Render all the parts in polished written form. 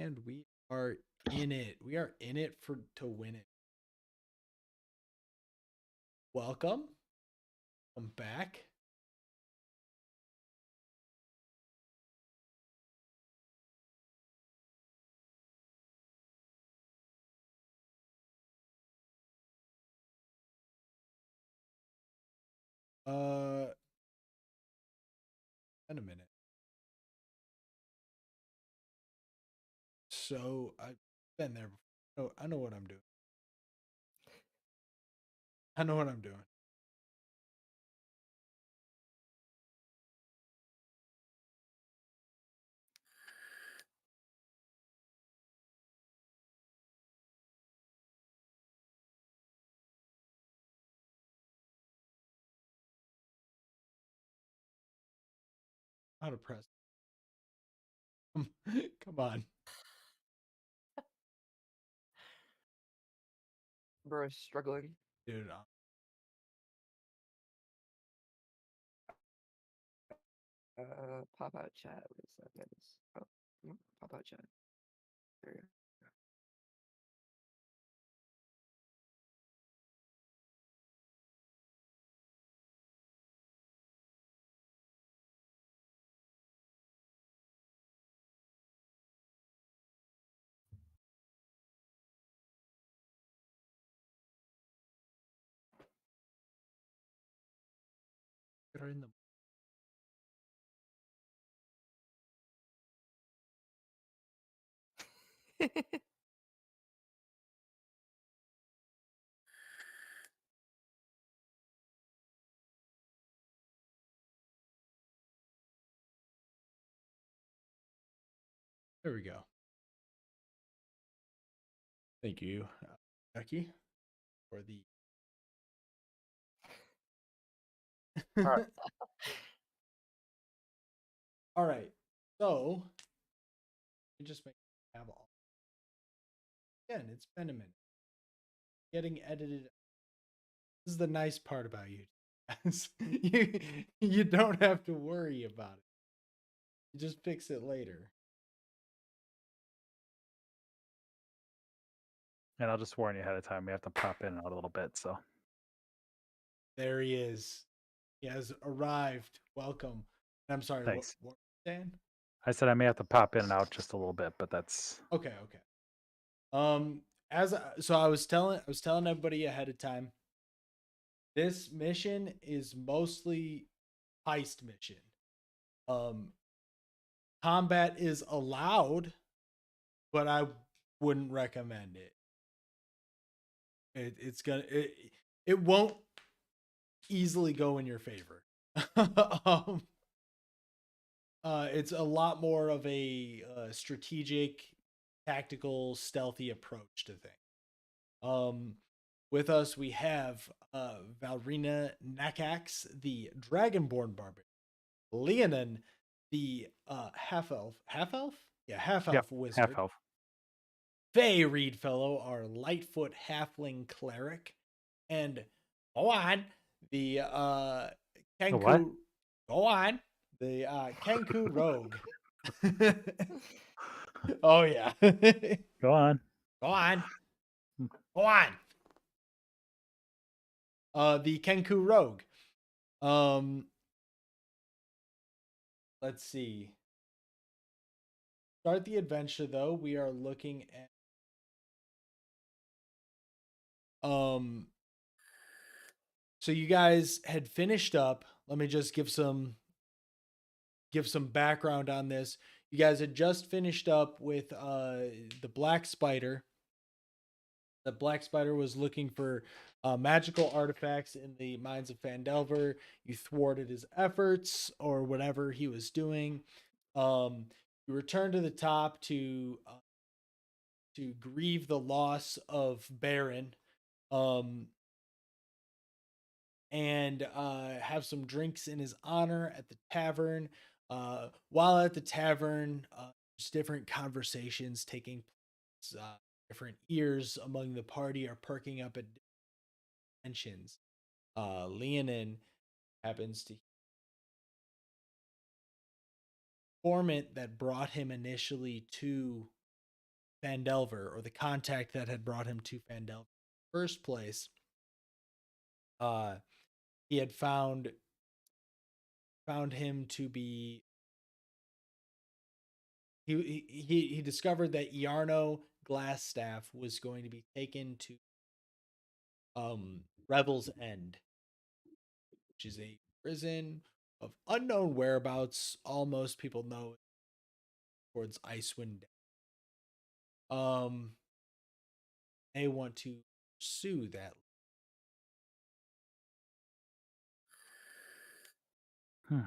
and we are in it. We are in it to win it. Welcome. I'm back. In a minute. So I've been there before. Oh, I know what I'm doing. I know what I'm doing. How to press. Come on, Bro is struggling. dude. Pop out chat. What is that? That is. Oh, pop out chat. There you go. Get her in the. There we go. Thank you, Becky, for the. All right. All right. So we just make have all. Again, it's been a minute. Getting edited. This is the nice part about you. You don't have to worry about it. You just fix it later. And I'll just warn you ahead of time. We have to pop in and out a little bit. So There he is. He has arrived. Welcome. I'm sorry. thanks. What Dan? I said I may have to pop in and out just a little bit, but that's Okay. Okay. So I was telling everybody ahead of time. This mission is mostly heist mission. Combat is allowed, but I wouldn't recommend it. It won't easily go in your favor. um, it's a lot more of a strategic, tactical, stealthy approach to things. With us we have Valrina Nakax, the Dragonborn Barbarian, Leonin, the half elf, yep, wizard, half health. Faye Reedfellow, our Lightfoot halfling cleric, and Oan, the The what? Kenku. Go on, the Kenku rogue. Oh yeah. Go on. Go on. Go on. The Kenku rogue. Let's see. Start the adventure though. We are looking at so you guys had finished up. Let me just give some background on this. You guys had just finished up with the Black Spider. The Black Spider was looking for magical artifacts in the mines of Phandelver. You thwarted his efforts or whatever he was doing. You returned to the top to grieve the loss of Baron, and have some drinks in his honor at the tavern. While at the tavern, there's different conversations taking place. Different ears among the party are perking up at mentions. Leonin happens to informant that brought him initially to Phandelver, or the contact that had brought him to Phandelver in the first place, he had found him to be he discovered that Iarno Glassstaff was going to be taken to Revel's End, which is a prison of unknown whereabouts. All most people know towards Icewind. They want to pursue that. Hmm.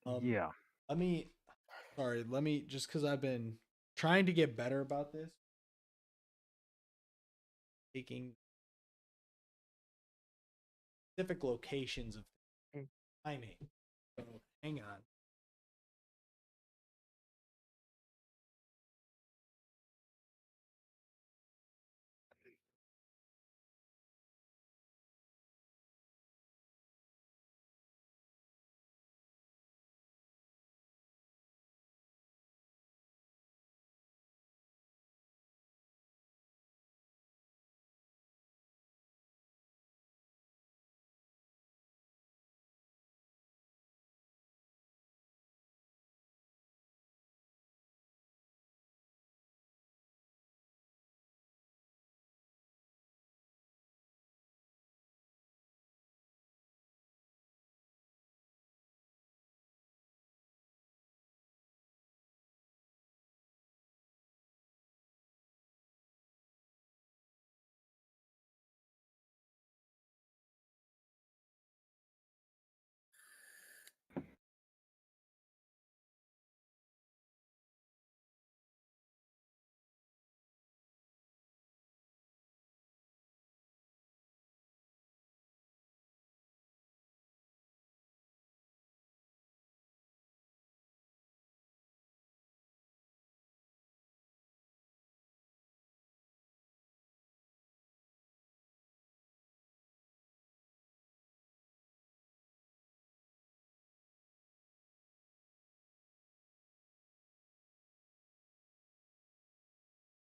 Um, Yeah. let me just because I've been trying to get better about this, taking specific locations of Mm. timing. So hang on.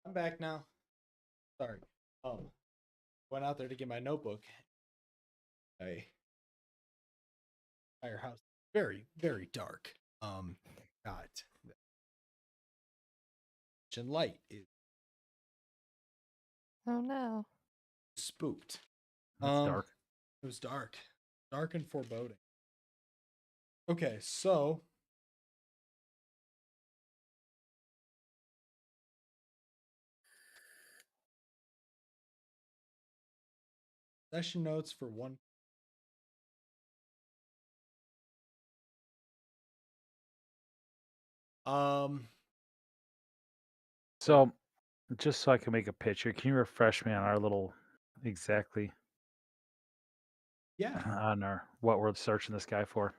I'm back now. Sorry. Went out there to get my notebook. My entire house very, very dark. Got and light is Oh no. spooked. That's dark. It was dark, dark and foreboding. Okay, so session notes for one. So, just so I can make a picture, can you refresh me on our little exactly Yeah. on our what we're searching this guy for?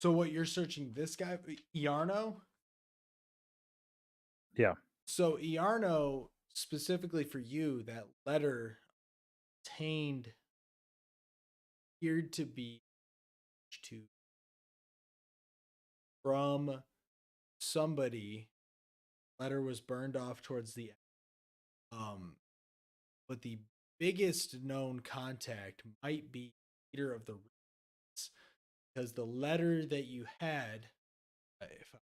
So what you're searching this guy, Iarno? Yeah. So Iarno, specifically for you, that letter contained appeared to be to from somebody. Letter was burned off towards the um, but the biggest known contact might be leader of the Reds, because the letter that you had, if I'm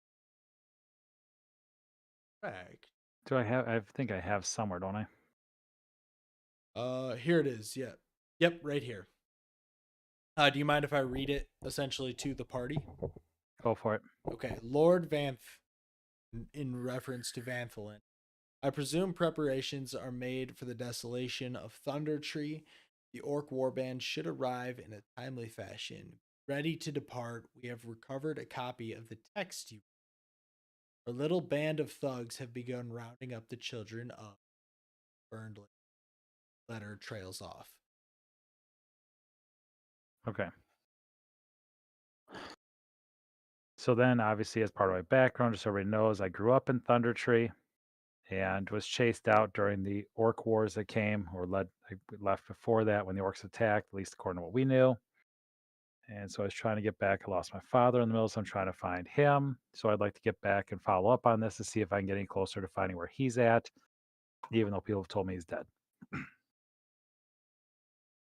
correct, Do I have? I think I have somewhere, don't I? here it is. Yep, right here. Do you mind if I read it essentially to the party? Go for it. Okay, Lord Vanth, in reference to Vanthalin. I presume preparations are made for the desolation of Thunder Tree. The Orc warband should arrive in a timely fashion. Ready to depart, we have recovered a copy of the text you. Our little band of thugs have begun rounding up the children of Burned. Letter trails off. Okay. So then, obviously, as part of my background, just so everybody knows, I grew up in Thunder Tree and was chased out during the Orc Wars that came, or left before that when the Orcs attacked, at least according to what we knew. And so I was trying to get back. I lost my father in the middle, so I'm trying to find him. So I'd like to get back and follow up on this to see if I can get any closer to finding where he's at, even though people have told me he's dead.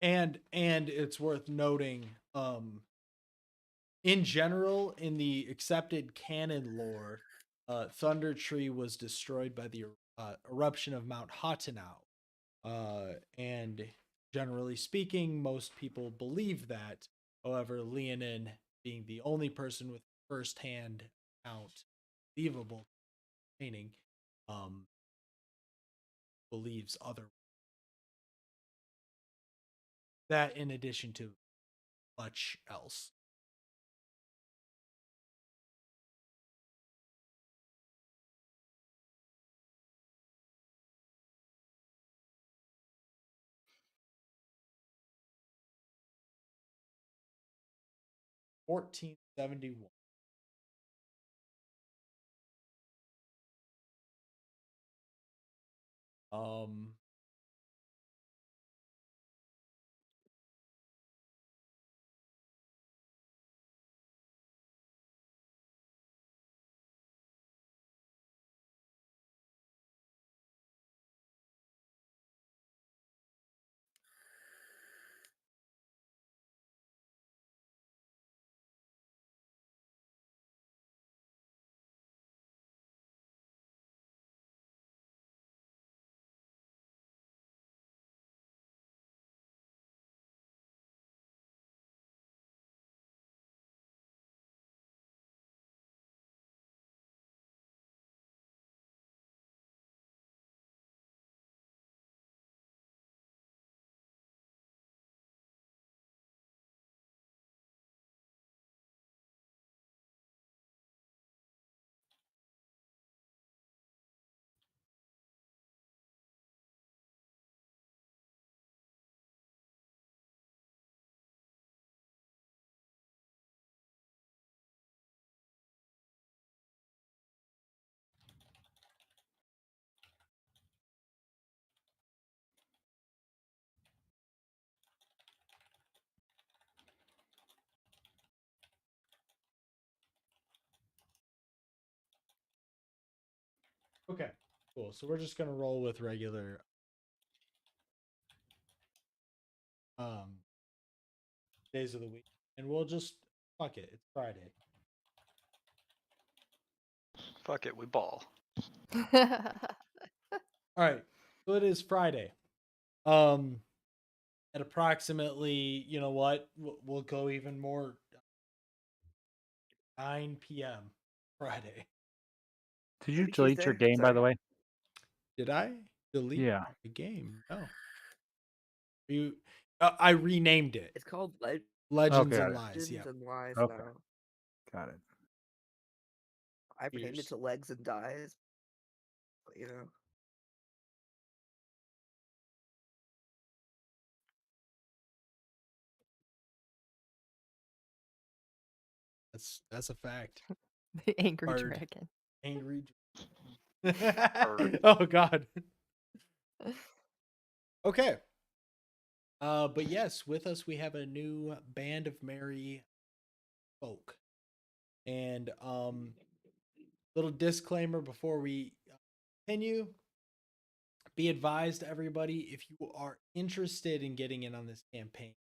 And it's worth noting, in general, in the accepted canon lore, Thunder Tree was destroyed by the eruption of Mount Hatanau. And generally speaking, most people believe that. However, Leonin, being the only person with firsthand account believable painting, um, believes other. That in addition to much else. (1471). Um, okay, cool. So we're just gonna roll with regular um days of the week, and we'll just fuck it. It's Friday. Fuck it, we ball. All right, so it is Friday. Um, at approximately, you know what? We'll go even more. 9 p.m. Friday. Did you Happy delete your Tuesday. game, by the Sorry. way? Did I delete Yeah. the game? No. You. I renamed it. It's called Legends Okay, and got it. Lies. Yeah. Legends and Lies Okay. now. Got it. I named it Years. to Legs and Dies. But, That's a fact. The angry Hard. dragon. Angry. Hard. Oh God. Okay. But yes, with us we have a new band of merry folk. And little disclaimer before we continue. Be advised, everybody, if you are interested in getting in on this campaign,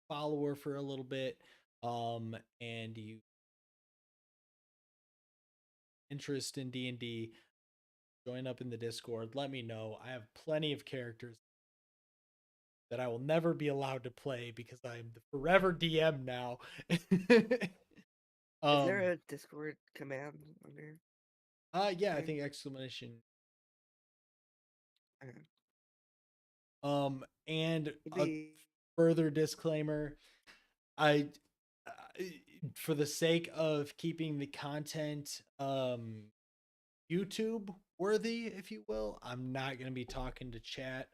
follower for a little bit, and you interest in D&D, join up in the Discord. Let me know. I have plenty of characters that I will never be allowed to play because I'm the forever DM now. is there a Discord command under? Yeah, I there? think exclamation. Okay. And a Maybe further disclaimer, I for the sake of keeping the content YouTube worthy, if you will, I'm not going to be talking to chat.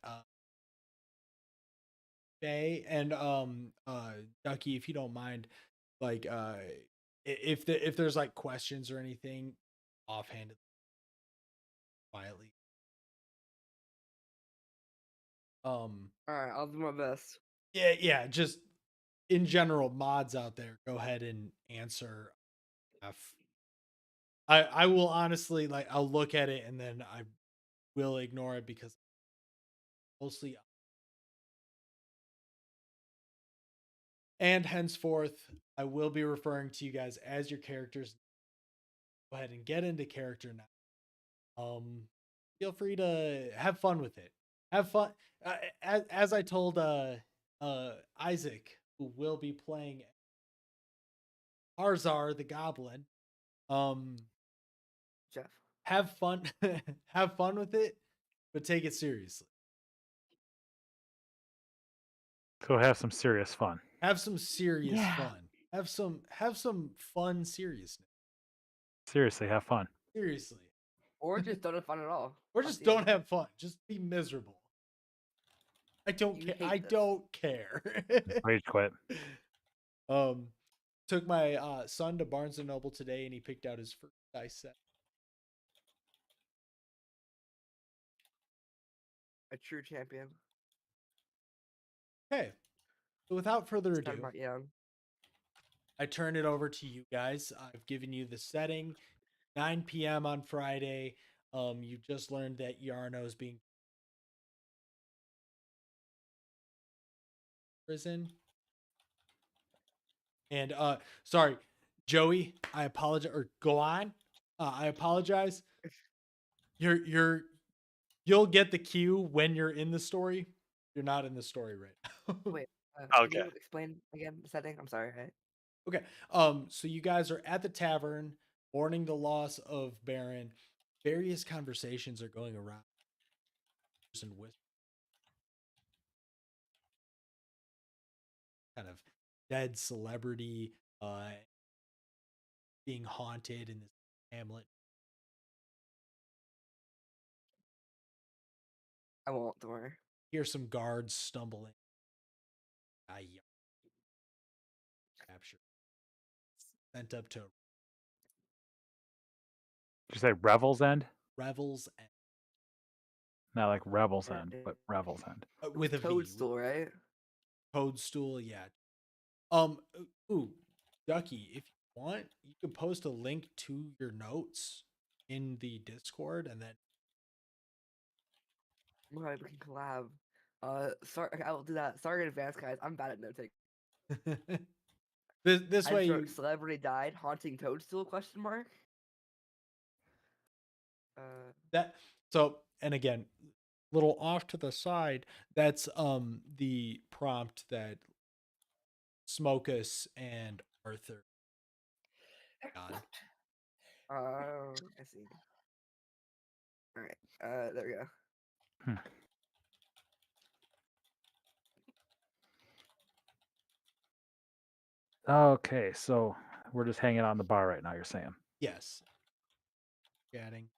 Bay and Ducky, if you don't mind, like if there's like questions or anything, offhand, quietly. Alright, I'll do my best. Yeah, just in general, mods out there, go ahead and answer. I will honestly, like, I'll look at it and then I will ignore it because mostly. And henceforth, I will be referring to you guys as your characters. Go ahead and get into character now. Feel free to have fun with it. Have fun. As I told Isaac, who will be playing Arzar the Goblin. Jeff. Have fun. Have fun with it, but take it seriously. So have some serious fun. Have some serious Yeah. fun. Have some fun seriousness. Seriously, have fun. Seriously. Or just don't have fun at all. Or Up just to you. don't have fun. Just be miserable. I don't You care. hate I this. don't care. Rage quit. Took my son to Barnes and Noble today, and he picked out his first dice set. A true champion. Okay. So without further Start ado, Mark Young. I turn it over to you guys. I've given you the setting. 9 p.m. on Friday. You just learned that Yarno is being prison. And sorry, Joey, I apologize. Or go on. I apologize. You'll get the cue when you're in the story. You're not in the story right now. Wait. Can Okay. you explain again the setting? I'm sorry. Right? Okay. So you guys are at the tavern, mourning the loss of Baron. Various conversations are going around. And with kind of dead celebrity being haunted in this hamlet. I won't. Don't worry. Hear some guards stumbling. Capture. Sent up to Did you say Revel's End? Revels and Not like Rebel's Yeah, End, it- but Revel's End. with a V. Toadstool, right? Toadstool, yeah. Ooh, Ducky, if you want, you can post a link to your notes in the Discord, and Right, we can collab. Sorry, okay, I will do that. Sorry in advance, guys. I'm bad at note taking. then this I way just wrote, you celebrity died haunting Toadstool? Question mark. that so and again, little off to the side. That's the prompt that Smokus and Arthur got. Oh, I see. All right. There we go. Okay, so we're just hanging out in the bar right now, you're saying? Yes. Chatting.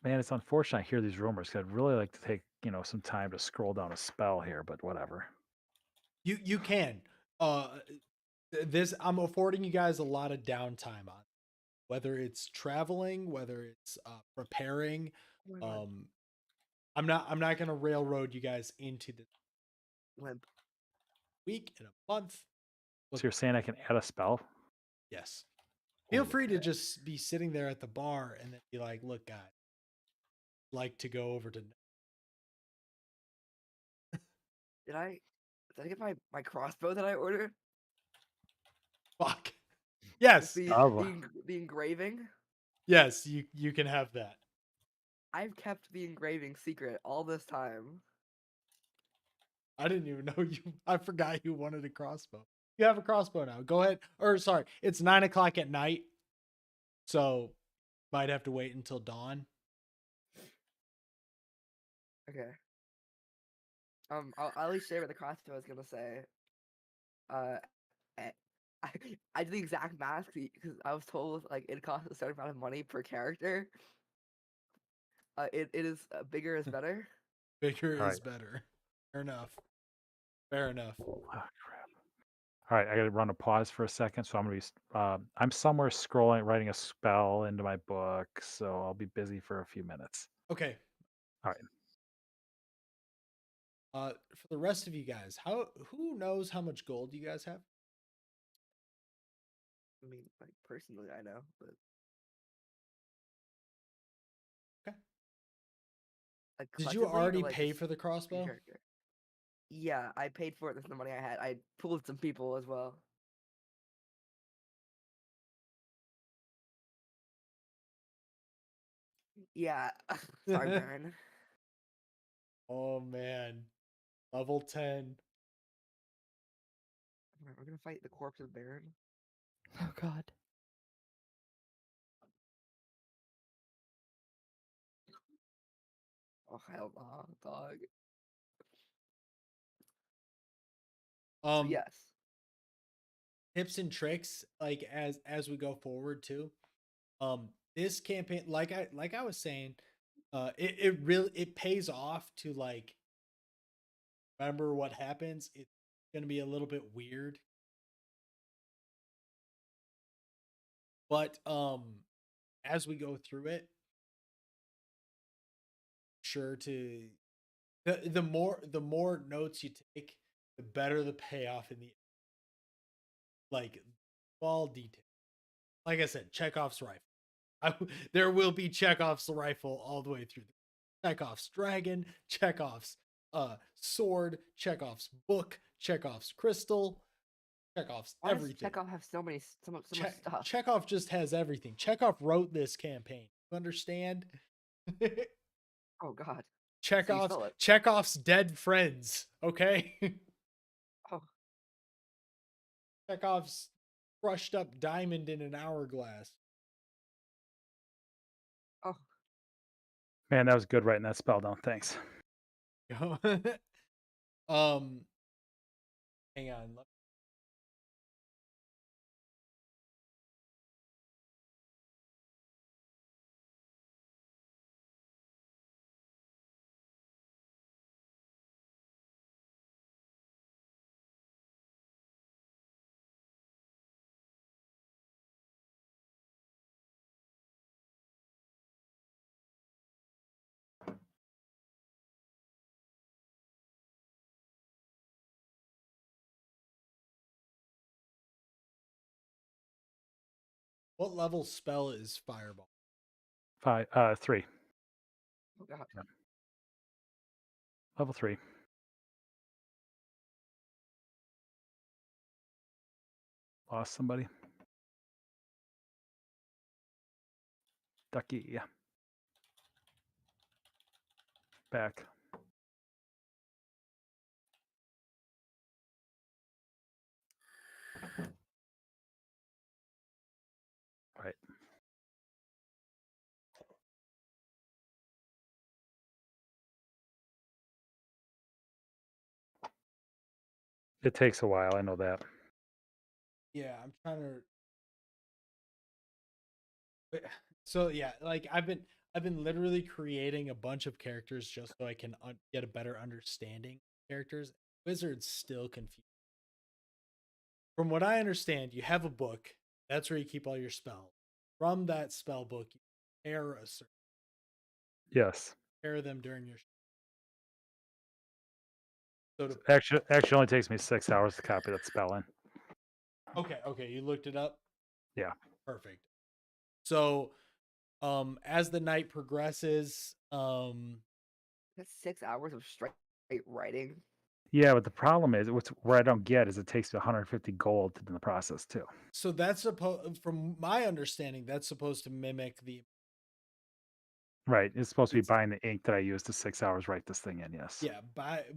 Man, it's unfortunate I hear these rumors 'cause I'd really like to take, some time to scroll down a spell here, but whatever. You can. This I'm affording you guys a lot of downtime on, whether it's traveling, whether it's preparing. Oh my God. I'm not gonna railroad you guys into the Limp. week in a month. So you're saying I can add a spell? Yes. Feel Holy free to crap. just be sitting there at the bar and then be like, look, guys, like to go over to Did I get my crossbow that I ordered? fuck. Yes. The engraving. Yes, you can have that. I've kept the engraving secret all this time. I didn't even know you. I forgot you wanted a crossbow. You have a crossbow now. Go ahead. Or sorry, it's 9:00 at night, so might have to wait until dawn. Okay. I'll at least share what the crossbow I was gonna say. I, I did the exact math because I was told like it costs a certain amount of money per character. It is bigger is better. Bigger All is right. better. Fair enough. Fair enough. Oh, crap. All right, I got to run a pause for a second. So I'm going to be, I'm somewhere scrolling, writing a spell into my book. So I'll be busy for a few minutes. Okay. All right. For the rest of you guys, who knows how much gold you guys have? I mean, like personally, I know, but Okay. like Did you collectively, or already like pay just for the each crossbow? character. Yeah, I paid for it with the money I had. I pulled some people as well. Yeah, sorry, Baron. Oh man, level 10. Alright, we're gonna fight the corpse of Baron. Oh God. Oh hell no, dog. So Um, yes, tips and tricks like as we go forward too. This campaign, like I was saying, it really it pays off to like remember what happens. It's gonna be a little bit weird, but as we go through it, sure to the more notes you take, the better the payoff in the like small detail. Like I said, Chekhov's rifle. There will be Chekhov's rifle all the way through. Chekhov's dragon, Chekhov's sword, Chekhov's book, Chekhov's crystal, Chekhov's why does everything. Chekhov have so much stuff? Chekhov just has everything. Chekhov wrote this campaign. You understand? Oh God. Chekhov's stole it. Chekhov's dead friends. Okay. Oh, Chekhov's crushed up diamond in an hourglass. oh, Man, that was good writing that spell down. Thanks. um, hang on. What level spell is Fireball? 3. oh God. Level 3. Lost somebody. Ducky. Back. Right. It takes a while. I know that. Yeah, I'm trying to. So yeah, like I've been literally creating a bunch of characters just so I can get a better understanding of characters. Wizard's still confused. From what I understand, you have a book. That's where you keep all your spells. From that spell book, you pair a certain Yes. pair them during your. So to, Actually only takes me 6 hours to copy that spell in. okay, you looked it up. Yeah. Perfect. So, as the night progresses, That's 6 hours of straight writing. Yeah, but the problem is where I don't get is it takes me 150 gold in the process too. so that's supposed, from my understanding, that's supposed to mimic the. Right. It's supposed to be It's- buying the ink that I used to 6 hours write this thing in. Yes. Yeah,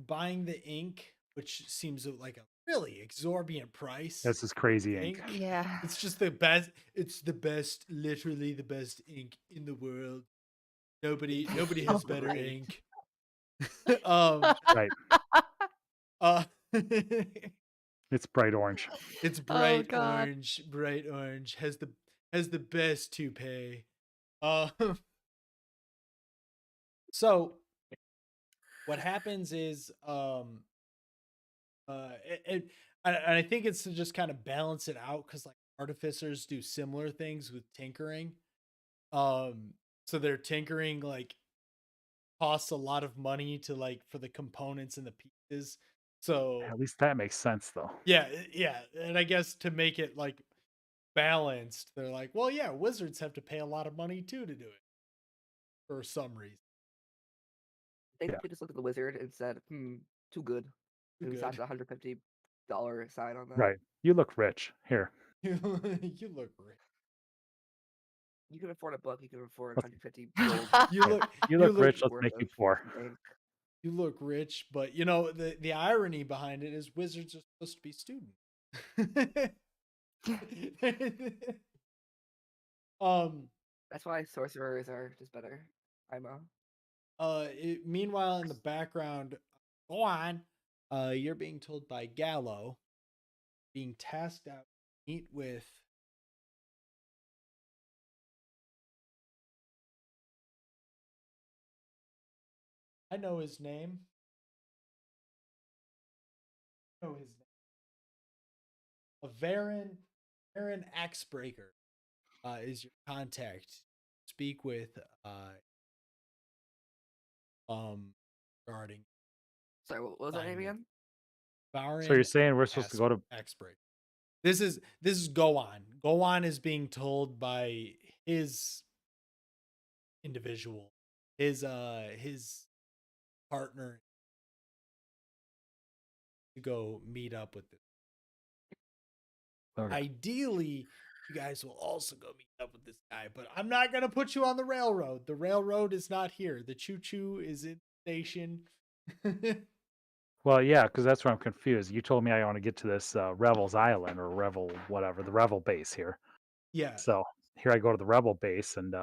buying the ink, which seems like a really exorbitant price. This is crazy ink. Yeah. It's just the best. It's the best, literally the best ink in the world. Nobody has better Right. ink. Right. It's bright orange. It's Oh, God. bright orange has the best toupee. So what happens is and I think it's to just kind of balance it out because like artificers do similar things with tinkering. So they're tinkering like costs a lot of money to like for the components and the pieces. So At least that makes sense, though. yeah, yeah, and I guess to make it like balanced, they're like, well, yeah, wizards have to pay a lot of money too to do it for some reason. I think Yeah. they just looked at the wizard and said, too good. Too And slapped good. a $150 sign on that. Right. You look rich. Here. You look rich. You can afford a book, you can afford Let's- 150 gold. You look You look rich. Let's worth make you of poor. ink. you look rich, but you know the irony behind it is wizards are supposed to be students. That's why sorcerers are just better. IMO. Meanwhile, in the background, go on. You're being told by Gallo, being tasked out to meet with. I know his name. I know his name. Varen Axebreaker is your contact. Speak with regarding Sorry, what was that name Assignment. again? Varen. So you're saying we're supposed to go to Axebreaker. This is Goan. Goan is being told by his individual, his partner, to go meet up with this. Okay. Ideally, you guys will also go meet up with this guy, but I'm not gonna put you on the railroad. The railroad is not here. The choo-choo is in the station. Well, yeah, because that's where I'm confused. You told me I want to get to this Revels Island or Revel, whatever, the Revel base here. Yeah, So here I go to the Rebel base, and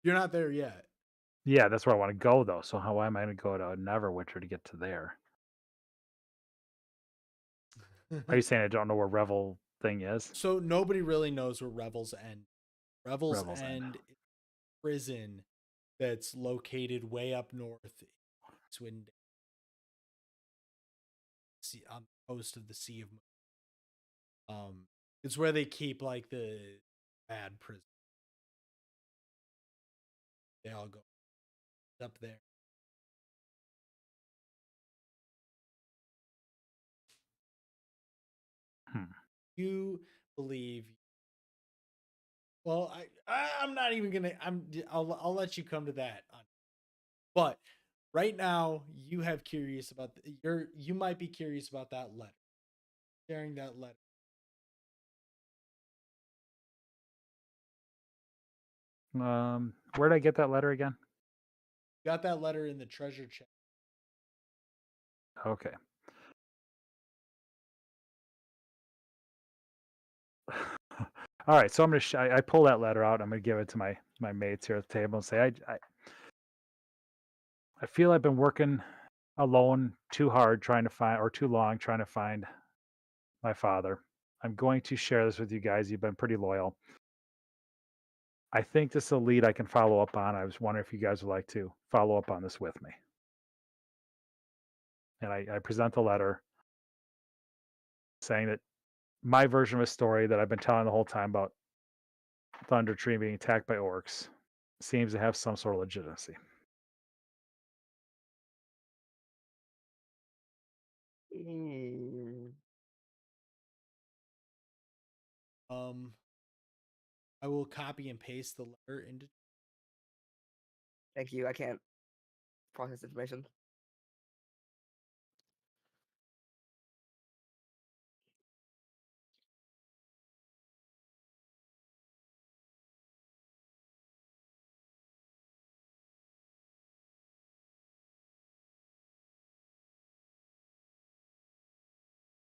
you're not there yet. yeah, that's where I want to go, though. So how am I going to go to Neverwinter to get to there? Are you saying I don't know where Revel thing is? So nobody really knows where Revels end. Revels Revels End. End is a prison that's located way up north in Swindon, on the coast of the Sea of it's where they keep like the bad prison. They all go up there. You believe? Well, I'm not even gonna. I'll let you come to that. But right now, you have curious about you might be curious about that letter. Sharing that letter. Where did I get that letter again? Got that letter in the treasure chest. Okay. All right, so I'm gonna I pull that letter out. I'm gonna give it to my mates here at the table and say I feel I've been working alone too hard trying to find, or too long trying to find my father. I'm going to share this with you guys. You've been pretty loyal. I think this is a lead I can follow up on. I was wondering if you guys would like to follow up on this with me. And I present the letter saying that my version of a story that I've been telling the whole time about Thunder Tree being attacked by orcs seems to have some sort of legitimacy. Mm, I will copy and paste the letter into. Thank you. I can't process information.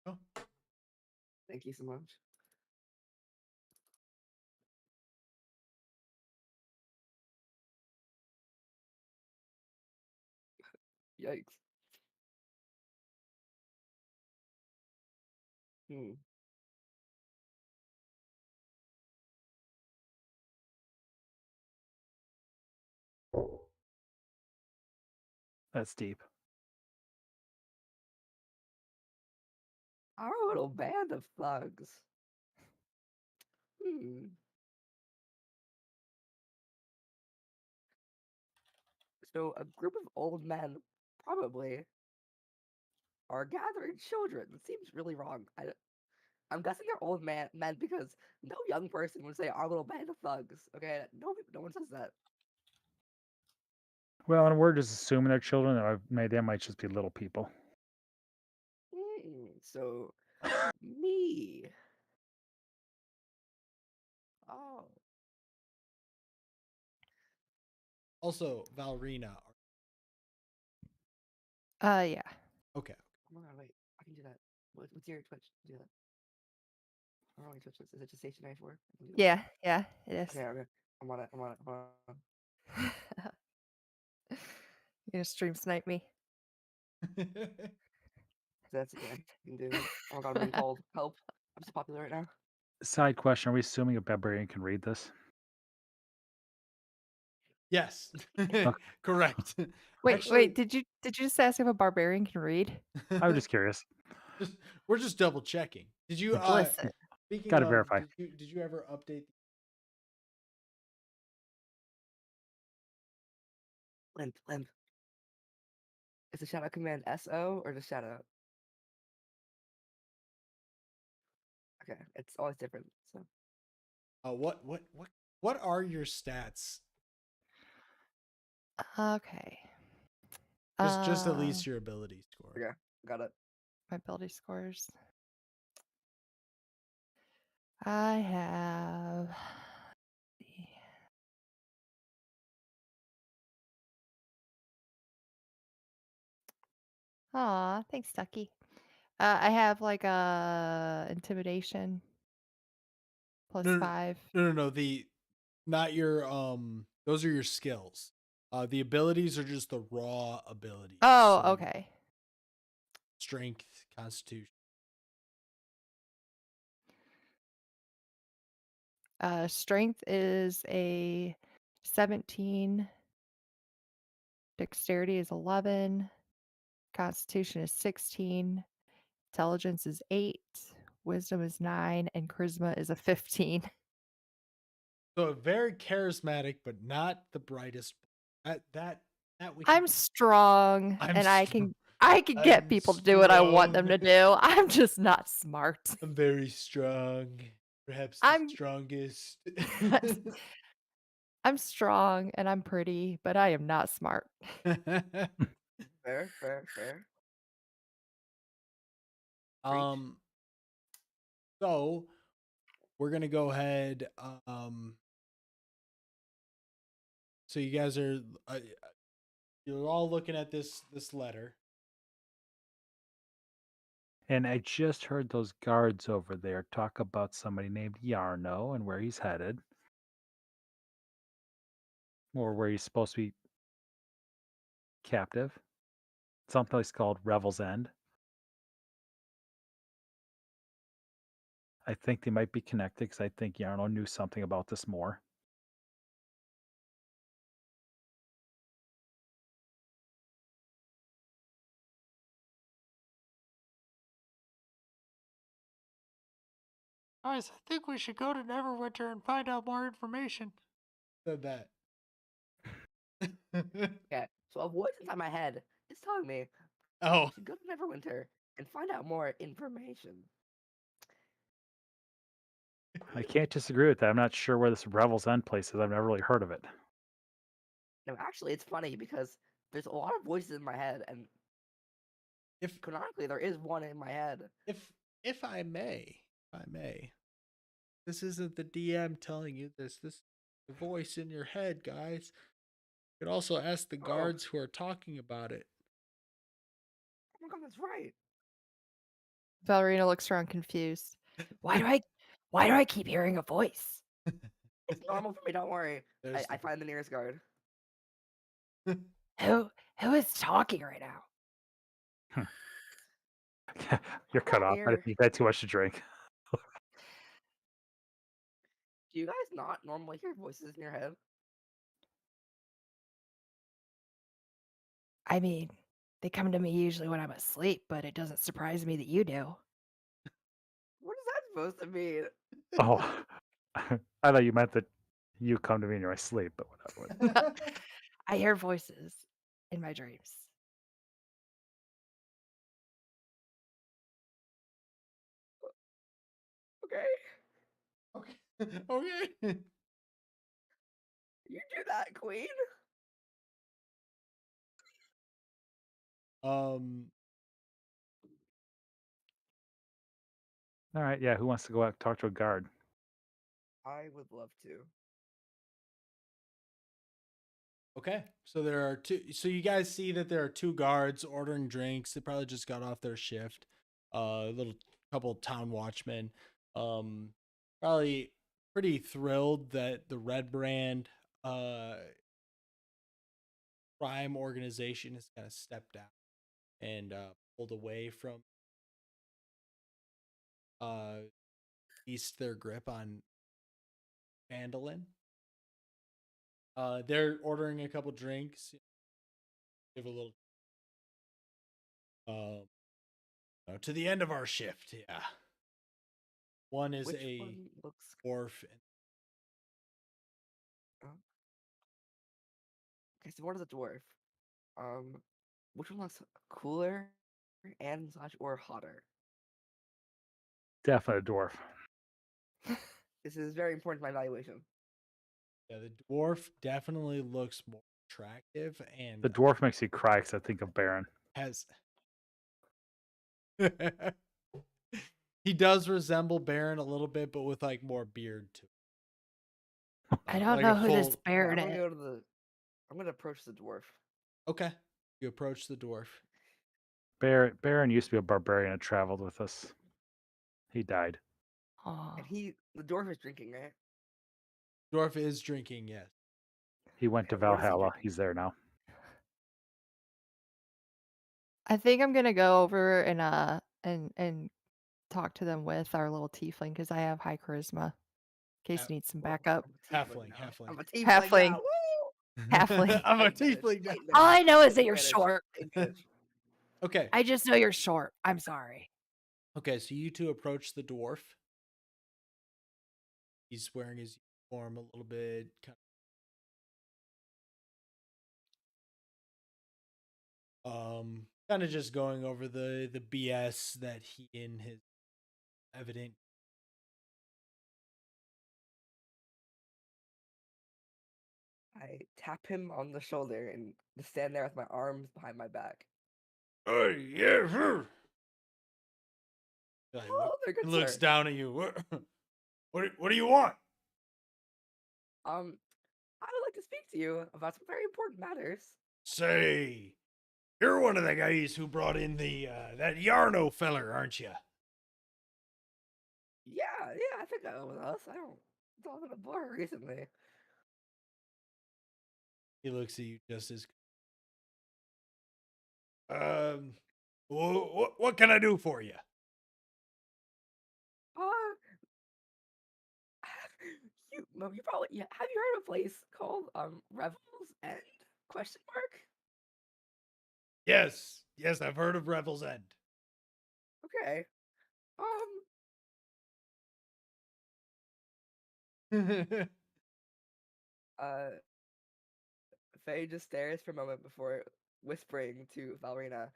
Oh, Thank you so much. Yikes. Hmm. That's deep. Our little band of thugs. Hmm. So a group of old men probably are gathering children. It seems really wrong. I'm guessing they're old men because no young person would say our little band of thugs. Okay, no one says that. Well, and we're just assuming they're children. Or maybe they might just be little people. So me. Oh, Also, Valerina. Yeah. Okay. oh my god, wait, I can do that. What's your Twitch? Do that. I don't know what Twitch is. Is it just Station 94? I can do that. Yeah, yeah, it is. Okay. I'm on it. I'm on it. You're gonna stream snipe me. That's the thing I can do. Oh my god, I'm being called. Help. I'm so popular right now. Side question: are we assuming a barbarian can read this? Yes. Correct. Wait, Actually, did you just ask if a barbarian can read? I was just curious. we're just double checking. Did you Listen, speaking Gotta of, verify. did you ever update Limp. Is the shadow command SO or just shadow? Okay, it's always different. So what are your stats? okay. Just at least your ability score. okay, got it. My ability scores. I have. Aw, thanks, Ducky. I have like a intimidation plus No, 5. No. Not your those are your skills. The abilities are just the raw abilities. Oh, So okay. strength, constitution. Strength is a 17. Dexterity is 11. Constitution is 16. Intelligence is 8. Wisdom is 9. And charisma is a 15. So very charismatic, but not the brightest. That we I'm strong, I'm and I strong. can get I'm people to do what I want them to strong. do. I'm just not smart. I'm very strong. Perhaps I'm- the strongest. I'm strong and I'm pretty, but I am not smart. Fair. So we're gonna go ahead. So you guys are you're all looking at this letter. And I just heard those guards over there talk about somebody named Yarno and where he's headed. Or where he's supposed to be captive. Someplace called Revel's End. I think they might be connected because I think Yarno knew something about this more. Guys, I think we should go to Neverwinter and find out more information. Said that. Okay, so a voice inside my head is telling me Oh, I should go to Neverwinter and find out more information. I can't disagree with that. I'm not sure where this Revel's End place is. I've never really heard of it. No, actually, it's funny because there's a lot of voices in my head, and if canonically, there is one in my head. if I may, this isn't the DM telling you this. This is the voice in your head, guys. You could also ask the guards who are talking about it. Oh my god, that's right. Valerina looks around confused. Why do I keep hearing a voice? It's normal for me. Don't worry. There's I find the nearest guard. Who is talking right now? You're cut Oh, off. I here. think you've had too much to drink. Do you guys not normally hear voices in your head? I mean, they come to me usually when I'm asleep, but it doesn't surprise me that you do. What is that supposed to mean? Oh, I thought you meant that you come to me in your sleep, but whatever. I hear voices in my dreams. Okay, Okay. Okay. you do that, Queen. Um. All right, yeah. Who wants to go out and talk to a guard? I would love to. Okay. So there are two. So you guys see that there are two guards ordering drinks. They probably just got off their shift. A little couple town watchmen. Probably pretty thrilled that the Red Brand crime organization has kind of stepped out and pulled away from eased their grip on Vandalin. They're ordering a couple drinks. Give a little to the end of our shift. Yeah. One is Which a one looks? dwarf. Okay, so what is a dwarf? Which one looks cooler and slash or hotter? Definitely a dwarf. This is very important to my evaluation. Yeah, the dwarf definitely looks more attractive and The dwarf makes you cry because I think of Baron. has. He does resemble Baron a little bit, but with like more beard to it. I don't Like know a who this full- Yeah, Baron I'm gonna is. go to the. I'm gonna approach the dwarf. Okay. You approach the dwarf. Baron used to be a barbarian and traveled with us. He died. Aw. And the dwarf is drinking, right? Dwarf is drinking, yes. He went to Okay, what is he Valhalla. drinking? He's there now. I think I'm gonna go over and talk to them with our little tiefling because I have high charisma. In case you need some Well, backup. I'm a tiefling Halfling, now. halfling. I'm a tiefling. Halfling. Now. Woo! Halfling. I'm a Advantage, tiefling now. advantage, All I know is that you're advantage, short. advantage. Okay. I just know you're short. I'm sorry. Okay, so you two approach the dwarf. He's wearing his uniform a little bit. Kind of just going over the BS that he and his evident. I tap him on the shoulder and just stand there with my arms behind my back. Hey, yeah, sure. Like, Oh, they're good, looks sir. down at you. What do you want? I would like to speak to you about some very important matters. Say, you're one of the guys who brought in the that Yarno feller, aren't you? Yeah, I think that was us. I don't been a blur recently. He looks at you just as. What can I do for you? Uh, you probably have you heard of a place called Revel's End? Question mark. Yes, I've heard of Revel's End. Okay. Faye just stares for a moment before whispering to Valerina,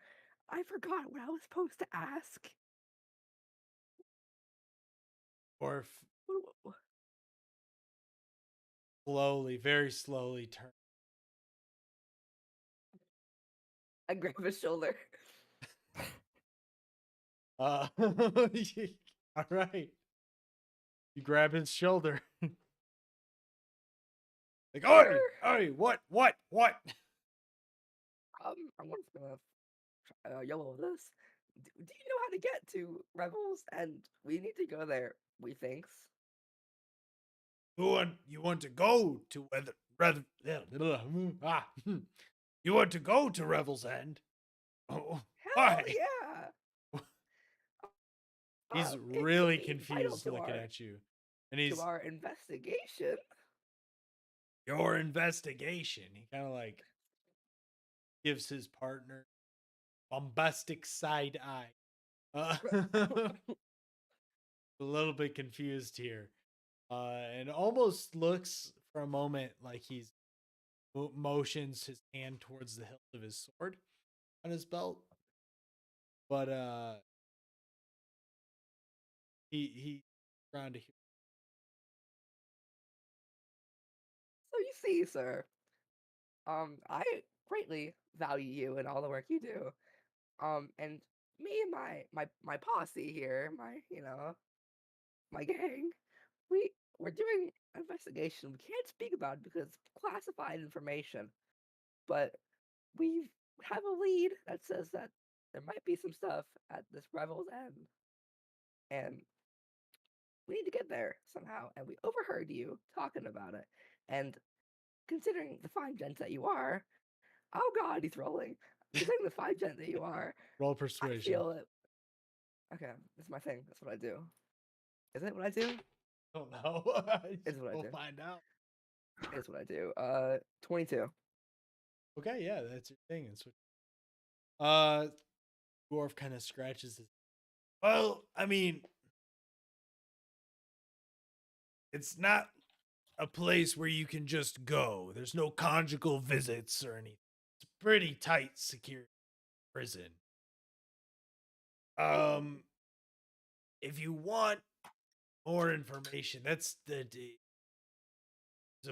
I forgot what I was supposed to ask. Or What- slowly, very slowly turn. I grab his shoulder. All right. You grab his shoulder. Like, oi, Sure. what? I'm just gonna yellow this. Do you know how to get to Rebels? And we need to go there. We thinks. You want to go to you want to go to Revel's End? Oh, Hell why? yeah! He's It really could be vital confused to looking our- at you. And he's to our investigation. your investigation. He kind of like gives his partner bombastic side eye. A little bit confused here. And almost looks for a moment like he's motions his hand towards the hilt of his sword on his belt, but he around to hear. So you see, sir, I greatly value you and all the work you do. And me and my posse here, my gang, we're doing an investigation. We can't speak about it because it's classified information, but we have a lead that says that there might be some stuff at this Revel's End, and we need to get there somehow. And we overheard you talking about it, and considering the fine gent that you are, oh God, he's rolling. Considering the fine gent that you are, Roll I persuasion. feel it. Okay, this is my thing. That's what I do. Is it what I do? I don't know. It's what I We'll do. find out. It's what I do. 22. Okay, yeah, that's your thing. And switch. Dwarf kind of scratches his. Well, I mean, it's not a place where you can just go. There's no conjugal visits or anything. It's a pretty tight secure prison. If you want more information, it's a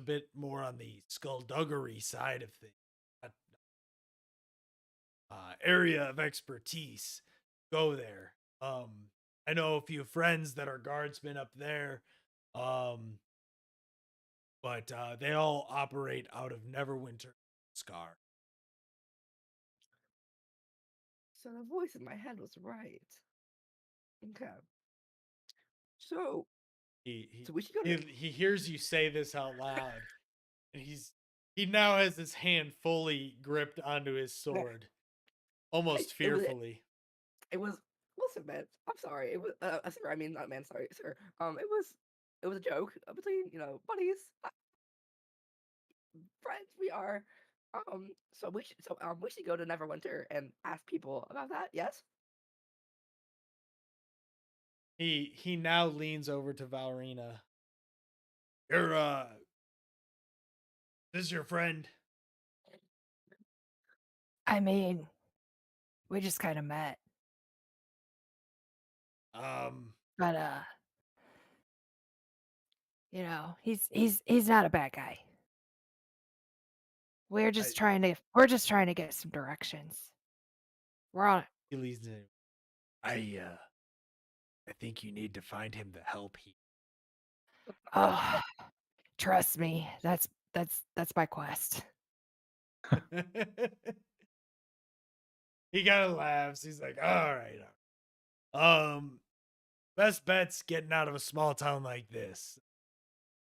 bit more on the skullduggery side of things. Area of expertise. Go there. I know a few friends that are guardsmen up there. But they all operate out of Neverwinter Scar. So the voice in my head was right. Okay. So He we should go to. he hears you say this out loud, and he now has his hand fully gripped onto his sword, almost It was- fearfully. It was. Listen, man. I'm sorry. It was. Sir. I mean, not man. Sorry, sir. It was a joke between buddies, friends. We are. So we should go to Neverwinter and ask people about that. Yes. He now leans over to Valrina. This is your friend? I mean, we just kind of met, but he's not a bad guy. We're just trying to get some directions. We're on it. He leans in. I think you need to find him the help he. Oh, trust me, that's my quest. He kind of laughs. He's like, all right. Best bet's getting out of a small town like this.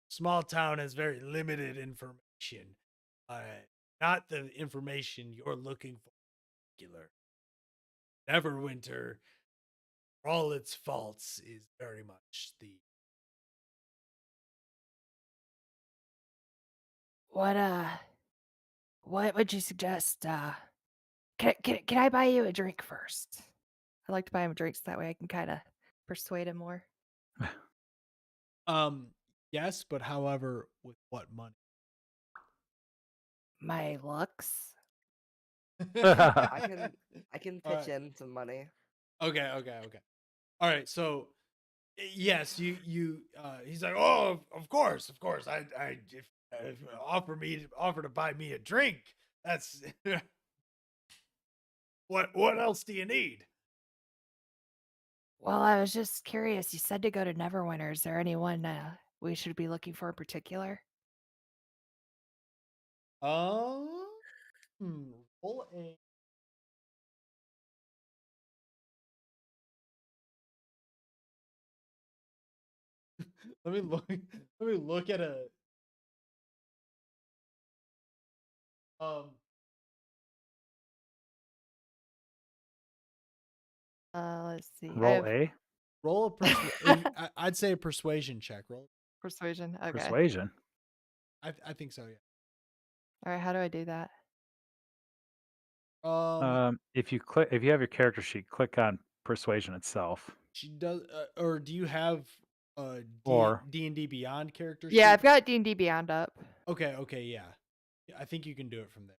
Small town has very limited information. Not the information you're looking for in particular. Neverwinter, for all its faults, is very much the. What would you suggest? Can I buy you a drink first? I like to buy him drinks, that way I can kind of persuade him more. Yes, but however, with what money? My looks. I can All pitch right. in some money. Okay. All right, so yes, you he's like, "Oh, of course. I if offer to buy me a drink. That's what else do you need?" Well, I was just curious. You said to go to Neverwinter. Is there anyone we should be looking for in particular? Roll a let me look at a Let's see. Roll A. roll I'd say a persuasion check. Roll. Persuasion. Okay. Persuasion. I think so, yeah. All right. How do I do that? If you have your character sheet, click on persuasion itself. She does, or do you have Or- D&D Beyond character Yeah, sheet? I've got D&D Beyond up. Okay, yeah. I think you can do it from there.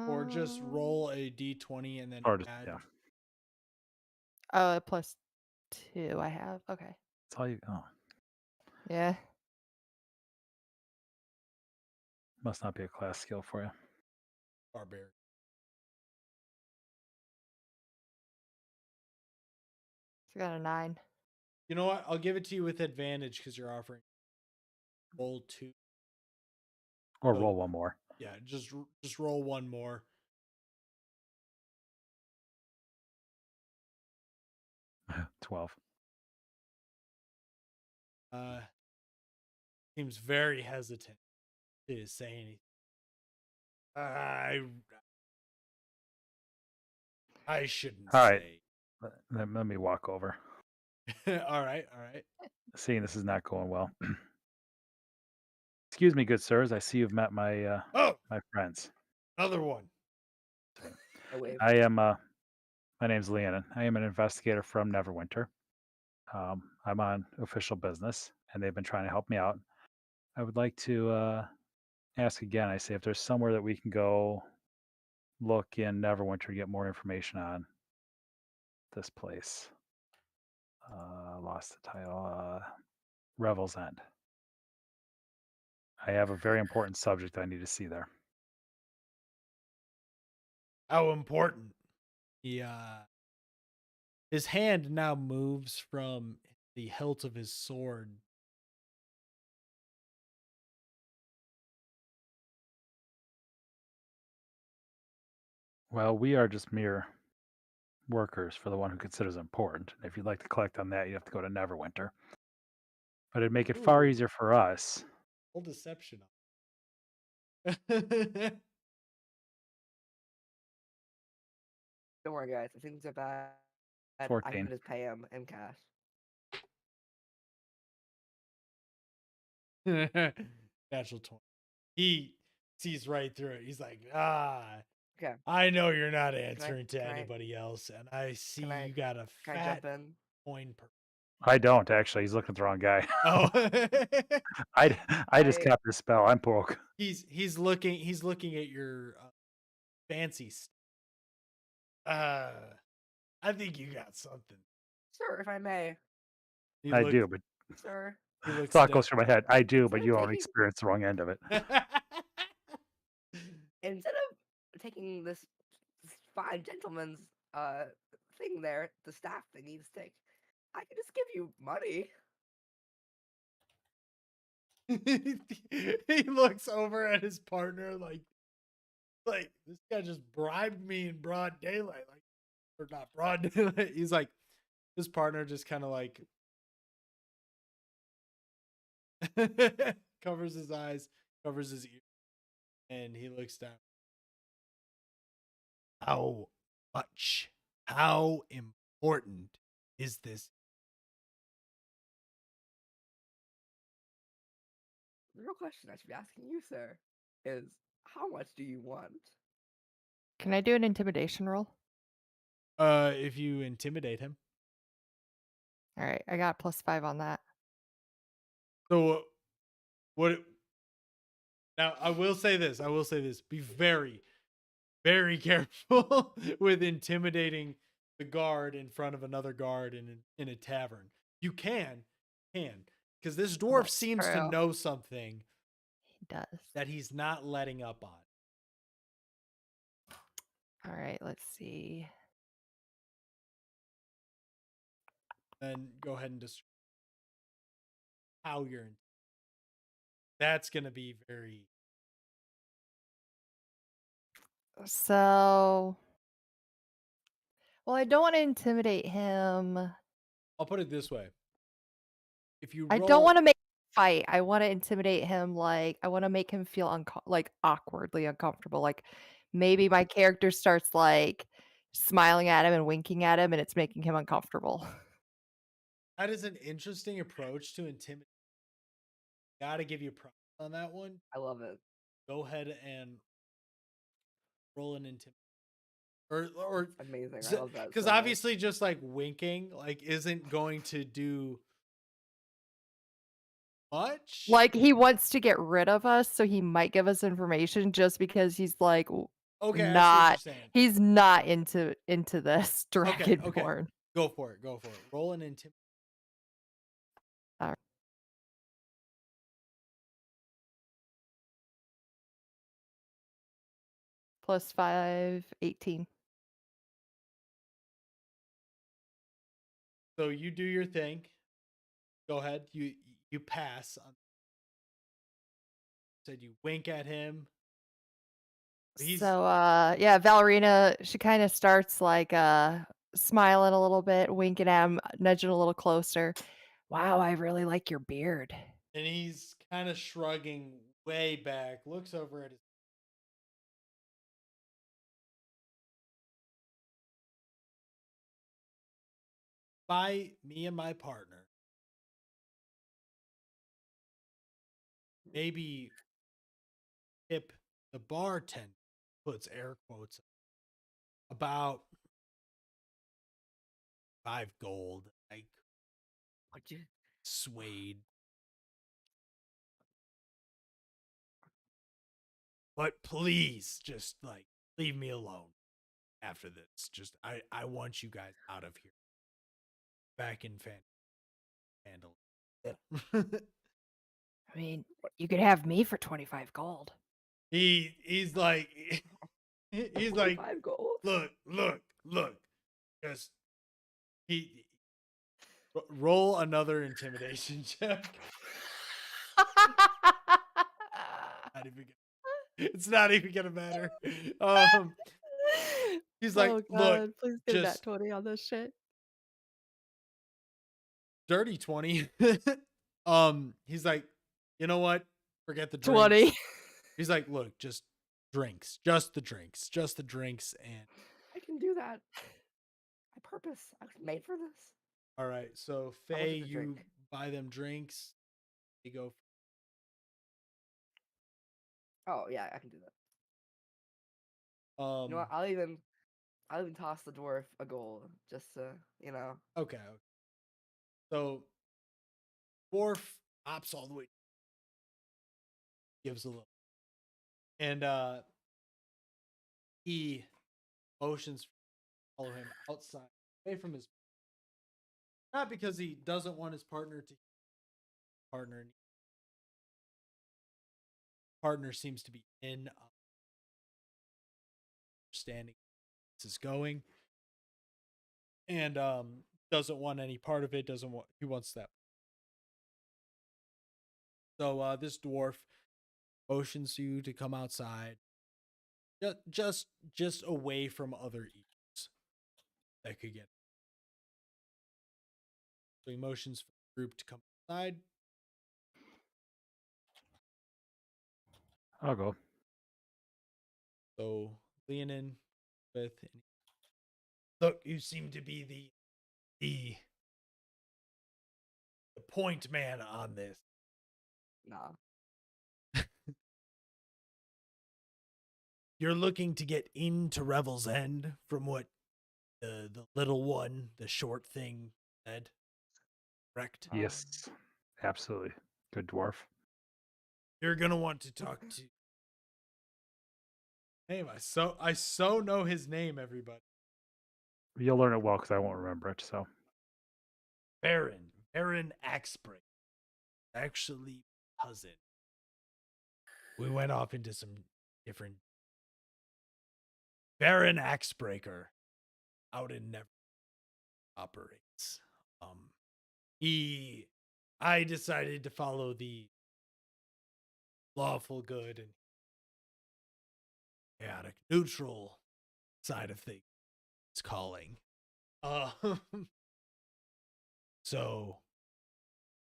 Or just Um, roll a d20 and then Or just, add. yeah. Oh, +2 I have. Okay. That's all you. Oh, Yeah. must not be a class skill for you. Barbarian. So I got a 9. You know what? I'll give it to you with advantage because you're offering roll 2. Or So, roll one more. yeah, just roll one more. Yeah. 12. Seems very hesitant to say anything. I shouldn't All right. say. Let me walk over. All right. Seeing this is not going well. Excuse me, good sirs. I see you've met my Oh, my friends. another one. I wave. I am my name's Leonin. I am an investigator from Neverwinter. I'm on official business, and they've been trying to help me out. I would like to ask again. I say if there's somewhere that we can go look in Neverwinter to get more information on this place. Lost the title. Revel's End. I have a very important subject I need to see there. How important? His hand now moves from the hilt of his sword. Well, we are just mere workers for the one who considers it important. If you'd like to collect on that, you have to go to Neverwinter. But it'd make it far Ooh. easier for us. Full deception. Don't worry, guys. If things are bad, I 14. can just pay him in cash. Natural 20. He sees right through it. He's like, Okay. I know you're not answering to can I- anybody else, and I see I- you got a Can I fat jump in? coin per. I don't actually. He's looking at the wrong guy. Oh, I just I- capped his spell. I'm broke. he's looking at your fancy. I think you got something. Sir, if I may. He I looks- do, but Sir. He looks thought goes down. through my head. I do, but Instead you of only taking- experienced the wrong end of it. Instead of taking this fine gentleman's thing there, the staff thing he needs to take, I could just give you money. He looks over at his partner like this guy just bribed me in broad daylight, like, or not broad daylight. He's like, his partner just kind of like covers his eyes, covers his ears, and he looks down. How much? How important is this? The real question I should be asking you, sir, is how much do you want? Can I do an intimidation roll? If you intimidate him. All right, I got +5 on that. So what now I will say this. Be very, very careful with intimidating the guard in front of another guard in a tavern. You can, because this dwarf That's seems to true. know something He does. that he's not letting up on. All right, let's see. Then go ahead and describe how you're. That's gonna be very. So, well, I don't want to intimidate him. I'll put it this way. If you I roll, don't want to make him fight. I want to intimidate him. Like, I want to make him feel like awkwardly uncomfortable. Like, maybe my character starts like smiling at him and winking at him, and it's making him uncomfortable. that is an interesting approach to intimidate. Gotta give you props on that one. I love it. Go ahead and roll an intimidation. Or Amazing. I love that. because so much. obviously just like winking like isn't going to do much. Like, he wants to get rid of us, so he might give us information just because he's like Okay, I see what you're not saying. he's not into this Okay. Dragonborn. Go for it. Go for it. Roll an intimidation. Alright. +5, 18. So you do your thing. Go ahead. You pass. Said you wink at him. He's So, yeah, Valerina, she kind of starts like smiling a little bit, winking at him, nudging a little closer. Wow, I really like your beard. and he's kind of shrugging way back. Looks over at his. Me and my partner. Maybe tip the bartender, puts air quotes, about 5 gold, like Would you? suede. But please, just like leave me alone after this. Just I want you guys out of here. Back in Handle. I mean, you could have me for 25 gold. He's like he's like 5 gold. look. Just he roll another intimidation check. Not even it's not even gonna matter. He's like, Oh look, god, please get that just 20 on this shit. dirty 20. He's like, you know what? Forget the 20. drinks. He's like, look, just the drinks, and I can do that. My purpose. I was made for this. all right. So How much Faye, is a you drink? buy them drinks. You go. Oh yeah, I can do that. You know what? Um. I'll even toss the dwarf a gold just to, you know. Okay. So dwarf hops all the way, gives a little, and he motions, follow him outside, away from his. Not because he doesn't want his partner seems to be in understanding this is going, and doesn't want any part of it. He wants that. So this dwarf motions you to come outside, just away from other ears that could get. So he motions for the group to come outside. I'll go. So Leonin with, look, you seem to be the point man on this. Nah. You're looking to get into Revel's End from what the little one, the short thing said, correct? Yes, absolutely. Good dwarf. You're gonna want to talk to. Name I so know his name, everybody. You'll learn it well because I won't remember it. So Baron Axbrick, actually cousin. We went off into some different. Baron Axebreaker out in Never operates. I decided to follow the lawful good and chaotic neutral side of things. It's calling. So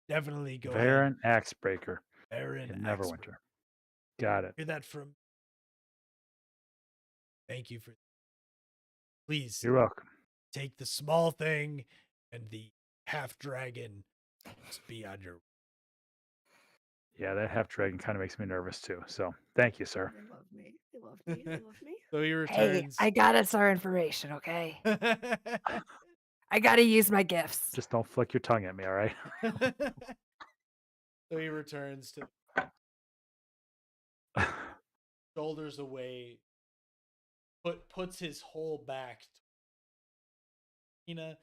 definitely go Baron Axebreaker. Baron in Axebreaker. Neverwinter. Got it. Hear that from. Thank you for. Please You're welcome. take the small thing and the half dragon. Just be on your. Yeah, that half dragon kind of makes me nervous too. So thank you, sir. They love me. They love me. They love me. So he Hey, returns. I got us our information, okay? I gotta use my gifts. Just don't flick your tongue at me, all right? So he returns to shoulders away, puts his whole back to Tina,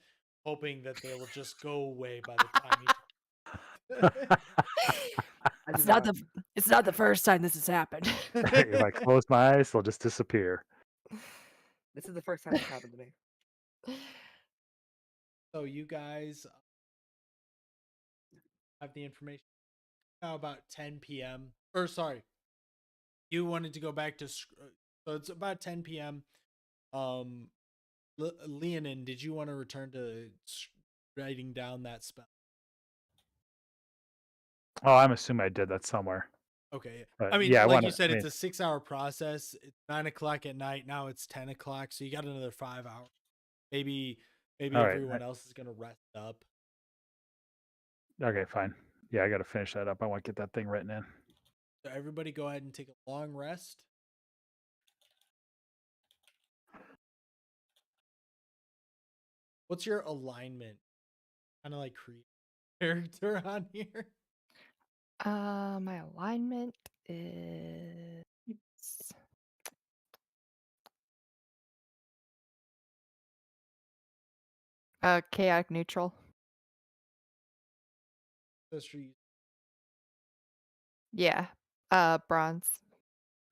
hoping that they will just go away by the time he. I do It's not not. it's not the first time this has happened. If I close my eyes, they'll just disappear. This is the first time this happened to me. So you guys have the information now about 10 p.m. Or sorry, you wanted to go back to so it's about 10 p.m. Leonin, did you want to return to writing down that spell? Oh, I'm assuming I did that somewhere. Okay. But I mean, yeah, I like wanna you said, I it's mean a 6-hour process. It's 9 o'clock at night. Now it's 10 o'clock. So you got another 5 hours. Maybe Alright, everyone else is gonna rest up. okay, fine. Yeah, I gotta finish that up. I wanna get that thing written in. So everybody go ahead and take a long rest. What's your alignment? Kind of like create character on here. My alignment is chaotic neutral. Ancestry. Yeah. Bronze.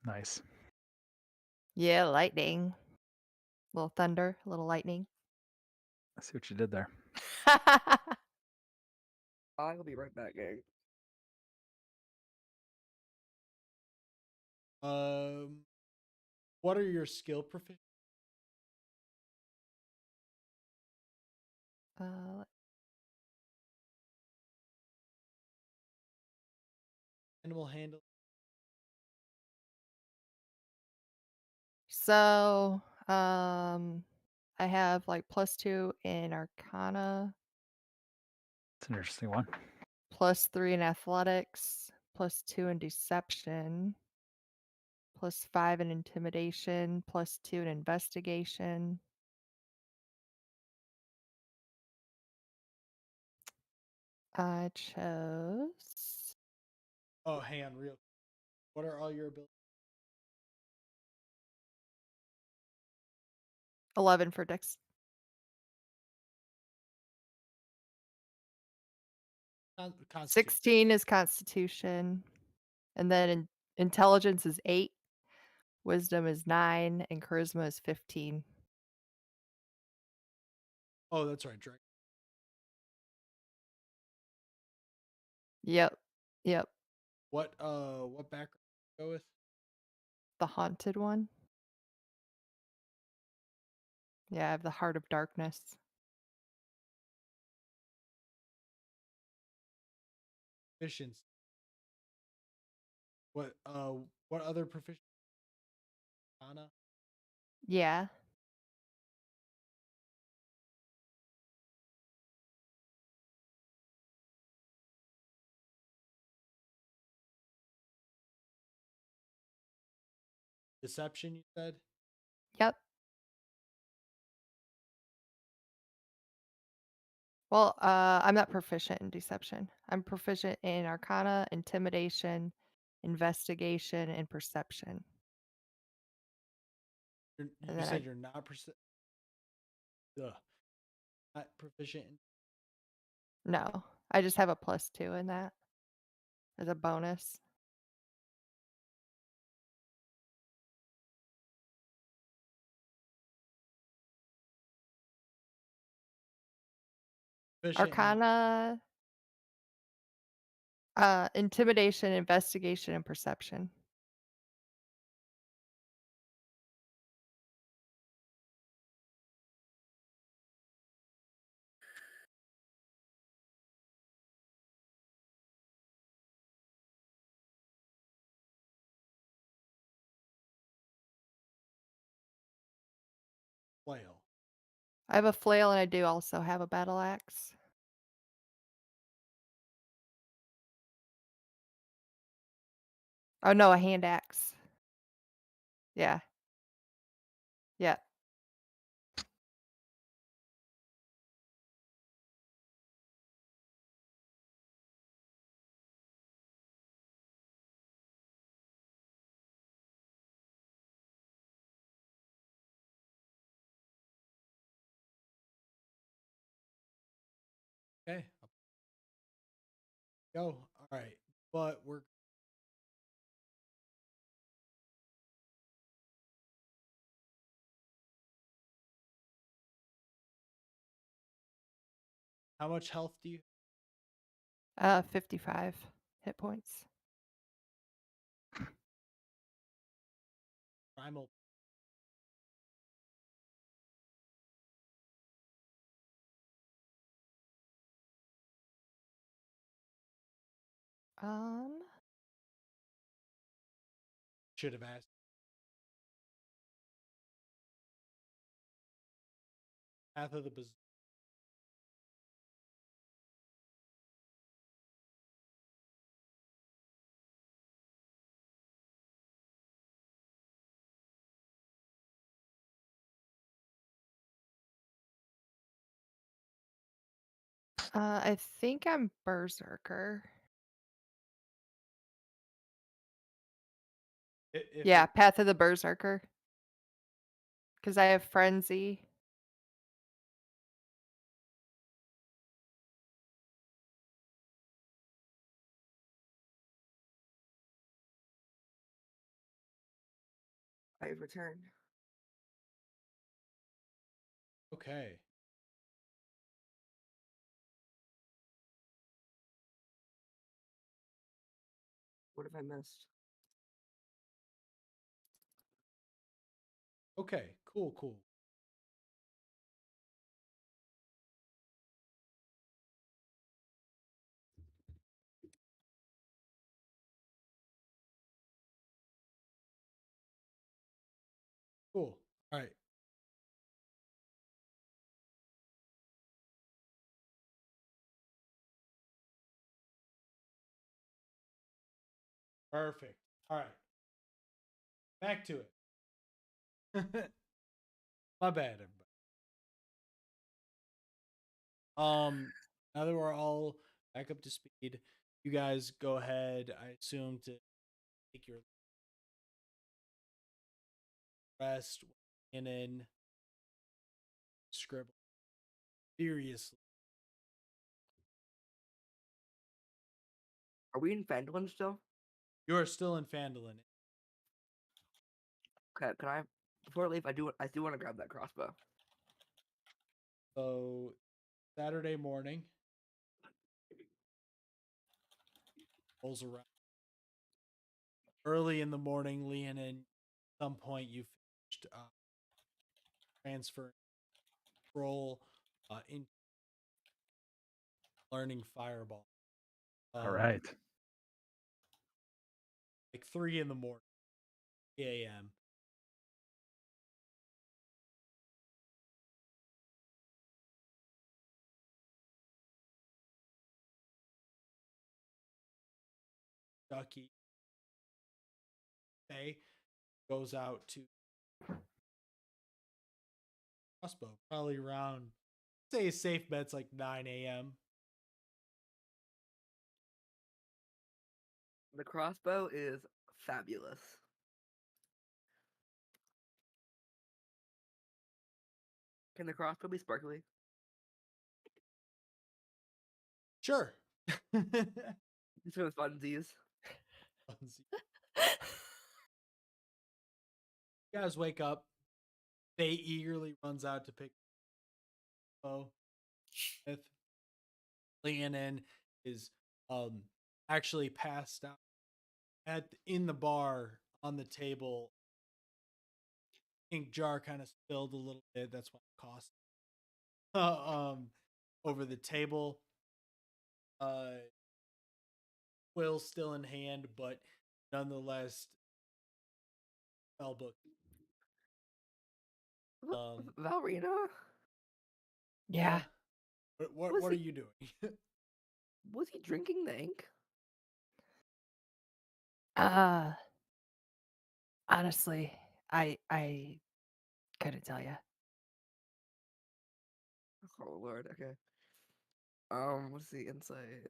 Nice. Yeah, lightning. Little thunder, a little lightning. I see what you did there. I will be right back, gang. What are your skill proficiency? Uh, Animal handle. so I have like +2 in Arcana, It's an interesting one. +3 in Athletics, +2 in Deception, +5 in Intimidation, +2 in Investigation. I chose Oh, hang on, real. What are all your abilities? 11 for Dex. Constitution. 16 is Constitution, and then Intelligence is 8, Wisdom is 9, and Charisma is 15. Oh, that's right, Drake. Yep. Yep. What background do you go with? The haunted one. Yeah, I have the Heart of Darkness. Proficiency. What other proficiency? Anna? Yeah. Deception, you said? Yep. Well, I'm not proficient in Deception. I'm proficient in Arcana, Intimidation, Investigation, and Perception. You And then said you're not not proficient in no, I just have a +2 in that as a bonus. proficient in Arcana, Intimidation, Investigation, and Perception. flail. I have a flail, and I do also have a battle axe. Oh no, a hand axe. Yeah. Yeah. Okay. Go. All right. But we're how much health do you 55 hit points. primal? Should have asked. Path of the Berserker. I think I'm Berserker. If Yeah, it- Path of the Berserker. Because I have Frenzy. I return. okay. What have I missed? Okay. Cool. Cool. Cool. All right. Perfect. All right. Back to it. My bad, everybody. Now that we're all back up to speed, you guys go ahead. I assume to take your rest and then scribble furiously. Are we in Phandalin still? You are still in Phandalin. Okay, can I before I leave I do want to grab that crossbow. So Saturday morning rolls around. Early in the morning, Leonin, at some point you finished transferring control in learning Fireball. All right. Like 3 in the morning, 3 a.m. Ducky Bay goes out to crossbow, probably around, say a safe bet's like 9 a.m. The crossbow is fabulous. Can the crossbow be sparkly? Sure. Just for the funsies. You guys wake up. Faye eagerly runs out to pick bow. Smith. Leonin is actually passed out in the bar on the table. Ink jar kind of spilled a little bit. That's what it cost. Over the table. Quill still in hand, but nonetheless, spellbook. Valrina? Yeah. What are you doing? Was he drinking the ink? Honestly, I couldn't tell you. Oh lord, okay. What's the insight?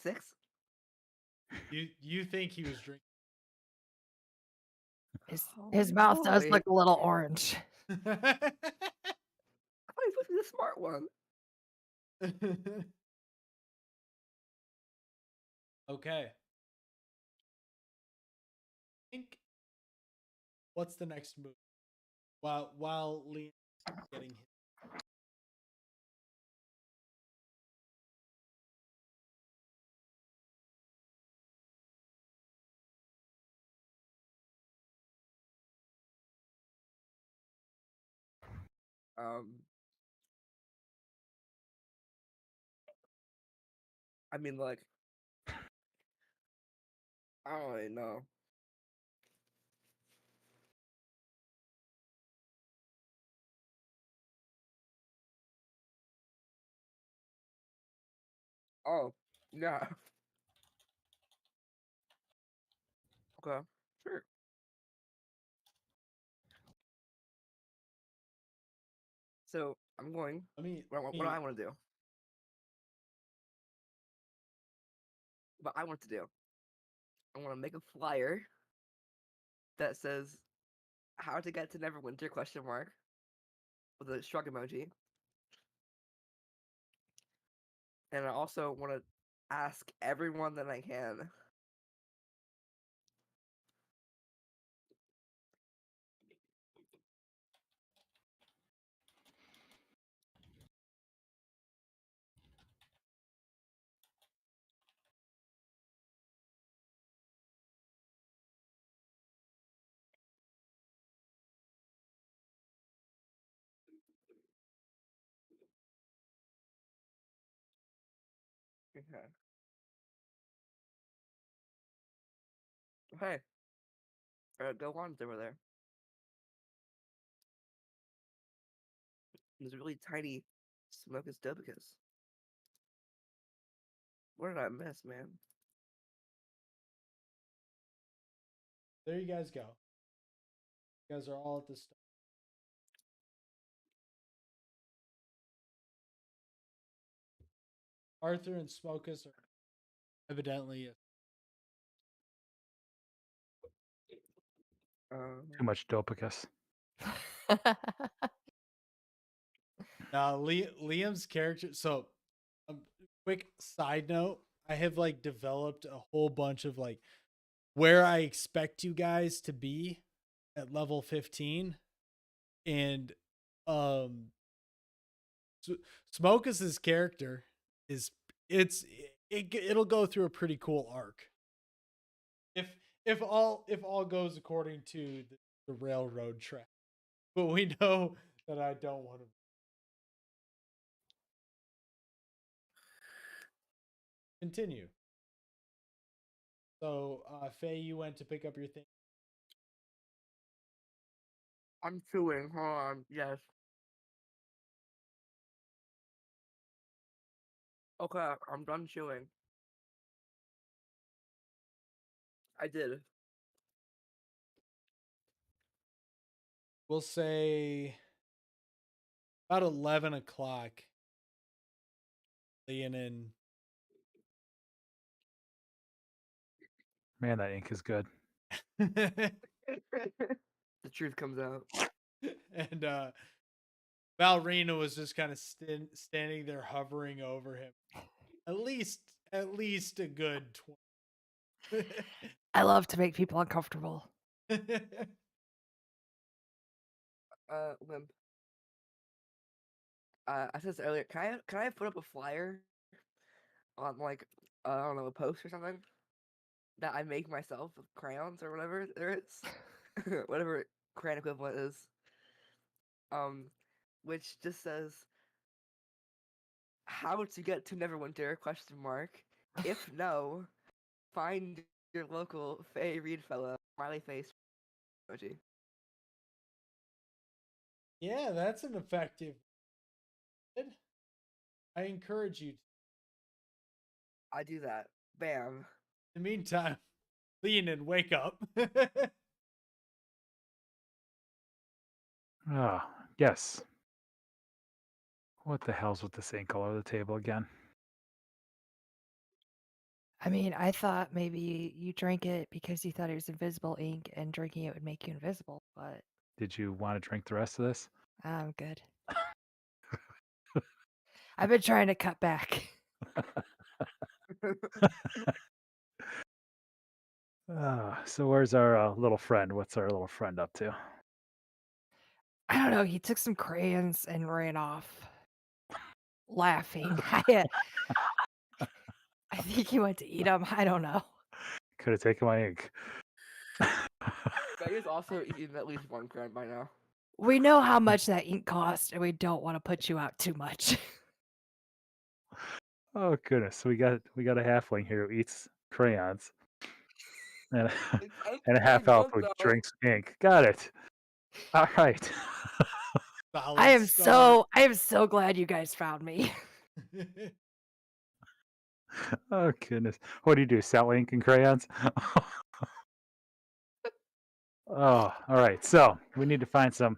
6? You think he was drinking? His mouth does boy. look a little orange. I thought he was supposed to be the smart one. Okay. Think what's the next move? While Liam's getting his I mean, like, I don't really know. Oh, yeah. Okay, sure. So I'm going. let me What do I want to do? What I want to do? I want to make a flyer that says "How to get to Neverwinter?" question mark with a shrug emoji, and I also want to ask everyone that I can. Okay. Hey, go on over there. There's a really tiny Smokus Dobicus. What did I miss, man? there you guys go. You guys are all at the start. Arthur and Smokus are evidently Too much Dopicus. Liam's character. So, quick side note: I have like developed a whole bunch of like where I expect you guys to be at level 15, and um, Smokus's character is it'll go through a pretty cool arc if if all goes according to the railroad track. But we know that I don't want to continue. So, Faye, you went to pick up your thing. I'm chewing. Hold on. Yes. Okay, I'm done chewing. I did. We'll say about 11 o'clock. Leonin. Man, that ink is good. The truth comes out. And Valrina was just kind of standing there hovering over him. At least a good 20. I love to make people uncomfortable. Limp. I said this earlier. Can I put up a flyer on like I don't know, a post or something that I make myself with crayons or whatever there is, whatever crayon equivalent is. Which just says how to get to Neverwinter? Question mark. If no, find your local Fae Reed fellow. Smiley face emoji. Yeah, that's an effective. I encourage you. I do that. Bam. In the meantime, Leonin, wake up. Ah, yes. What the hell's with this ink all over the table again? I mean, I thought maybe you drank it because you thought it was invisible ink and drinking it would make you invisible, but Did you want to drink the rest of this? I'm good. I've been trying to cut back. So where's our little friend? What's our little friend up to? I don't know. He took some crayons and ran off, laughing. I think he went to eat them. I don't know. Could have taken my ink. Meg has also eaten at least one crayon by now. We know how much that ink cost, and we don't want to put you out too much. Oh goodness, we got a halfling here who eats crayons, and It sounds and a pretty half elf good who though. drinks ink. Got it. All right. Solid start. I am so glad you guys found me. Oh goodness, what do you do? Sell ink and crayons? Oh, all right. So we need to find some.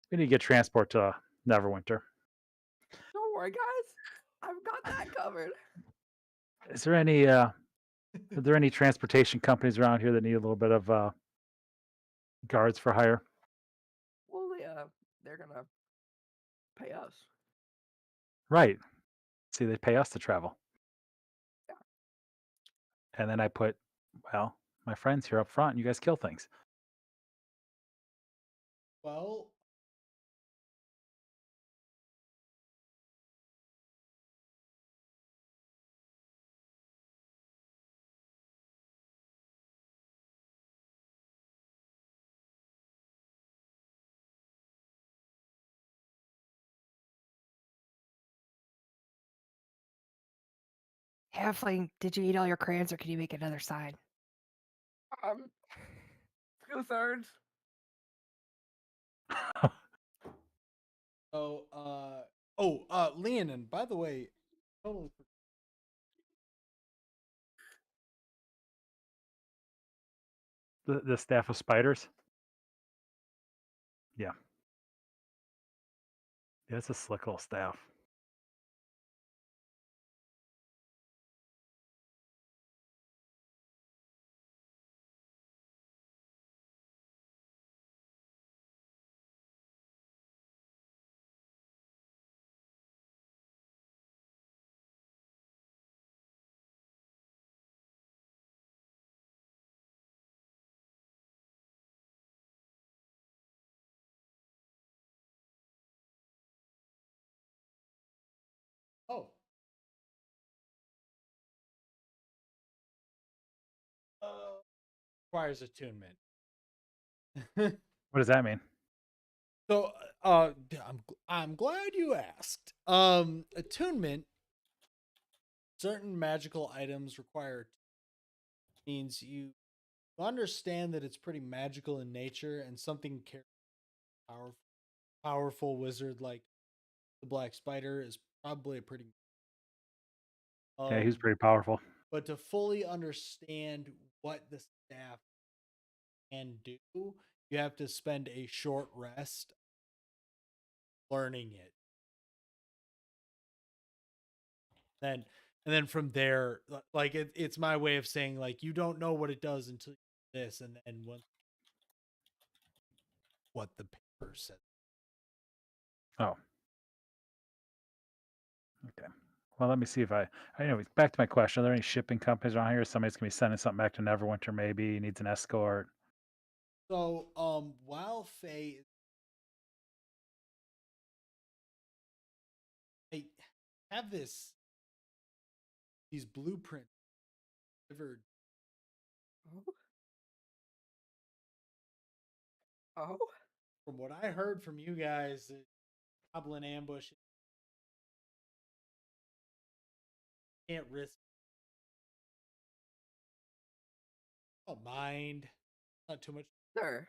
We need to get transport to Neverwinter. Don't worry, guys. I've got that covered. Is there any? Are there any transportation companies around here that need a little bit of guards for hire? Well, they're gonna pay us. Right. See, they pay us to travel, Yeah. and then I put, well, my friends here up front. And you guys kill things. Well, Halfling, did you eat all your crayons, or can you make another sign? 2/3. so Leonin, by the way, totally The staff of spiders. Yeah. Yeah, it's a slick little staff. Oh. Requires attunement. What does that mean? So, I'm glad you asked. Attunement. Certain magical items require means you understand that it's pretty magical in nature, and something powerful wizard like the Black Spider is probably a pretty. Yeah, he's Um, pretty powerful. but to fully understand what the staff can do, you have to spend a short rest learning it. Then and then from there, like it's my way of saying like you don't know what it does until you do this, and then what the paper said. Oh. Okay. Well, let me see if anyway, back to my question. Are there any shipping companies around here? Somebody's gonna be sending something back to Neverwinter, maybe needs an escort. So, while Faye, I have these blueprints delivered. Oh. Oh. From what I heard from you guys, the goblin ambush can't risk. Don't mind, not too much. Sir.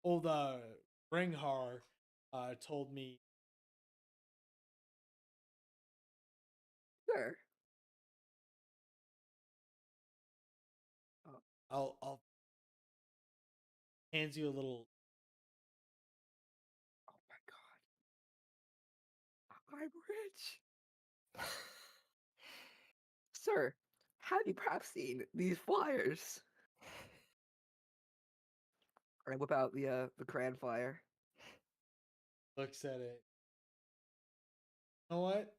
Old Ringhar told me Sir. I'll hands you a little. Oh my god. I'm rich. Sir, have you perhaps seen these flyers? I whip out the crayon flyer. Looks at it. You know what?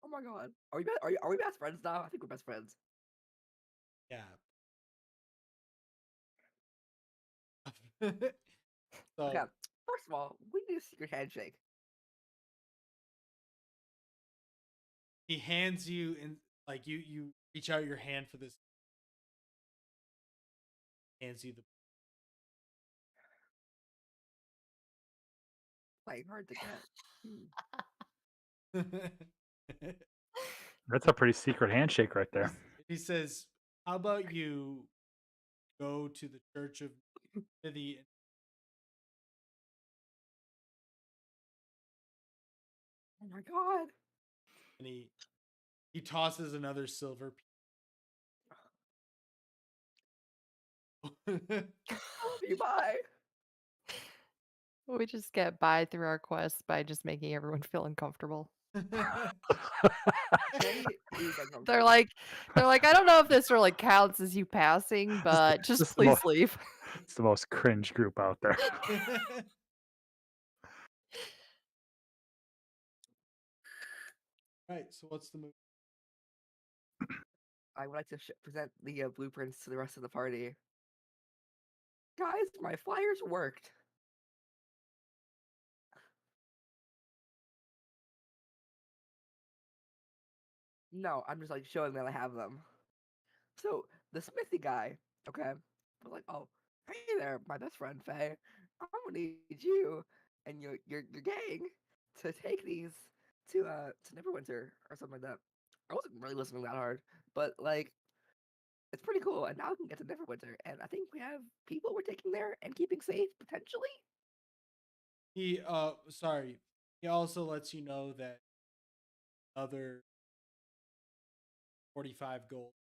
Oh my god. Are we best friends now? I think we're best friends. Yeah. Okay. So First of all, we need a secret handshake. he hands you in, like, you reach out your hand for this, hands you Playing hard to get. the That's a pretty secret handshake right there. he says, how about you go to the church of the, Oh my god. and he tosses another silver piece. I love you. Bye. We just get by through our quest by just making everyone feel uncomfortable. Jenny is They're uncomfortable. like, I don't know if this really counts as you passing, but this just is the please most- leave. It's the most cringe group out there. Right, so what's the move? I would like to present the blueprints to the rest of the party. Guys, my flyers worked. No, I'm just like showing that I have them. So the smithy guy, okay, was like, "Oh, hey there, my best friend Faye. I'm gonna need you and your gang to take these to Neverwinter or something like that." I wasn't really listening that hard, but like it's pretty cool. And now we can get to Neverwinter, and I think we have people we're taking there and keeping safe potentially. He sorry. He also lets you know that other 45 gold.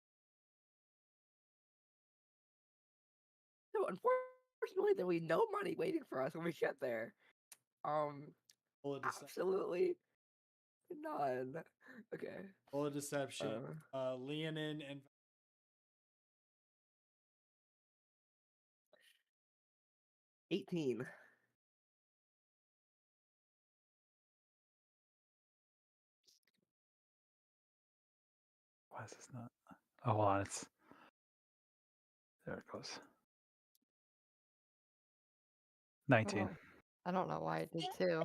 So unfortunately, there will be no money waiting for us when we get there. Roll a dece- Absolutely none. Okay. roll a deception. Uh, Leonin and 18. Why is this not? Oh, hold on. It's there. It goes. 19. Oh, I don't know why it did too.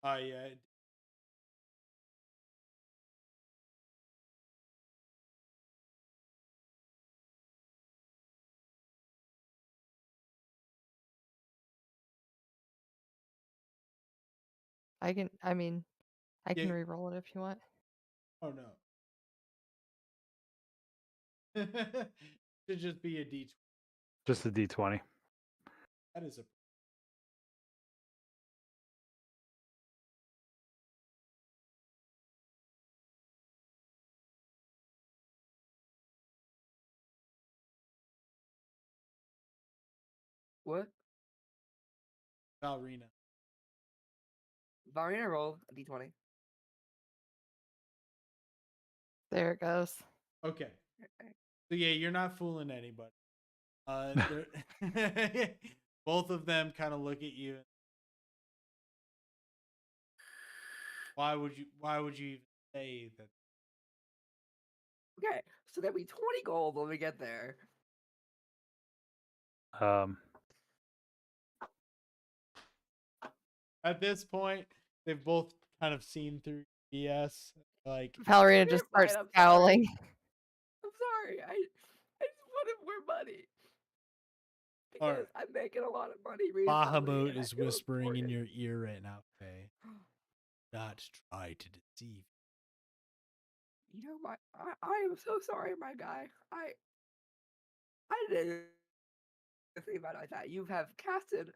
yeah. I can Yeah. re-roll it if you want. Oh no. Should just be a D20. Just a D20. That is a What? ballerina. Varina roll a d20. There it goes. Okay. So yeah, you're not fooling anybody. Both of them kind of look at you. Why would you even say that? Okay, so that'll be 20 gold when we get there. At this point, they've both kind of seen through BS. Like, Valerina Never just starts mind, I'm sorry. scowling. I'm sorry. I just wanted more money. All Because right. I'm making a lot of money recently. Bahamut and I is feel whispering in important. your ear right now, Faye. Not try to deceive. You know, I am so sorry, my guy. I didn't think about it like that. You have casted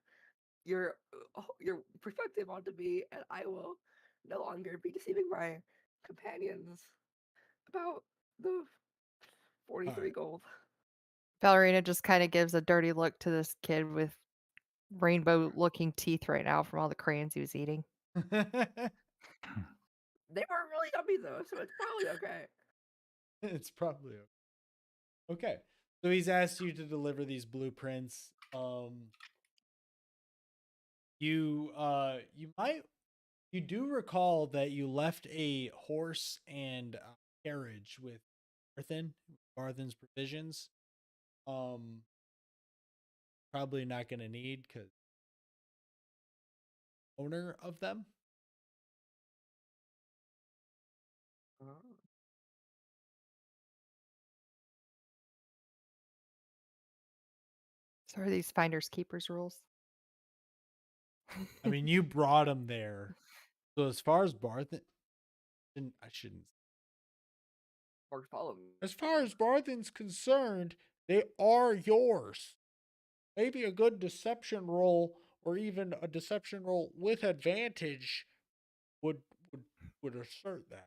your perspective onto me, and I will no longer be deceiving my companions about the 43 Alright. gold. Valerina just kind of gives a dirty look to this kid with rainbow looking teeth right now from all the crayons he was eating. They were really yummy though, so it's probably okay. It's probably okay. So he's asked you to deliver these blueprints. You do recall that you left a horse and carriage with Barthen's provisions. Probably not going to need because owner of them. Oh. So are these finders keepers rules? I mean, you brought him there. So as far as Barthen, I shouldn't. Or follow me. As far as Barthen's concerned, they are yours. Maybe a good deception roll, or even a deception roll with advantage, would assert that.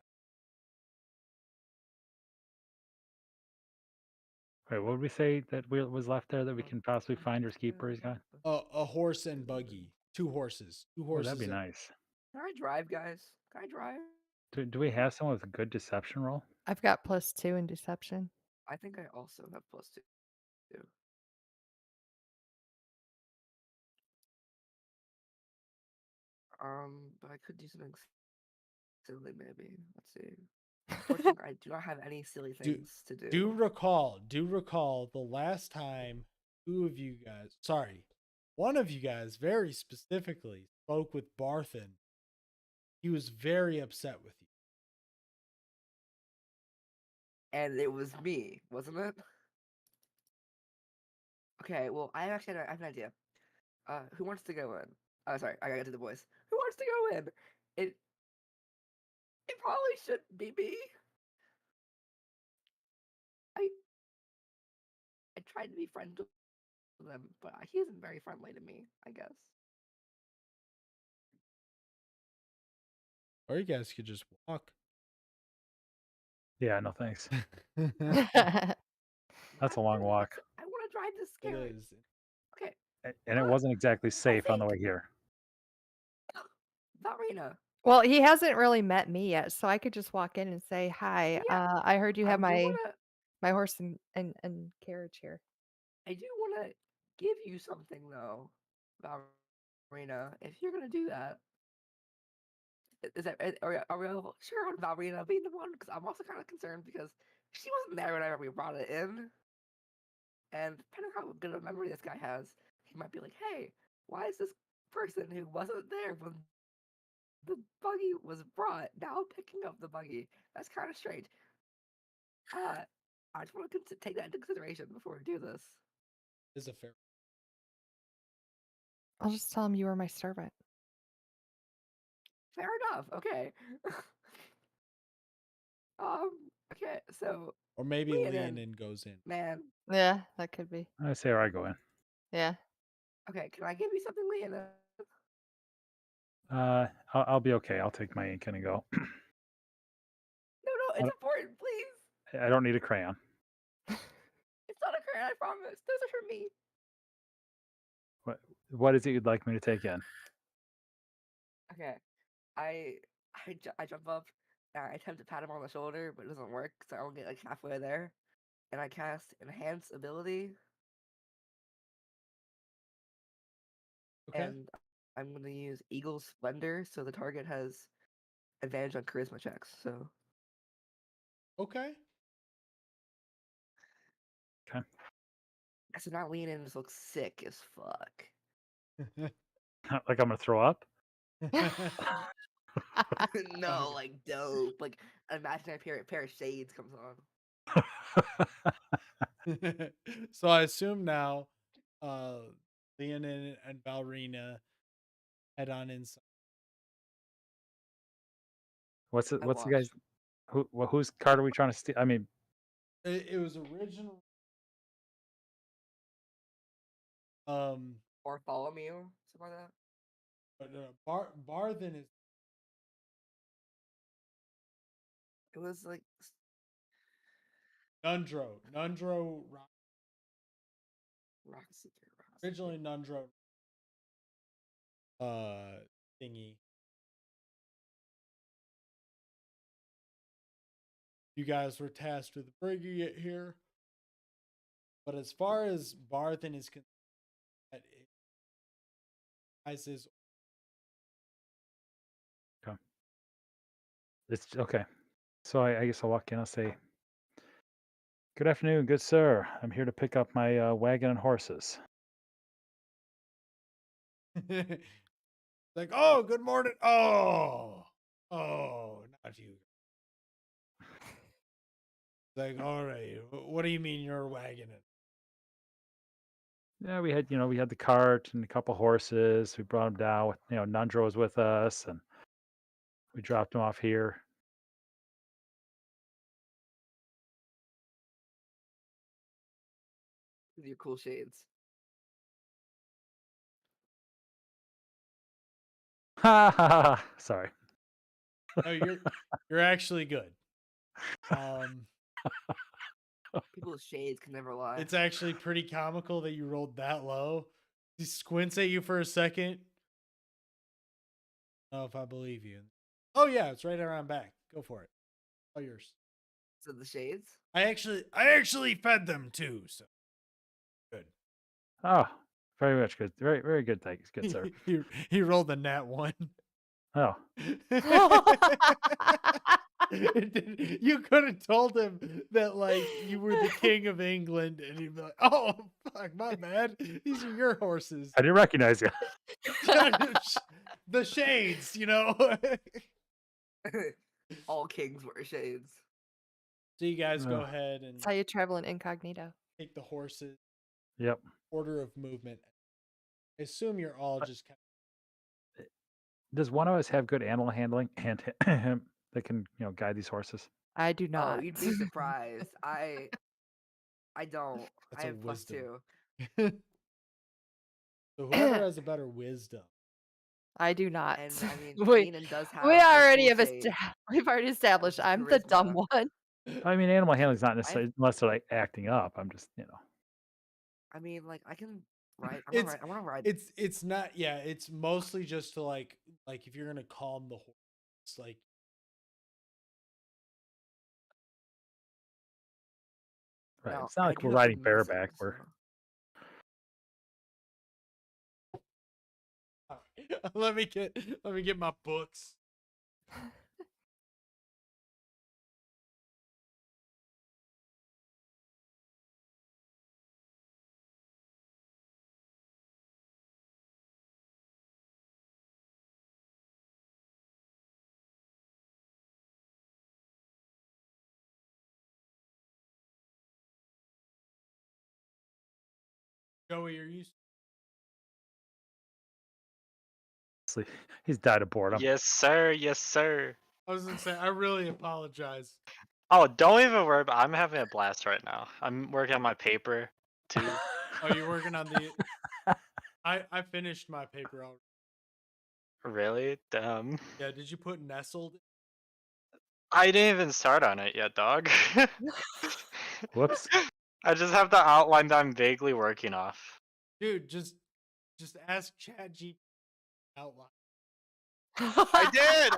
Wait, what would we say that was left there that we can possibly find or keepers got? A horse and buggy, 2 horses, 2 Oh, horses. that'd be and- nice. Can I drive, guys? Can I drive? Do we have someone with a good deception roll? I've got +2 in deception. I think I also have +2. But I could do something silly, maybe. Let's see. Unfortunately, I do not have any silly things to do. Do recall the last time one of you guys very specifically spoke with Barthen. He was very upset with you. And it was me, wasn't it? Okay, well, I have an idea. Who wants to go in? Oh, sorry, I gotta do the voice. Who wants to go in? It probably shouldn't be me. I tried to be friends with him, but he isn't very friendly to me, I guess. Or you guys could just walk. Yeah, no thanks. That's That's a long walk. I want to drive this It carriage. is. Okay, And it wasn't exactly safe on the way think- here. Varina. Well, he hasn't really met me yet, so I could just walk in and say, "Hi, Yeah, I heard you have I do my wanna- my horse and carriage here." I do want to give you something though, Valrina. If you're gonna do that, are we all sure on Valrina being the one? Because I'm also kind of concerned because she wasn't there whenever we brought it in, and depending on how good of a memory this guy has, he might be like, "Hey, why is this person who wasn't there when the buggy was brought now picking up the buggy? That's kind of strange." I just want to take that into consideration before we do this. Is a fair. I'll just tell him you were my servant. Fair enough. Okay. Okay. So, Or maybe Leonin. Leonin goes in. man. Yeah, that could be. I say where I go in. Yeah. Okay. Can I give you something, Leonin? I'll be okay. I'll take my ink and go. No, it's important. Please. I don't need a crayon. It's not a crayon. I promise. Those are for me. What is it you'd like me to take in? Okay. I jump up and I attempt to pat him on the shoulder, but it doesn't work, so I don't get like halfway there. And I cast Enhance Ability, Okay. and I'm gonna use Eagle's Splendor, so the target has advantage on charisma checks. So Okay. so now Leonin just looks sick as fuck. Like I'm gonna throw up? No, like dope. Like imagine a pair of shades comes on. So I assume now Leonin and Ballerina head on inside. What's I the guy's watch. whose card are we trying to steal? I mean, It was original. Bartholomew, something like that. But Barthen is It was like Nundro Rockseeker. originally Nundro thingy. you guys were tasked with bringing it here. But as far as Barthen is concerned, it is Okay. It's okay. So I guess I'll walk in. I'll say, "Good afternoon, good sir. I'm here to pick up my wagon and horses." like, oh, good morning. Oh, not you. Like, all right, what do you mean you're wagging it? Yeah, we had the cart and a couple horses. We brought them down with, Nundro was with us, and we dropped them off here. With your cool shades. Ha ha ha! Sorry. No, you're actually good. People with shades can never lie. It's actually pretty comical that you rolled that low. He squints at you for a second. I don't know if I believe you. Oh yeah, it's right around back. Go for it. All yours. So the shades? I actually fed them too, so good. Oh, very much good. Very, very good. Thanks, good sir. he rolled a nat 1. Oh, You could have told him that like you were the king of England, and he'd be like, "Oh, fuck, my bad. These are your horses." I didn't recognize you. The shades, you know. All kings wear shades. So you guys go Ugh. ahead and That's how you travel in incognito. take the horses. Yep. Order of movement. I assume you're all just kind Does one of us have good animal handling and that can, guide these horses? I do Oh, not. you'd be surprised. I don't. That's I a have +2. wisdom. So whoever has a better wisdom. I do not. And I mean, we Kanan does have we a already cool have shade. we've already established That's I'm the dumb charisma. one. I mean, animal handling is not necessarily unless they're like acting up. I'm just, I mean, like I can ride. I It's want to ride. it's not, yeah, it's mostly just to like if you're gonna calm the horse, like right. Now, It's not I like do we're have riding good music, bareback. We're let me get my books. Joey, are you he's died of boredom. Yes, sir. Yes, sir. I was gonna say I really apologize. Oh, don't even worry about. I'm having a blast right now. I'm working on my paper too. Oh, you're working on the I finished my paper already. Really? Damn. Yeah, did you put nestled? I didn't even start on it yet, dog. Whoops. I just have the outline that I'm vaguely working off. Dude, just ask ChatGPT out loud. I did.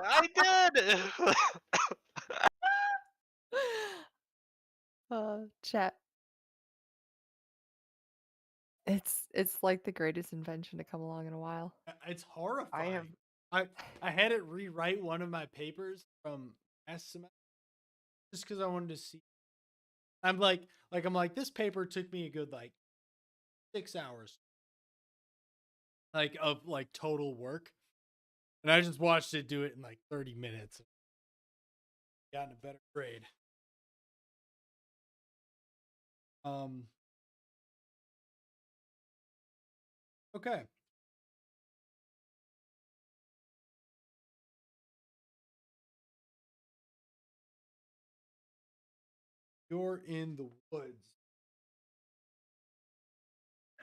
Chat. It's like the greatest invention to come along in a while. It's horrifying. have. I had it rewrite one of my papers from last semester just because I wanted to see. I'm like this paper took me a good like 6 hours, like of like total work, and I just watched it do it in like 30 minutes. Gotten a better grade. Okay. You're in the woods.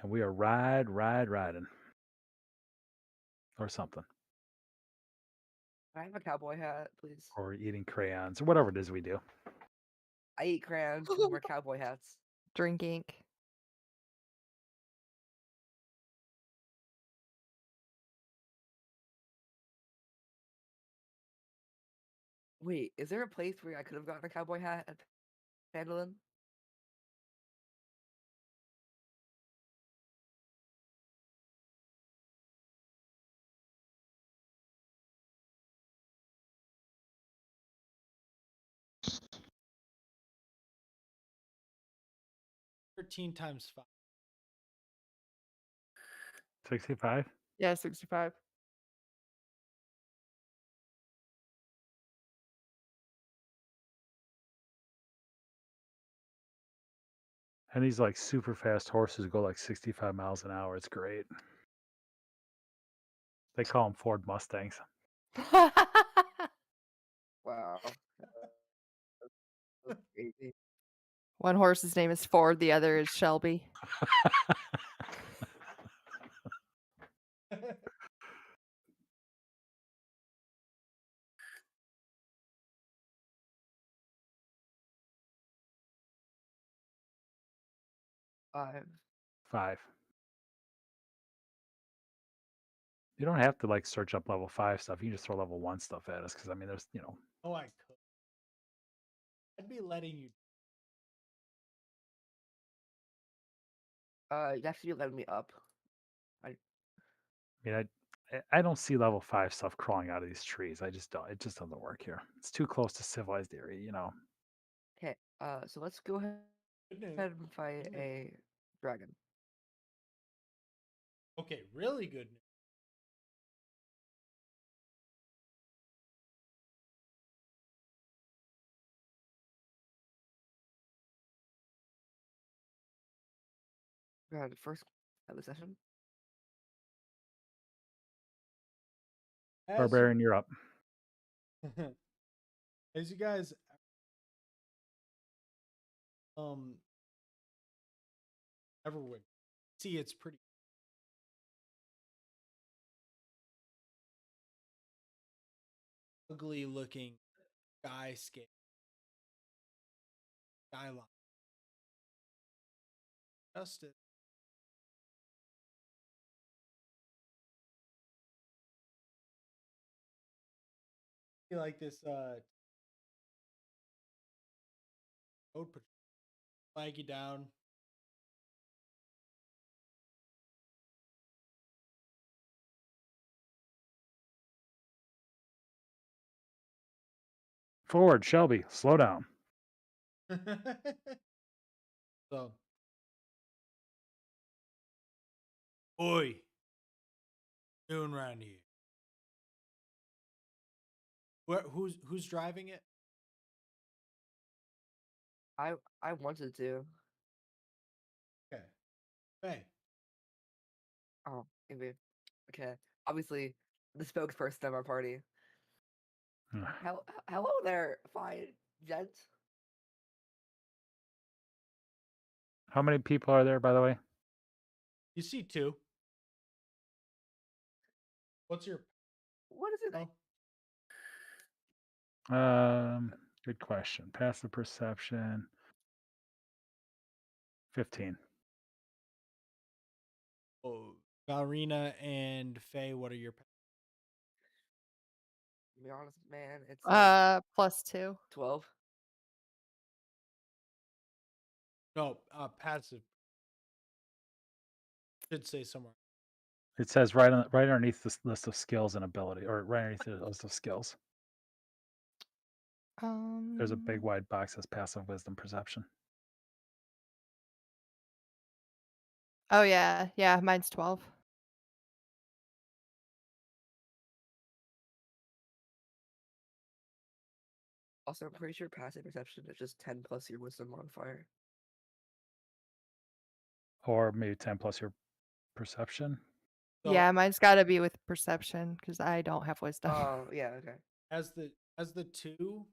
And we are riding. Or something. Can I have a cowboy hat, please? Or eating crayons. Or whatever it is we do. I eat crayons and wear cowboy hats. Drink ink. Wait, is there a place where I could have gotten a cowboy hat at Phandalin? $13 times 5. 65. Yeah, 65. And these like super fast horses go like 65 miles an hour. It's great. They call them Ford Mustangs. Wow. That's crazy. One horse's name is Ford, the other is Shelby. 5. 5. You don't have to like search up level 5 stuff. You can just throw level 1 stuff at us because I mean, there's Oh, I could. I'd be letting you. You have to be letting me up. I mean, I don't see level 5 stuff crawling out of these trees. I just don't. It just doesn't work here. It's too close to civilized area. Okay. So let's go ahead Good news. and fight Good news. a dragon. Okay, really good news. First of the session. As Barbarian, you're up. as you guys ever would see, it's pretty ugly looking skyscape skyline. Just it. Feel like this road patrol flag you down. Forward, Shelby. Slow down. So, oi, doing around here? Who's driving it? I wanted to. Okay, hey, Oh, maybe. Okay. Obviously, the spokesperson of our party. Hello there, fine gent. How many people are there, by the way? you see 2. What's your What is it? oh? Good question. Passive perception. 15. Oh, Valrina and Faye, what are your To be honest, man, it's like +2. 12. no passive? Should say somewhere. It says right underneath this list of skills and ability, or right underneath the list of skills. There's a big wide box that says passive wisdom perception. Oh yeah, yeah, mine's 12. Also, I'm pretty sure passive perception is just 10 plus your wisdom modifier. Or maybe 10 plus your perception. So Yeah, mine's got to be with perception because I don't have wisdom. Oh, yeah, okay. as the 2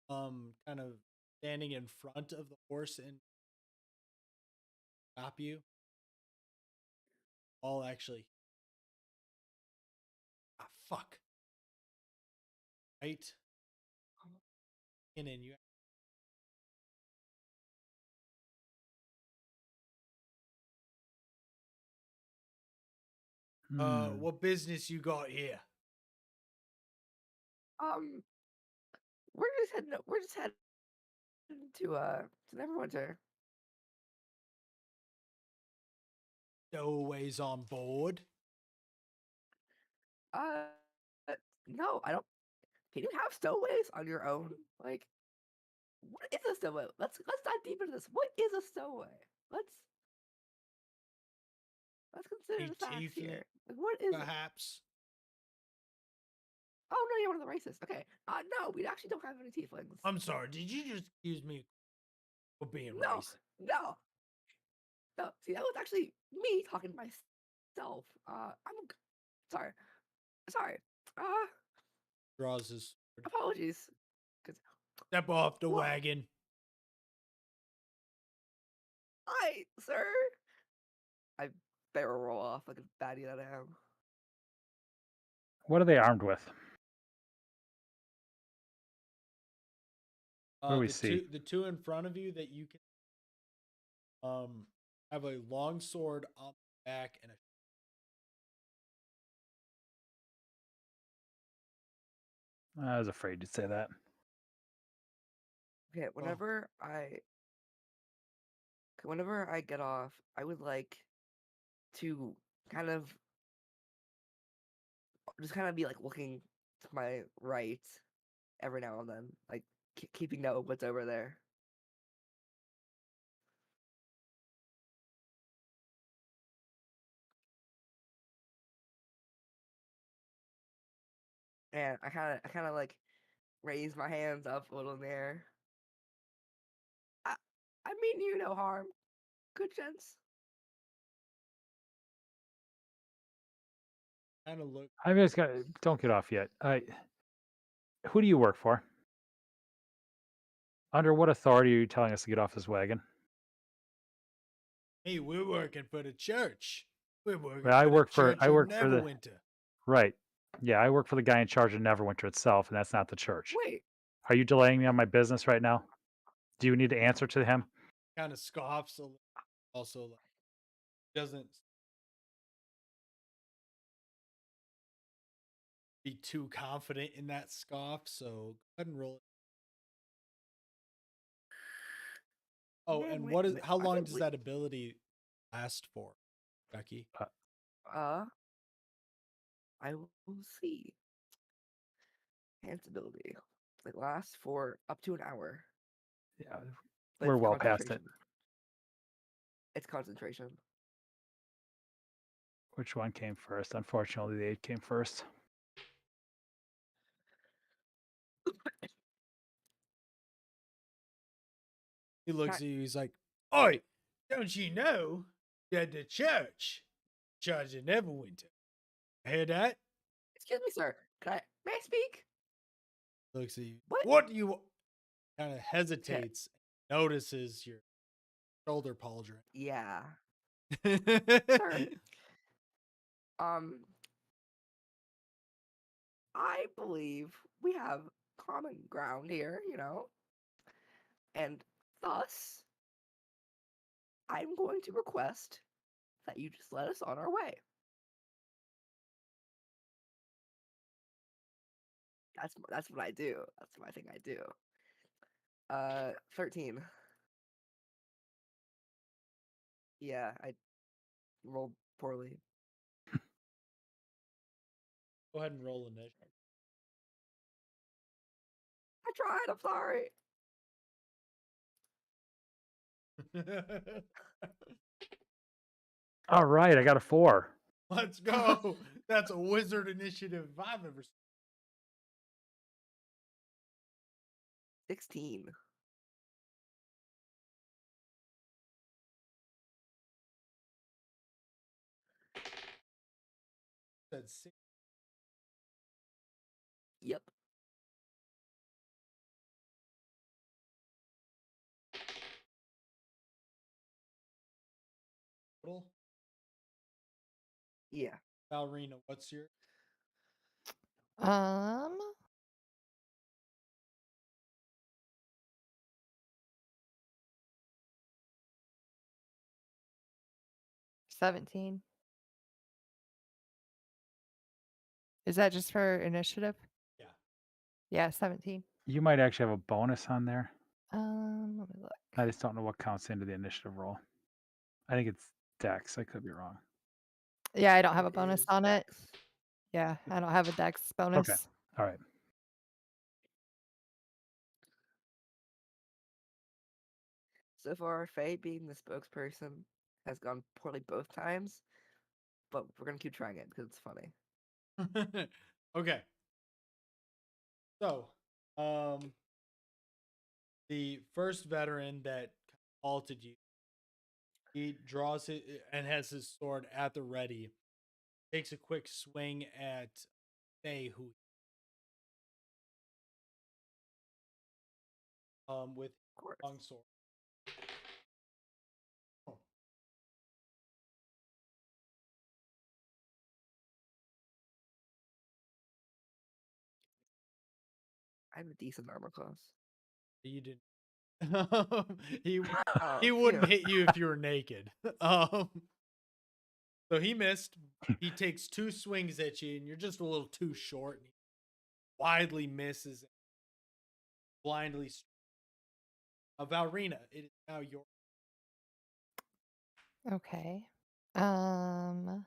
kind of standing in front of the horse and stop you, all actually fuck, right, and then you what business you got here? We're just heading to Neverwinter. Stowaways on board. Uh, no, I don't. Can you have stowaways on your own? Like, what is a stowaway? Let's dive deep into this. What is a stowaway? Let's consider A the facts tiefling, here. Like, what is it? perhaps. Oh no, you're one of the racists. Okay. No, we actually don't have any tieflings. I'm sorry. Did you just accuse me of being No, racist? no, no. See, that was actually me talking to myself. Sorry, sorry. Draws his sword. Apologies. Cause Step off the What? wagon. sir. I barrel roll off like a baddie that I am. What are they armed with? What do we The see? two in front of you that you can have a long sword on the back and a I was afraid you'd say that. Okay, whenever I get off, I would like to kind of just kind of be like looking to my right every now and then, like keeping note of what's over there. And I kind of like raise my hands up a little in the air. I mean you no harm, good gents. kind of look. I just got. Don't get off yet. Who do you work for? Under what authority are you telling us to get off this wagon? Hey, we're working for the church. We're working Well, I for work the for church I of work for the Neverwinter. right. Yeah, I work for the guy in charge of Neverwinter itself, and that's not the church. Wait, Are you delaying me on my business right now? Do you need to answer to him? Kind of scoffs a little. Also, like, doesn't be too confident in that scoff. So go ahead and roll it. Oh, man, and wait, what is? man, How I long can't does believe- that ability last for, Becky? I will see. Enhanced ability. It lasts for up to an hour. Yeah, But we're it's well past it. concentration. It's concentration. Which one came first? Unfortunately, the 8 came first. He looks at you. He's like, "Oi, don't you know that the church charge of Neverwinter? Hear that?" Excuse me, sir. May I speak? Looks at you. What? What do you? Kind of hesitates. Notices your shoulder pauldron. Yeah. Sure. I believe we have common ground here, and thus I'm going to request that you just let us on our way. That's what I do. That's my thing I do. 13. Yeah, I rolled poorly. Go ahead and roll initiative. I tried. I'm sorry. All right, I got a 4. Let's go. That's a wizard initiative if I've ever seen. 16. Said 6. Yep. Total. Yeah. Ballerina, what's your? Um, 17. Is that just for initiative? Yeah. Yeah, 17. You might actually have a bonus on there. Let me look. I just don't know what counts into the initiative roll. I think it's Dex. I could be wrong. Yeah, I don't have a It bonus is on it. Dex. Yeah, I don't have a dex bonus. All right. So far, Faye being the spokesperson has gone poorly both times, but we're gonna keep trying it because it's funny. Okay. So, the first veteran that halted you, he draws it and has his sword at the ready, takes a quick swing at Faye, who with Of course. long sword. Oh, I have a decent armor class. you didn't. he Oh, he wouldn't phew. hit you if you were naked. So he missed. He takes 2 swings at you, and you're just a little too short. And he widely misses, blindly. Valrina, it is now your. Okay. Um.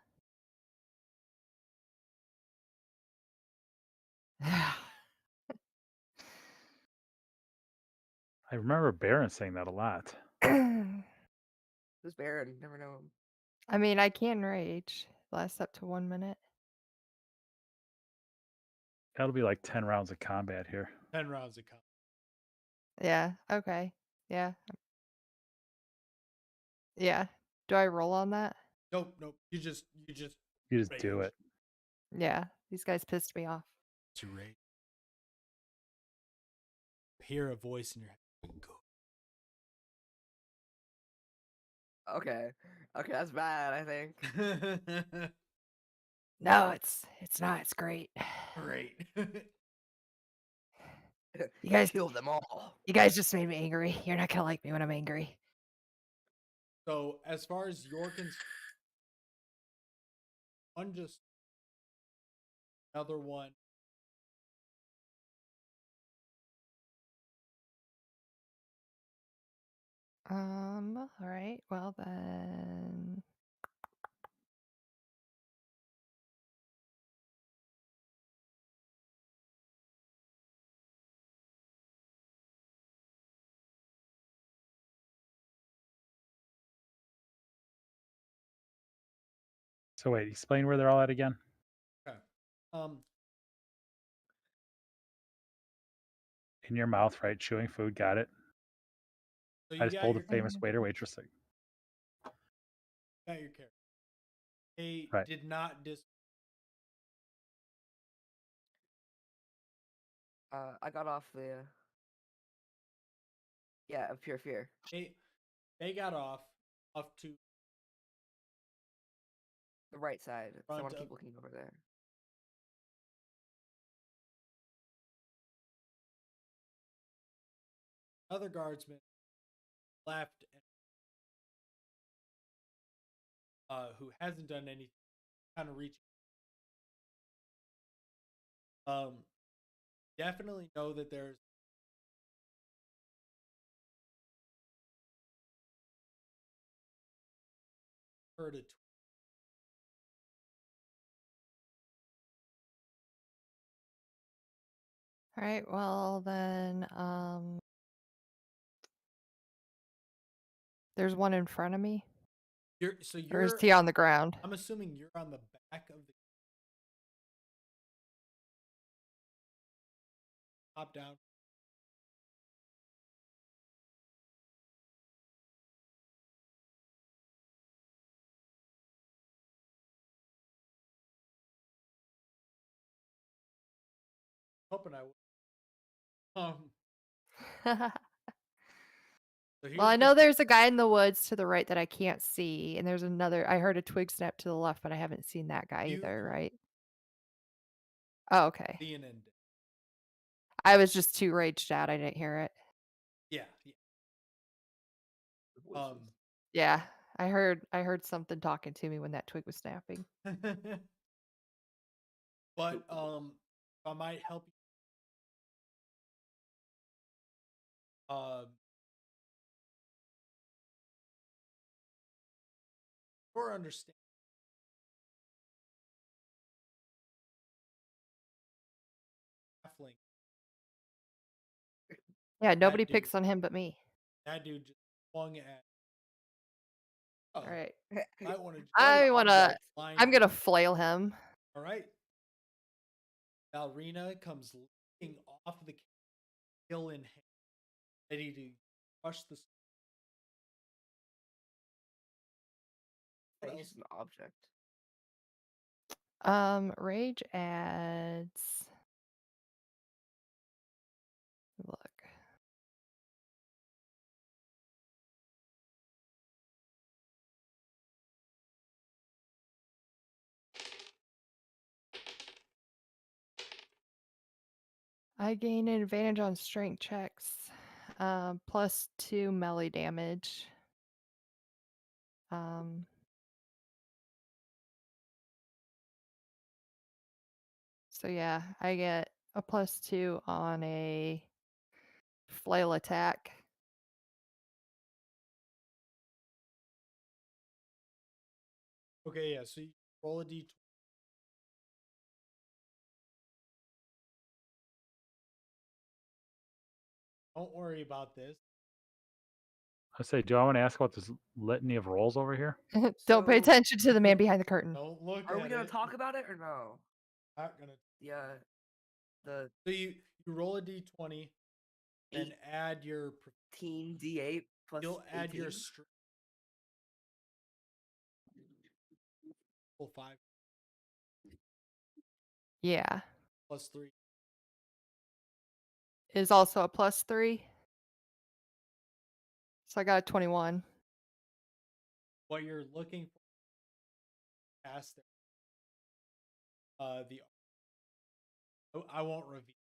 I remember Baron saying that a lot. Who's Baron? Never know him. I mean, I can rage. Lasts up to 1 minute. That'll be like 10 rounds of combat here. 10 rounds of combat. Yeah. Okay. Yeah. Yeah. Do I roll on that? Nope. You just You just do rage. it. Yeah. These guys pissed me off. To rage. Hear a voice in your head. Go. Okay, that's bad. I think. No, it's not. It's great. Great. You guys Kill them all. You guys just made me angry. You're not gonna like me when I'm angry. So, as far as you're concerned, one just another one. All right. Well then. So wait, explain where they're all at again. Okay. In your mouth, right? Chewing food. Got it. So I you just got pulled your a famous waiter waitress thing. character. They Right. did not I got off the. Yeah, of pure fear. They got off to The right side. So I Front want to of- keep looking over there. other guardsmen left, who hasn't done anything, kind of reaching. Definitely know that there's heard a All right. Well then. There's one in front of me. Or is he on the ground? I'm assuming you're on the back of the top down. Hoping I would. So Well, I here's know the- there's a guy in the woods to the right that I can't see, and there's another. I heard a twig snap to the left, but I haven't seen that guy You- either. Right? Oh, okay. CNN. I was just too raged out. I didn't hear it. Yeah. The voices. Yeah, I heard something talking to me when that twig was snapping. But if I might help you. um, your understanding. Halfling, Yeah, nobody dude. picks on him but me. That dude just swung at. Oh, All right. might want to. I One wanna. object. I'm gonna flail him. All right. Ballerina comes leaping off the hill in hand, ready to crush the. What He's else? just an object. Rage adds. Look. I gain an advantage on strength checks. +2 melee damage. So yeah, I get a +2 on a flail attack. Okay, yeah. So you roll a d20. Don't worry about this. I say, do I want to ask about this litany of rolls over here? Don't pay So- attention to the man behind the curtain. Don't look Are at we gonna it. talk about it or no? Not gonna. Yeah. The So you roll a d20, and add your. 18 d8 plus You'll add your 18? strength. Roll 5 Yeah. +3. Is also a +3. So I got a 21. What you're looking for past there. I won't reveal,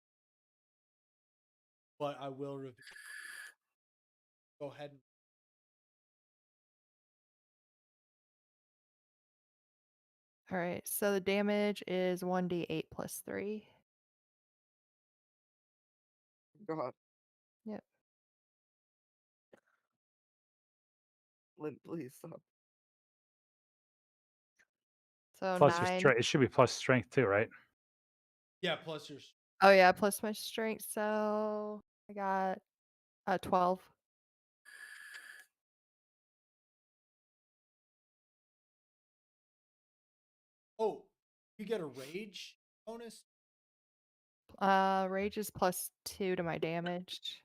but I will reveal. Go ahead. All right. So the damage is 1d8 +3. Go ahead. Yep. Lynn, please stop. So Plus your 9. strength. It should be plus strength too, right? Yeah, plus your. Oh yeah, plus my strength. So I got a 12. Oh, you get a rage bonus. Rage is +2 to my damage.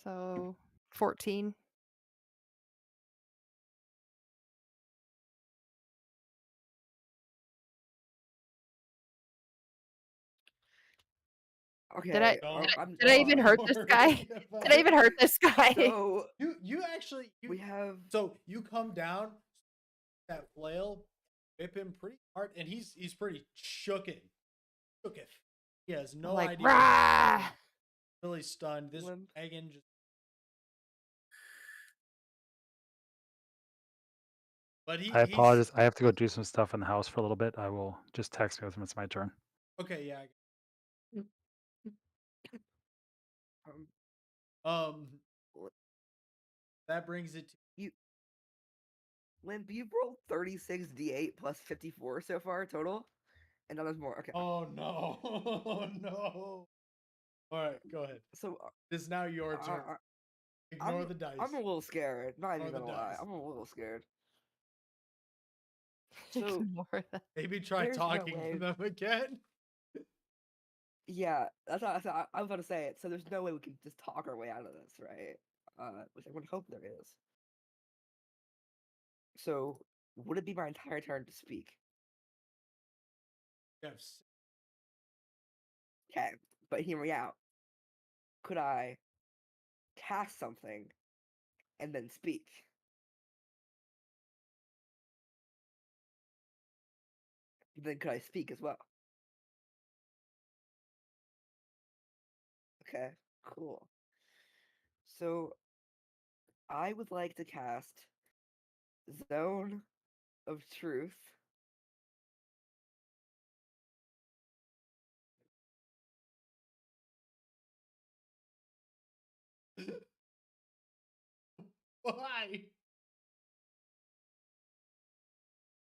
So 14. Okay. Did I I'm did I even hurt this guy? Did I even hurt this guy? So You actually we have so you come down that flail, whip him pretty hard, and he's pretty shooketh. He has no like, idea. What's "Rah!" happening. Really stunned. This Limp. dragon just. But I apologize. I have to go do some stuff in the house for a little bit. I will just text me when it's my turn. Okay, yeah. um That brings it to Limp, you've rolled 36 d8 plus 54 so far total, and now there's more. Okay. Oh no! Oh no! All right, go ahead. So This is now your turn. Ignore the dice. I'm a little scared. Not even Ignore the gonna lie. dice. I'm a little scared. So Ignore that. Maybe try there's no talking way. to them again. Yeah, that's what I was about to say it. So there's no way we can just talk our way out of this, right? Which I would hope there is. So would it be my entire turn to speak? Yes. Okay, but hear me out. Could I cast something and then speak? Then could I speak as well? Okay, cool. So I would like to cast Zone of Truth. Why?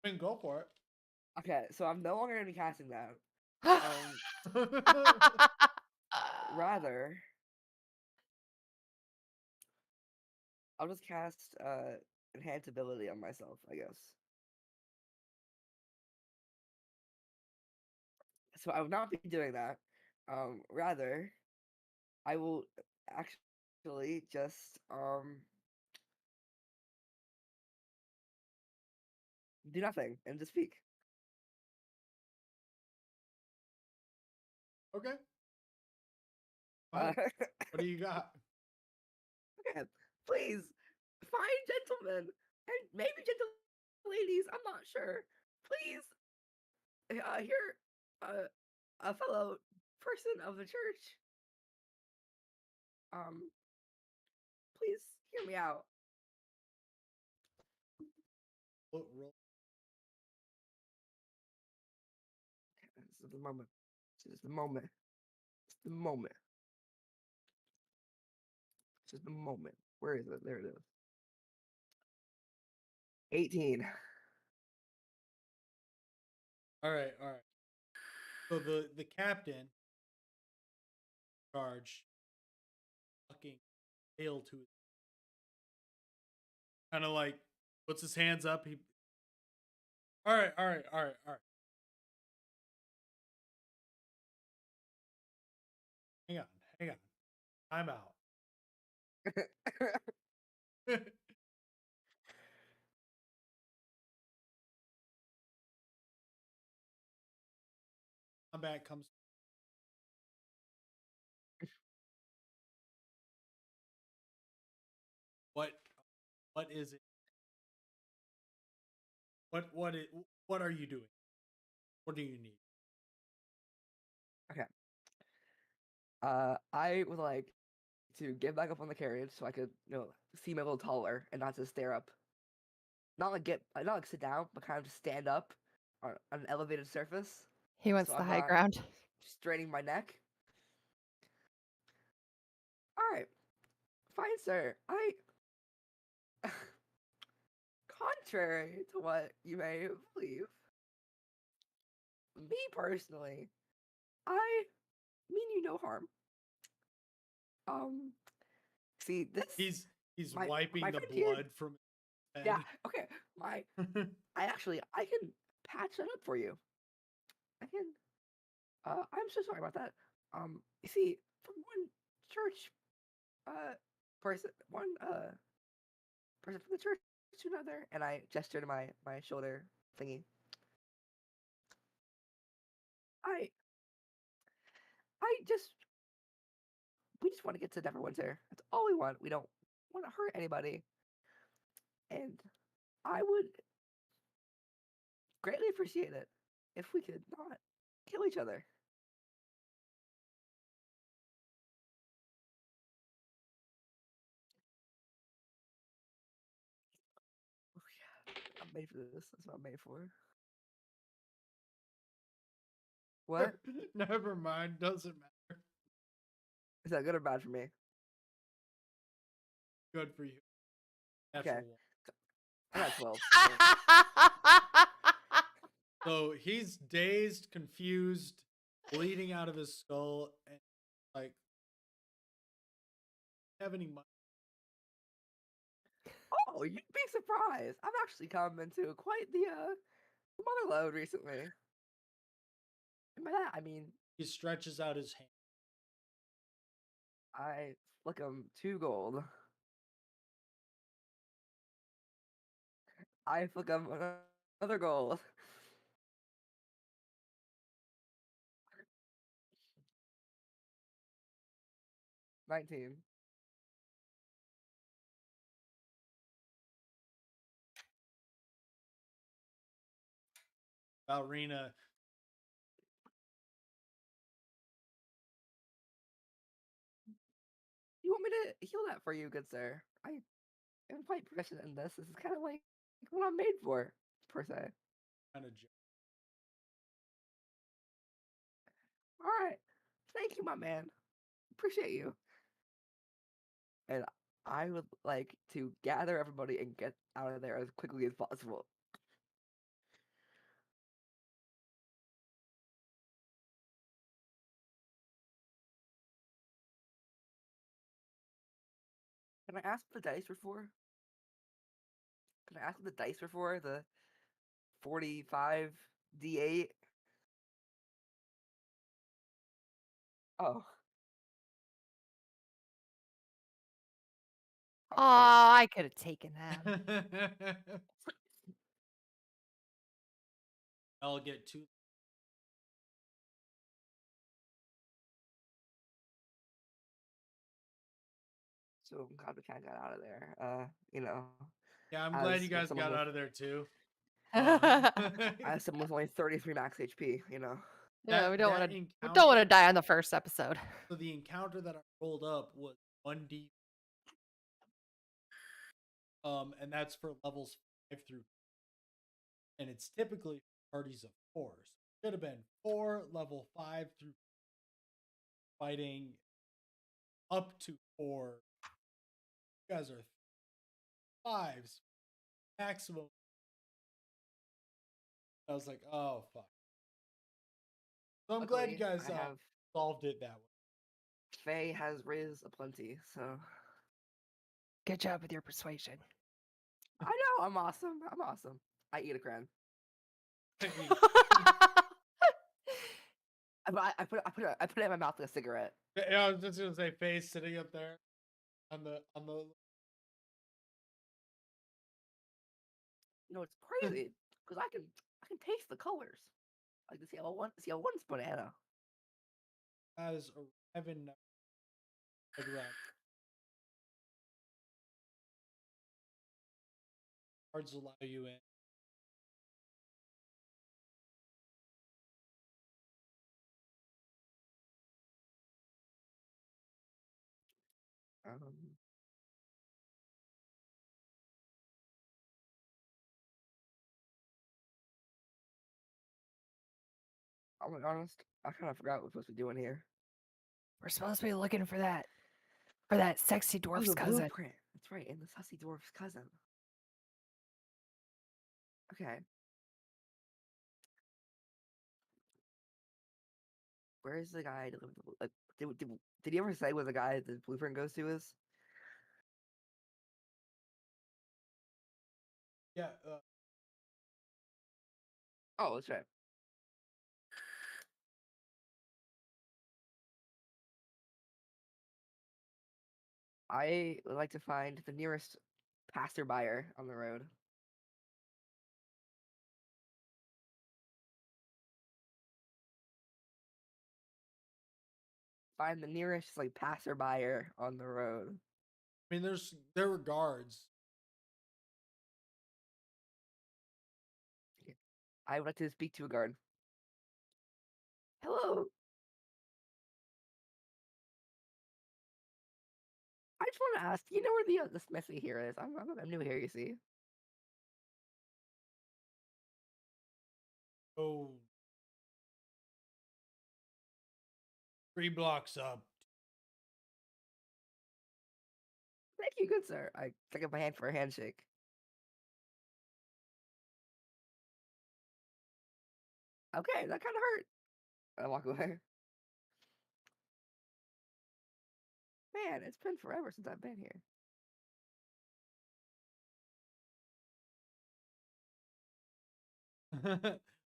I mean, go for Okay, so I'm no longer gonna be casting that. it. Rather, I'll just cast enhance ability on myself, I guess. So I will not be doing that. Rather, I will actually just do nothing and just speak. Okay. Go Uh, ahead. What do you got? okay, please, fine gentlemen and maybe gentle ladies. I'm not sure. Please, hear a fellow person of the church. Please hear me out. Roll. This is the moment. This is the moment. It's the moment. This is the moment. Where is it? There it is. 18. All right, all right. So the captain charge fucking tail to it. Kind of like puts his hands up. He. All right, all right, all right, all right. Hang on, hang on. I'm out. Combat comes. What? What is it? What are you doing? What do you need? Okay. I would like to get back up on the carriage so I could, seem a little taller and not just stare up. Not like sit down, but kind of just stand up on an elevated surface. He wants So the I'm high not ground. straining my neck. All right, fine, sir. Contrary to what you may believe, me personally, I mean you no harm. See this. He's my wiping the friend here. blood from his Yeah. head. Okay. I can patch that up for you. I can. I'm so sorry about that. You see, from one church, person from the church to another, and I gesture to my shoulder thingy. I I just we just want to get to Neverwinter. That's all we want. We don't want to hurt anybody, and I would greatly appreciate it if we could not kill each other. Oh, yeah, I'm made for this. That's what I'm made for. What? Never mind. Doesn't matter. Is that good or bad for me? Good for you. Okay. Natural one. I got 12. So he's dazed, confused, bleeding out of his skull, and like have any money. Oh, you'd be surprised. I've actually come into quite the mother load recently. And by that, I mean He stretches out his hand. I flick him 2 gold. I flick him another gold. $19. Ballerina. You want me to heal that for you, good sir? I am quite proficient in this. This is kind of like what I'm made for, per se. Kind of. All right. Thank you, my man. Appreciate you. And I would like to gather everybody and get out of there as quickly as possible. Can I ask what the dice were for? Can I ask what the dice were for? The 45 D8? Oh, Oh, okay. I could have taken them. I'll get two. So I'm glad we kind of got out of there. Yeah, I'm glad as you guys someone got with out of there too. as someone with only 33 max HP, Yeah, we don't that want to. We don't want to encounter, die on the first episode. so the encounter that I rolled up was 1D, and that's for levels 5 through, and it's typically parties of 4. So it should have been 4 level 5 through fighting up to 4. You guys are 5s maximum. I was like, oh fuck. So I'm glad you Luckily, guys I have solved it that way. Faye has Riz aplenty, so Good job with your persuasion. I know I'm awesome. I'm awesome. I eat a cran. I put it in my mouth like a cigarette. Yeah, I was just gonna say face sitting up there on the It's crazy because I can taste the colors. Like the CL1's banana. as Evan around. Cards allow you in. Um, I'll be honest, I kind of forgot what we're supposed to be doing here. We're supposed to be looking for that sexy Oh, dwarf's the cousin. blueprint. That's right, and the sussy dwarf's cousin. Okay. Where's the guy? Like, did he ever say where the guy the blueprint goes to is? Yeah, Oh, that's right. I would like to find the nearest passerby on the road. Find the nearest like passerby on the road. I mean, there were guards. I would like to speak to a guard. Hello. I just want to ask, do you know where the smithy here is? I'm new here, you see. Oh, 3 blocks up. Thank you, good sir. I stick up my hand for a handshake. Okay, that kind of hurt. I walk away. Man, it's been forever since I've been here.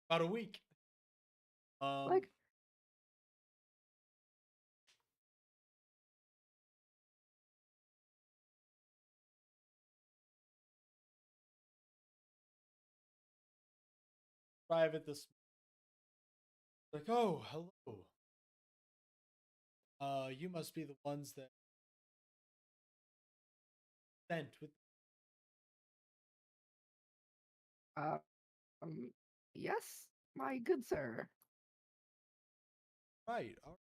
About a week. Like, arrive at this. Like, oh, hello. You must be the ones that sent with. uh, um, yes, my good sir. Right. All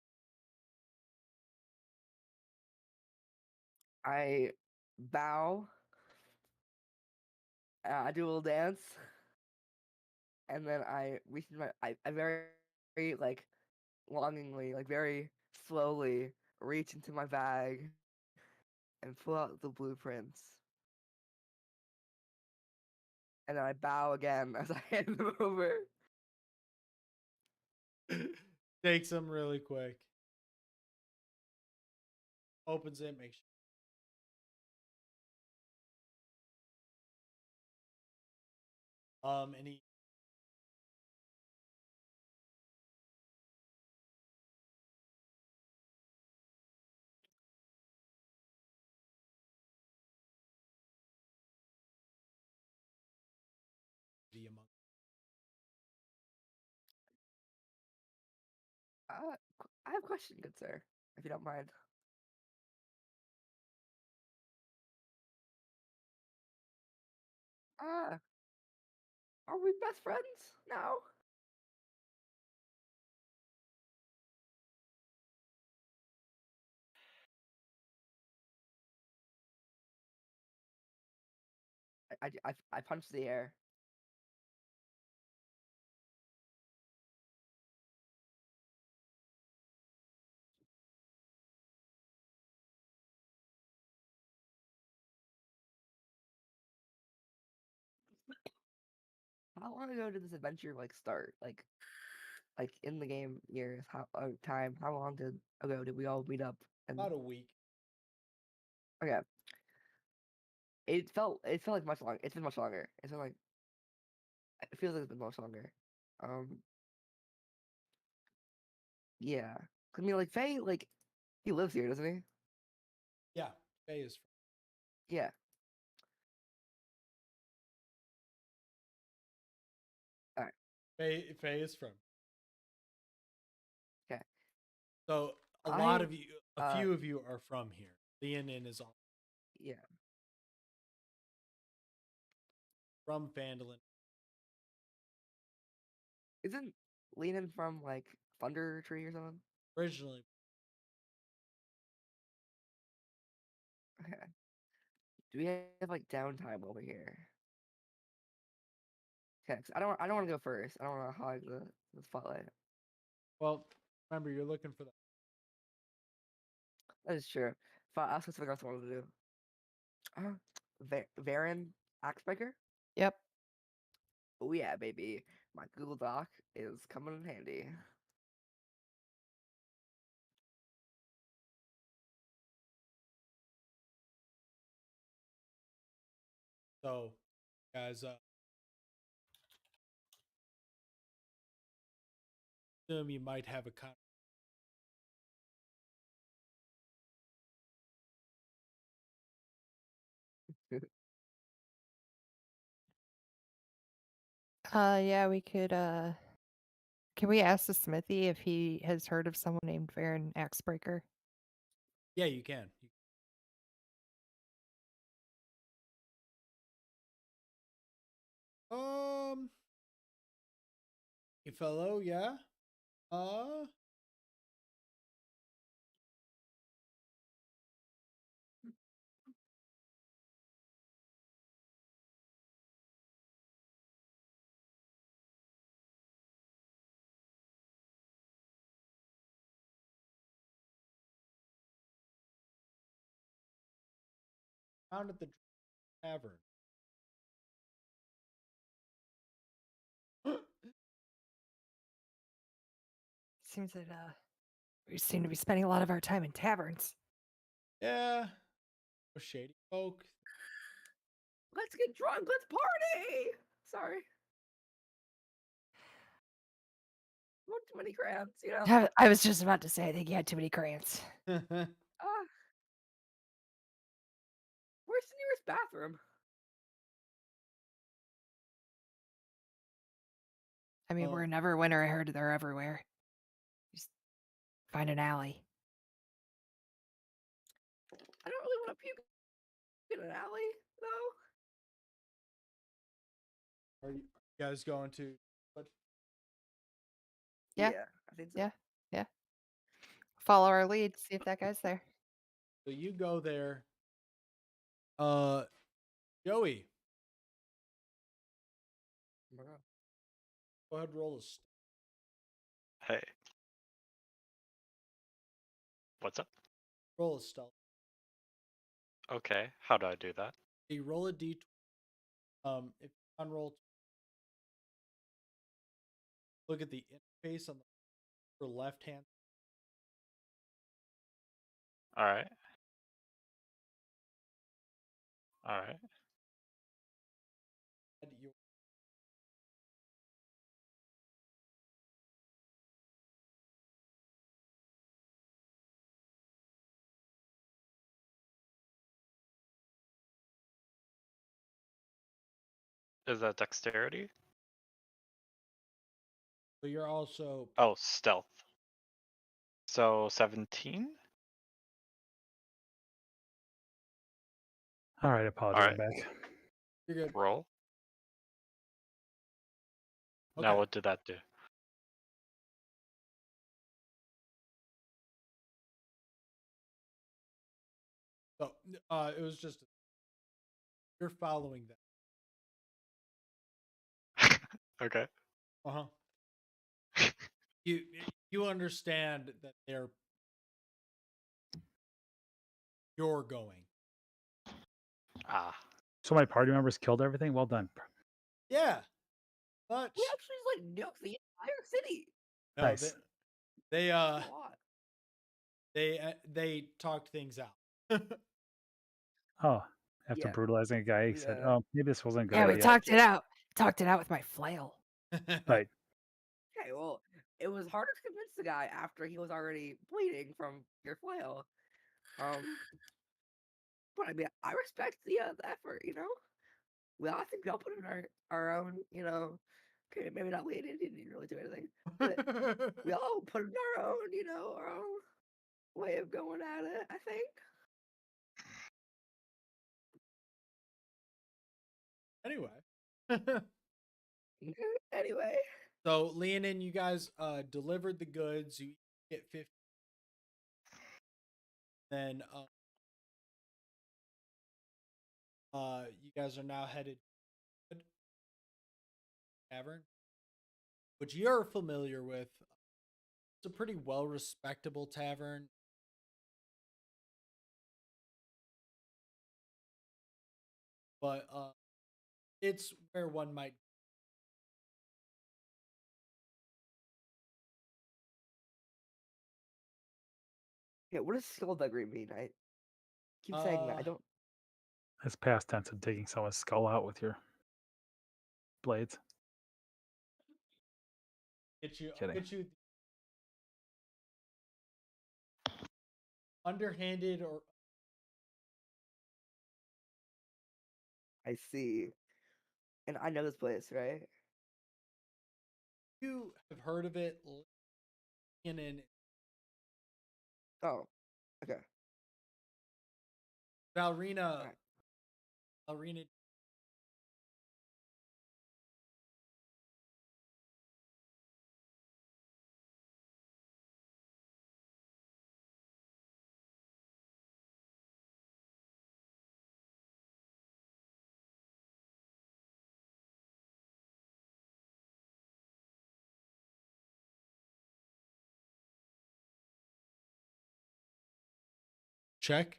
I bow. I do a little dance, and then I reach in I very like longingly, like very slowly reach into my bag and pull out the blueprints. And then I bow again as I hand them over. Takes them really quick. Opens it, makes and he among I have a question, good sir, if you don't mind. Uh, are we best friends now? I punched the air. How long ago did this adventure start? Like in the game years, time? How long ago did we all meet up? And about a week. okay, it felt like much longer. It's been much longer. It's been like it feels like it's been much longer. Um, yeah. I mean, like Faye, he lives here, doesn't he? Yeah, Faye is Yeah. All right. Faye is from. 'Kay. So a lot of you, a uh, few of you are from here. Leonin is all Yeah. from Phandalin. Isn't Leanin from Thunder Tree or something? Originally, Okay. Do we have downtime over here? Okay. I don't want to go first. I don't want to hog the spotlight. well, remember you're looking for the That is true. I'll something else I wanted to do. Varen Axebreaker? Yep. Oh yeah, baby. My Google Doc is coming in handy. so guys. Assume you might have a con. Yeah, we could can we ask the smithy if he has heard of someone named Varen Axebreaker? Yeah, you can. Hey fellow, yeah. Found at the tavern. Seems that we seem to be spending a lot of our time in taverns. Yeah. Shady folk. Let's get drunk. Let's party. Sorry. Not too many crowns, you know. I was just about to say I think you had too many crayons. Where's the nearest bathroom? I mean, we're a Neverwinter. I heard they're everywhere. Just find an alley. I don't really want to puke in an alley, though. Are you guys going to? What? Yeah. I think so. Yeah. Follow our lead. See if that guy's there. So you go there. Joey, Oh my god. go ahead and roll a. Hey. What's up? Roll a stealth. Okay, how do I do that? You roll a d20. If you unroll, look at the interface on the left hand. All right. All right. side, you- Is that dexterity? So you're also Oh, stealth. So 17? All right, apologies. I'm back. you're good. Roll. Okay. Now what did that do? So it was just you're following that. Okay. Uh huh. You understand that you're going. Ah. So my party members killed everything. Well done. Yeah. Much. We actually like nuked the entire city. No, Nice. they That's a lot. they talked things out. Oh, after Yeah. brutalizing a guy, he said, Yeah. "Oh, maybe this wasn't a good Yeah, we idea." talked it out. Talked it out with my flail. Right. Okay, well, it was harder to convince the guy after he was already bleeding from your flail. But I mean, I respect the effort. We all think we all put in our own. Okay, maybe not Leon didn't really do anything, but we all put in our own way of going at it. I think. Anyway. Anyway, So Leonin, you guys delivered the goods. You get 50. Then you guys are now headed to the tavern, which you're familiar with. It's a pretty well respectable tavern. But it's where one might. yeah. What does skullduggery mean? I keep saying that. I don't. It's past tense of taking someone's skull out with your blades. Kidding. Get you underhanded or I see. And I know this place, right? you have heard of it. Leonin, Oh, okay. Valrina, Alright. Valrina. Check.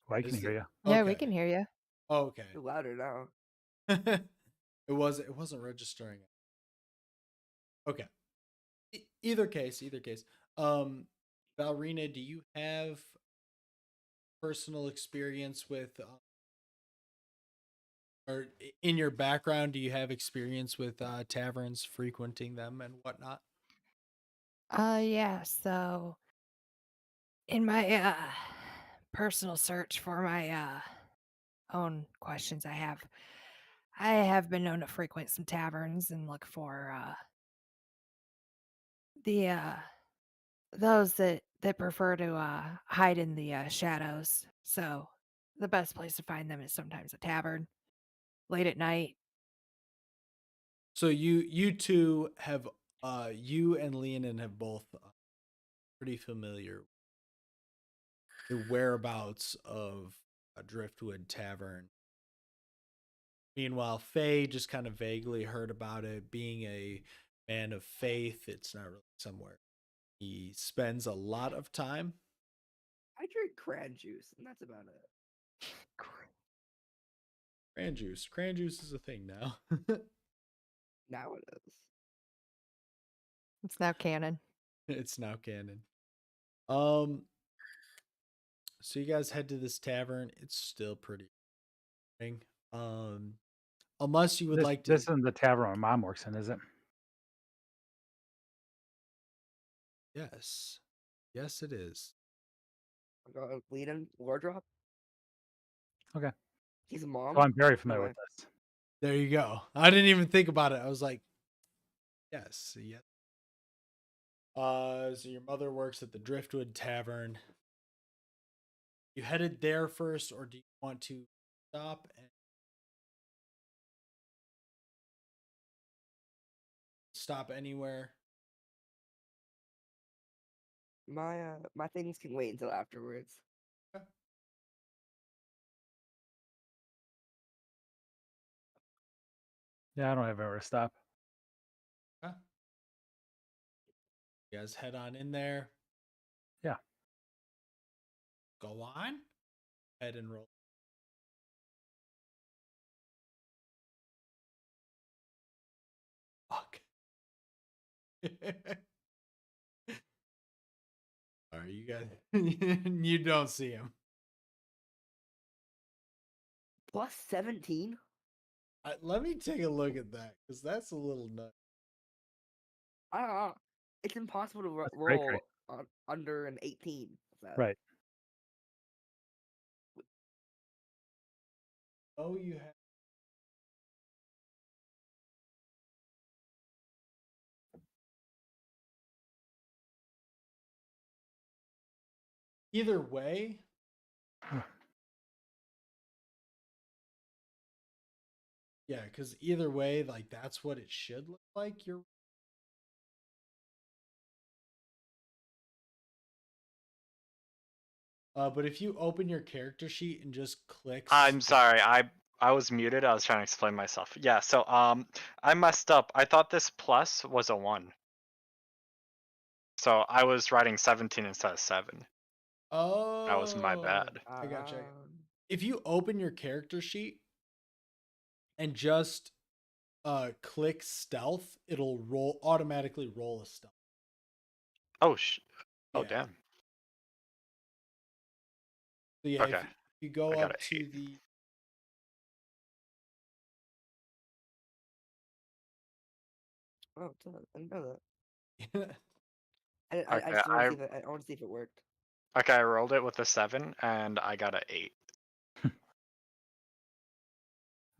Well, I can Is hear it- you. Yeah, we Okay. can hear you. Okay. You're louder now. It wasn't registering. Okay. Either case. Valrina, do you have personal experience with or in your background, do you have experience with taverns, frequenting them and whatnot? Yeah, so in my personal search for my own questions I have been known to frequent some taverns and look for the those that prefer to hide in the shadows. So the best place to find them is sometimes a tavern late at night. So you two have you and Leonin have both pretty familiar the whereabouts of a Driftwood Tavern. Meanwhile, Faye just kind of vaguely heard about it. Being a man of faith, it's not really somewhere he spends a lot of time. I drink cran juice, and that's about it. Cran juice. Cran juice is a thing now. Now it is. It's now canon. It's now canon. Um, so you guys head to this tavern. It's still pretty boring. Unless you would This like this to. isn't the tavern my mom works in, is it? Yes. Yes, it is. I'm going lead in wardrobe. Okay. He's a mom. So I'm very familiar Anyway. with this. There you go. I didn't even think about it. I was like, yes, yeah. So your mother works at the Driftwood Tavern. You headed there first, or do you want to stop and stop anywhere? My things can wait until afterwards. Yeah, I don't have anywhere to stop. Huh? You guys head on in there. Yeah. Go on. Head and roll. Fuck. All right, you guys. You don't see him. Plus 17. Let me take a look at that because that's a little nut. I don't know. It's impossible to That's great, roll great. under an 18. So. Right. Oh, you have. Either way, yeah, because either way, like that's what it should look like. You're but if you open your character sheet and just click I'm sorry, I was muted. I was trying to explain myself. Yeah, so I messed up. I thought this plus was a 1. So I was writing 17 instead of 7. Oh, That was my bad. I gotcha. If you open your character sheet and just click stealth, it'll automatically roll a stealth. Oh Yeah. damn. So yeah, Okay. if you go I got up a to 8. the Oh, it does. I didn't know that. I Okay, just want to see if I want to see if it worked. Okay, I rolled it with a 7 and I got an 8.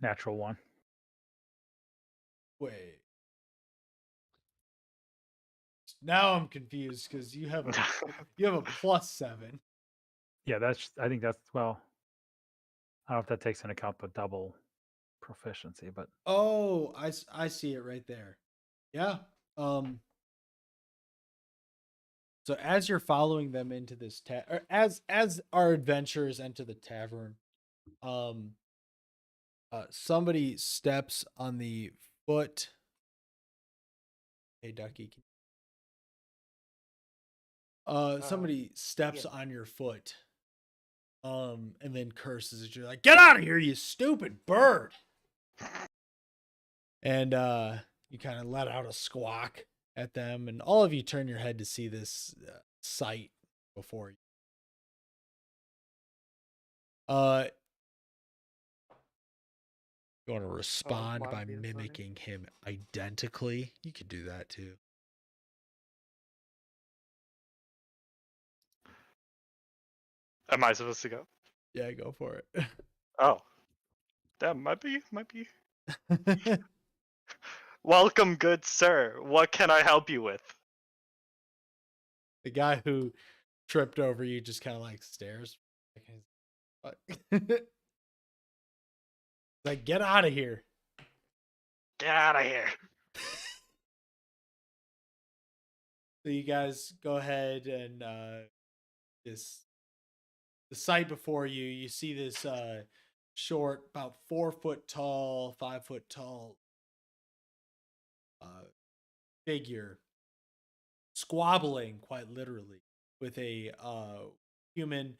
Natural one. wait. Now I'm confused because you have a plus 7. Yeah, I think that's well. I don't know if that takes into account the double proficiency, but Oh, I see it right there. Yeah. So as you're following them into this or as our adventurers enter the tavern, somebody steps on the foot. Hey, Ducky. Somebody steps on your foot. And then curses at you like, "Get out of here, you stupid bird!" And you kind of let out a squawk at them, and all of you turn your head to see this sight before you. You want to respond mine by would be the funny. mimicking him identically? You could do that too. Am I supposed to go? Yeah, go for it. Oh. That might be. Welcome, good sir. What can I help you with? The guy who tripped over you just kind of like stares. Like, get out of here. Get out of here. So you guys go ahead and the sight before you, you see this short, about 4 foot tall, 5 foot tall figure squabbling quite literally with a human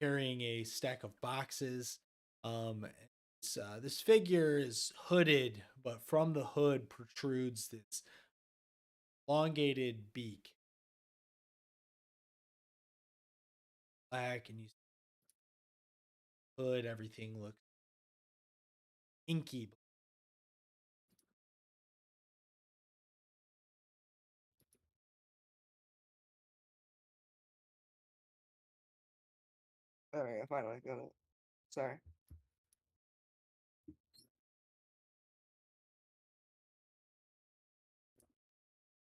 carrying a stack of boxes. This figure is hooded, but from the hood protrudes this elongated beak. Black, and you hood, everything looks inky. All right, I finally got it. Sorry.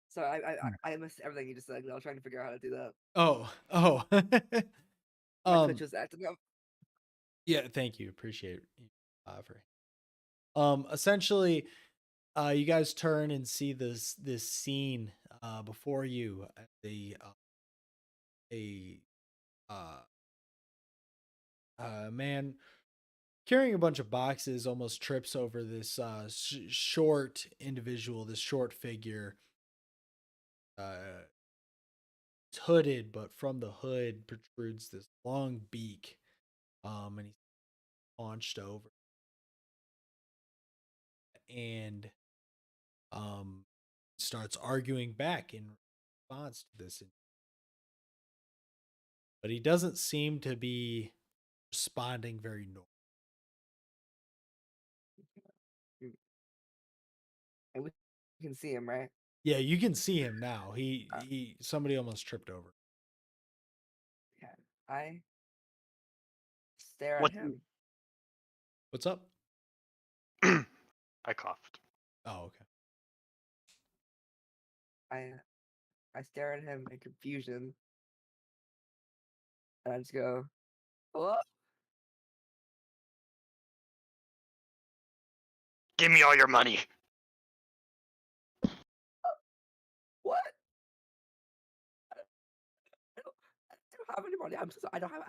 Sorry, I missed everything you just said. 'Cause I was trying to figure out how to do that. Oh. My Twitch was acting up. Yeah, thank you. Appreciate you offering. Essentially, you guys turn and see this scene before you. A man carrying a bunch of boxes almost trips over this short individual, this short figure. It's hooded, but from the hood protrudes this long beak. And he's launched over, and starts arguing back in response to this. But he doesn't seem to be responding very normal. And we can see him, right? Yeah, you can see him now. Somebody almost tripped over. Yeah. I stare What at him. What's up? I coughed. Oh, okay. I stare at him in confusion. And I just go, hello? Give me all your money. What? I don't have any money. I'm so sorry. I don't have.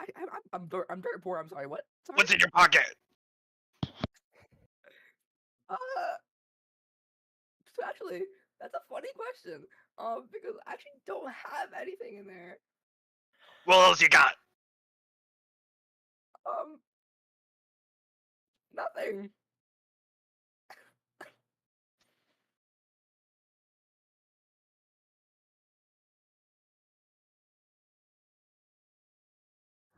I'm very poor. I'm sorry. What? Sorry. What's in your pocket? Uh, so actually, that's a funny question. Because I actually don't have anything in there. What else you got? Nothing.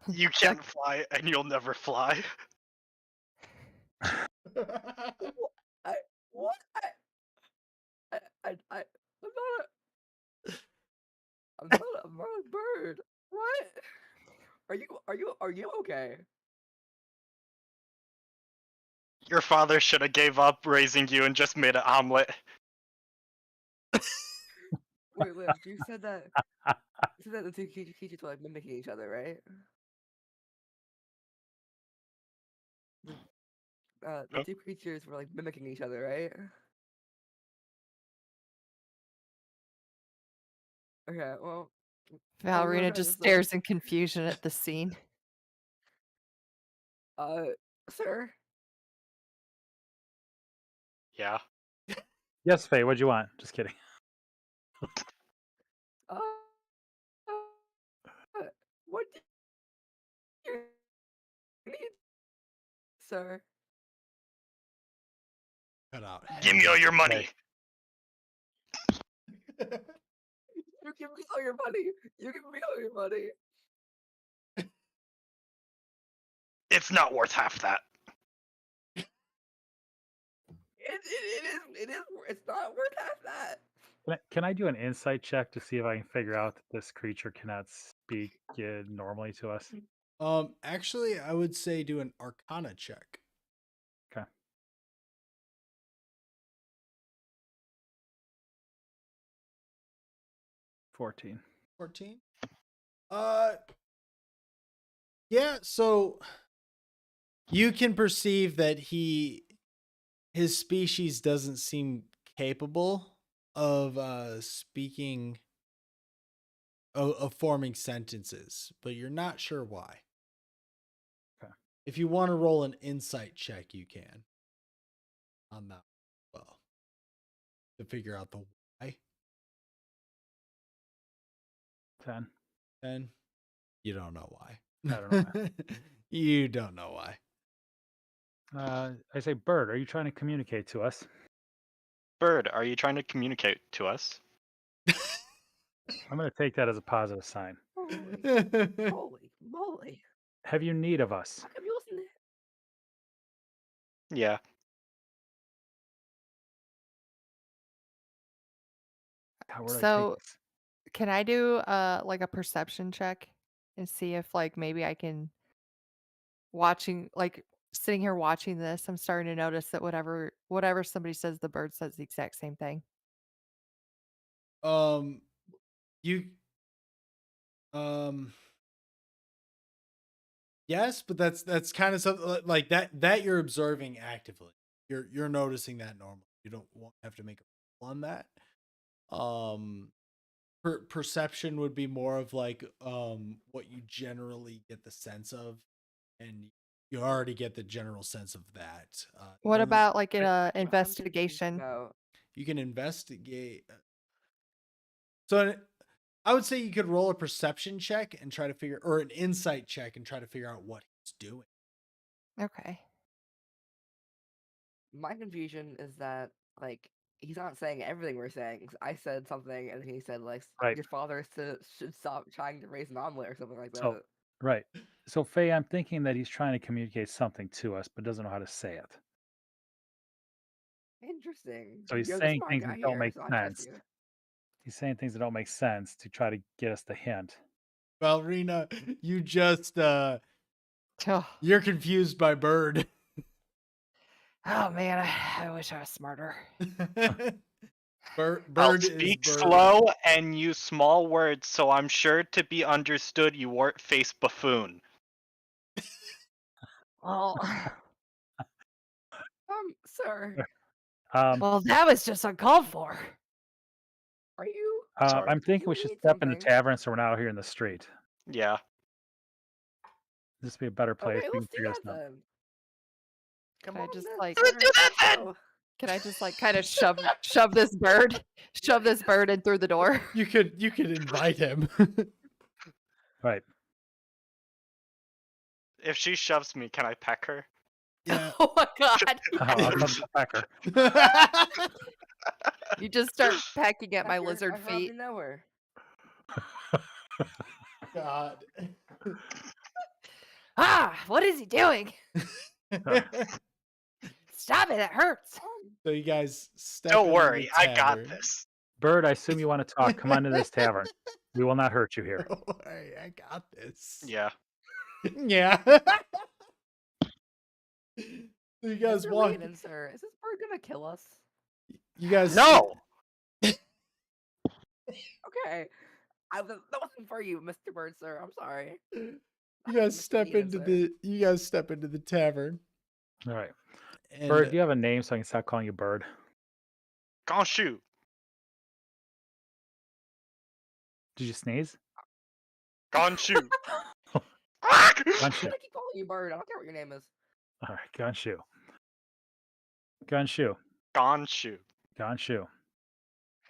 You can't fly, and you'll never fly. What? I'm not a bird. What? Are you okay? Your father should have gave up raising you and just made an omelet. Wait, Liv, you said that. You said that the two creatures were like mimicking each other, right? The two creatures were like mimicking each other, right? Okay, well. Valerina try just this, stares in confusion at the scene. Sir? Yeah. Yes, Faye, what'd you want? Just kidding. What do you need, sir? Cut out. Give me all your money. You give me all your money. You give me all your money. It's not worth half that. It is. It's not worth half that. Can I do an insight check to see if I can figure out that this creature cannot speak normally to us? Actually, I would say do an Arcana check. Okay. 14. 14. Yeah, so you can perceive that his species doesn't seem capable of speaking of forming sentences, but you're not sure why. Okay. If you want to roll an insight check, you can on that as well to figure out the why. 10. 10. You don't know why. I don't know. You don't know why. I say, Bird, are you trying to communicate to us? Bird, are you trying to communicate to us? I'm going to take that as a positive sign. Holy moly! Have you need of us? How come you listen to Yeah. Where do I take So this? can I do like a perception check and see if like maybe I can sitting here watching this, I'm starting to notice that whatever somebody says, the bird says the exact same thing. You um yes, but that's kind of something like that you're observing actively. You're noticing that normally. You don't have to make a roll on that. Um perception would be more of like what you generally get the sense of, and you already get the general sense of that. What Only about like an I'm thinking investigation? about you can investigate. So I would say you could roll a perception check and try to figure, or an insight check and try to figure out what he's doing. Okay. my confusion is that like he's not saying everything we're saying. 'Cause I said something and he said like Right. your father should stop trying to raise an omelet or something like So, that. right. So, Faye, I'm thinking that he's trying to communicate something to us, but doesn't know how to say it. Interesting. So he's You're the saying smart things guy that don't here, make so I trust sense. you. He's saying things that don't make sense to try to get us the hint. Well, Rena, you just Oh, you're confused by Bird. oh man, I wish I was smarter. Bird I'll is speak Bird. slow and use small words, so I'm sure to be understood. You wart face buffoon. Well, Sir, Um, well, that was just uncalled for. are you? Sorry. I'm Do thinking you we should need step in the something? tavern so we're not out here in the street. Yeah. This would be a better place. Okay, We let's can do figure this that out. then. Come Can I on just then, like sir. Let's go. can I just like kind of shove this bird in through the door? You could invite him. Right. If she shoves me, can I peck her? Yeah. Oh my god. I'll come to Pecker. You just start pecking at my Pecker, lizard I hardly feet. know her. God. Ah, what is he doing? Stop it, that hurts. So you guys step Don't into worry, the I got tavern. this. Bird, I assume you want to talk. Come on to this tavern. We will not hurt you here. Don't worry, I got this. Yeah. Yeah. So you guys Mr. walk. Layden, sir, is this bird gonna kill us? You guys. No. Okay. That wasn't for you, Mr. Bird, sir. I'm sorry. You Mr. guys step Eden, into sir. the tavern. All right. And Bird, do you have a name so I can stop calling you Bird? Gone shoot. Did you sneeze? Gone shoot. Gun I'm shoe. gonna keep calling you Bird. I don't care what your name is. All right. Gun shoe. Gun shoe. Gone shoot. Gun shoe.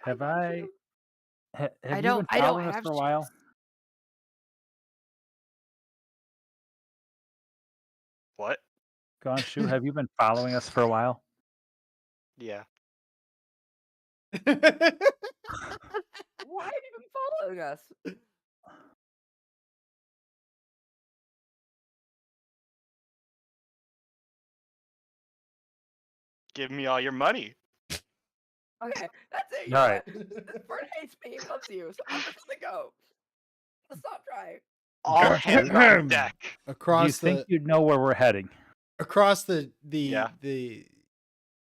Hi, Have Gumshoe. have I you don't- been I don't following us have for a while? shoes. What? Gun shoe, have you been following us for a while? Yeah. Why have you been following us? Give me all your money. Okay, that's it. You All know right. what? This bird hates me. He loves you, so I'm just gonna go. Let's not try. All Gone hands shoot. on deck. Do you across think the you'd know where we're heading? across the Yeah.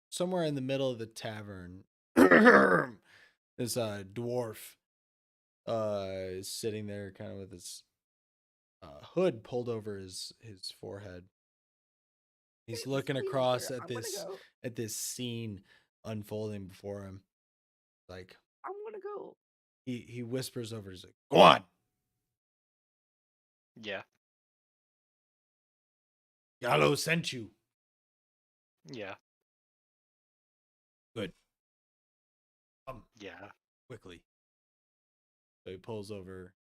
somewhere in the middle of the tavern, this dwarf is sitting there kind of with his hood pulled over his forehead. He's Hey, Mr. looking Eden, across sir, at I'm gonna this go. scene unfolding before him. Like I'm gonna go. he whispers over, he's like, "Go on, Yeah. Yallo sent you." Yeah. Good. Yeah. Quickly. So he pulls over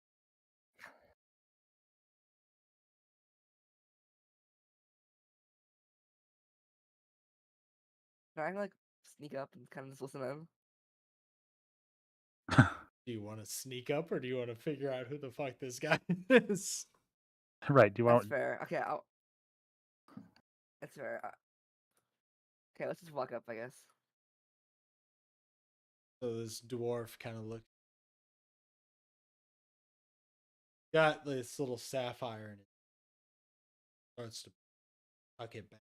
Can I like sneak up and kind of just listen in? Do you want to sneak up or do you want to figure out who the fuck this guy is? Right. Do you That's want? fair. Okay, that's fair. Okay, let's just walk up, I guess. So this dwarf kind of looks, got this little sapphire in it. Starts to tuck it back.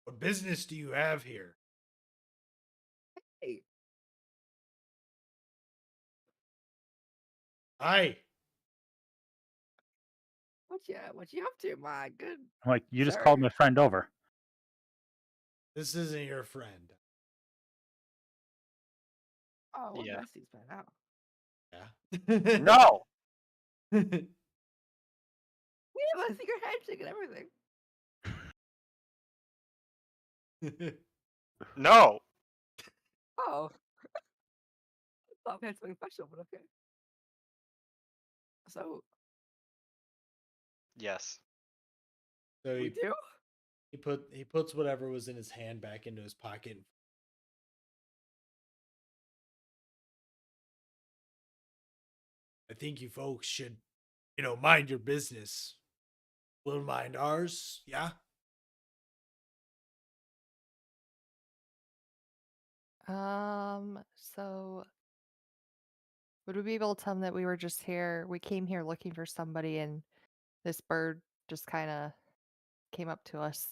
What business do you have here? Hey, Hi. what you up to, my good? I'm like, you just Sir. called my friend over. This isn't your friend. Oh, we're Yeah. besties by now. Yeah. No. We have a secret handshake and everything. No. Oh. I thought we had something special, but okay. So Yes. So we do? he puts whatever was in his hand back into his pocket. I think you folks should, mind your business. We'll mind ours, yeah? So would we be able to tell him that we were just here? We came here looking for somebody, and this bird just kind of came up to us.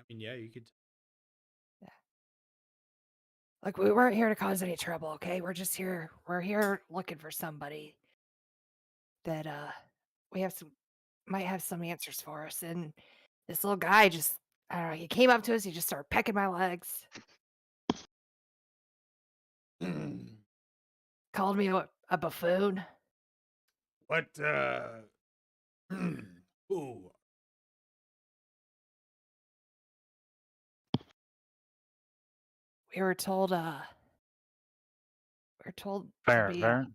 Yeah, you could. Like, we weren't here to cause any trouble, okay? We're just here. We're here looking for somebody that we might have some answers for us. And this little guy just, I don't know, he came up to us. He just started pecking my legs, called me a buffoon. What? Ooh. We were told to be Varen,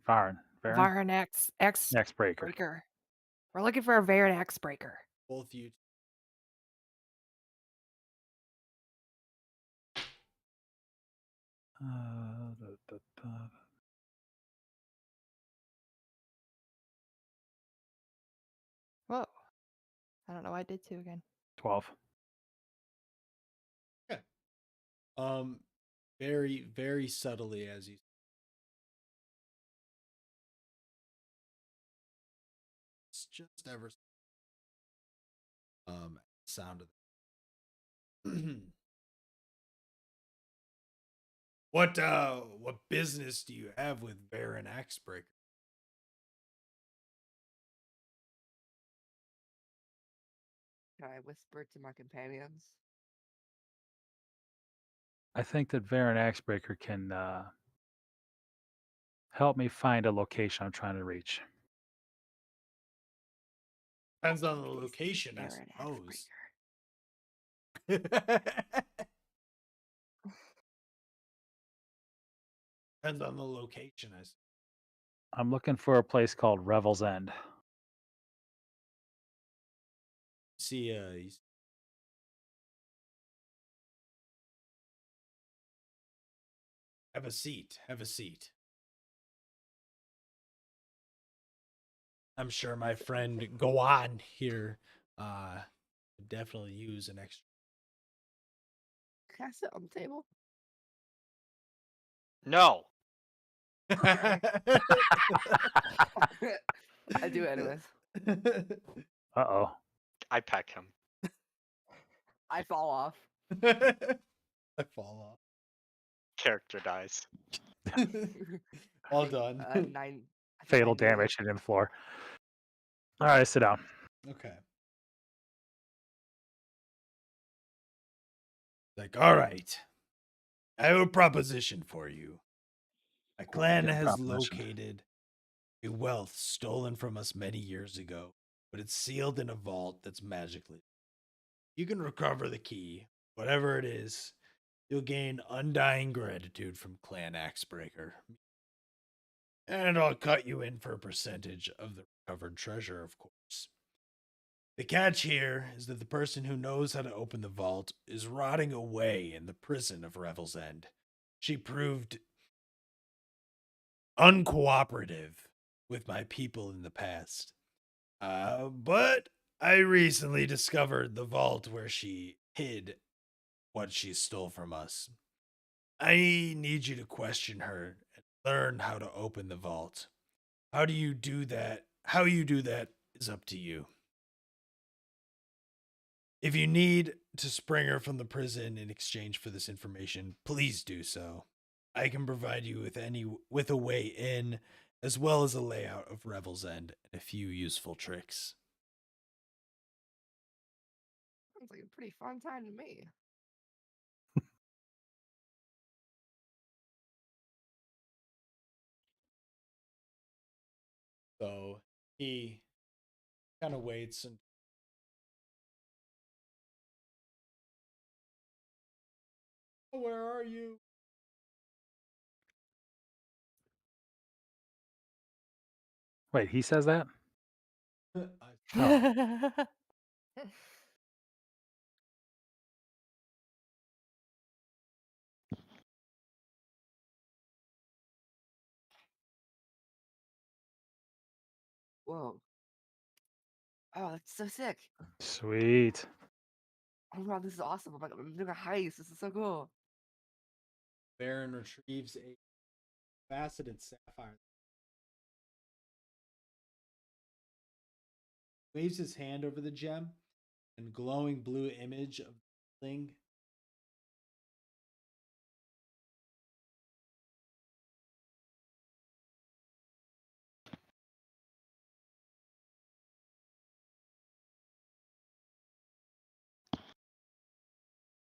X Next breaker. breaker. We're looking for a Varen X breaker. Both you. Whoa. I don't know. I did two again. 12. Very, very subtly as you. It's just ever. Sound of. What business do you have with Baron Axebreaker? Can I whisper to my companions? I think that Varen Axebreaker can help me find a location I'm trying to reach. Depends on the location, I Varen suppose. Axebreaker. Depends on the location, I suppose. I'm looking for a place called Revel's End. See, have a seat. Have a seat. I'm sure my friend Goan here could definitely use an extra. Can I sit on the table? No. I do it anyways. Uh-oh. I peck him. I fall off. I fall Character dies. off. All done. 9. I think Fatal 98. damage hitting the floor. All right, sit down. Okay. Like, all right. I have a proposition for you. My clan Good has proposition. located a wealth stolen from us many years ago, but it's sealed in a vault that's magically. You can recover the key, whatever it is. You'll gain undying gratitude from Clan Axebreaker. And I'll cut you in for a percentage of the recovered treasure, of course. The catch here is that the person who knows how to open the vault is rotting away in the prison of Revel's End. She proved uncooperative with my people in the past. But I recently discovered the vault where she hid what she stole from us. I need you to question her and learn how to open the vault. How do you do that? How you do that is up to you. If you need to spring her from the prison in exchange for this information, please do so. I can provide you with a way in, as well as a layout of Revel's End and a few useful tricks. Sounds like a pretty fun time to me. So he kind of waits and where are you? Wait, he says that? I- Whoa. Oh, that's so sick. Sweet. Oh wow, this is awesome. I'm doing a heist. This is so cool. Baron retrieves a faceted sapphire. Waves his hand over the gem, and glowing blue image of the thing.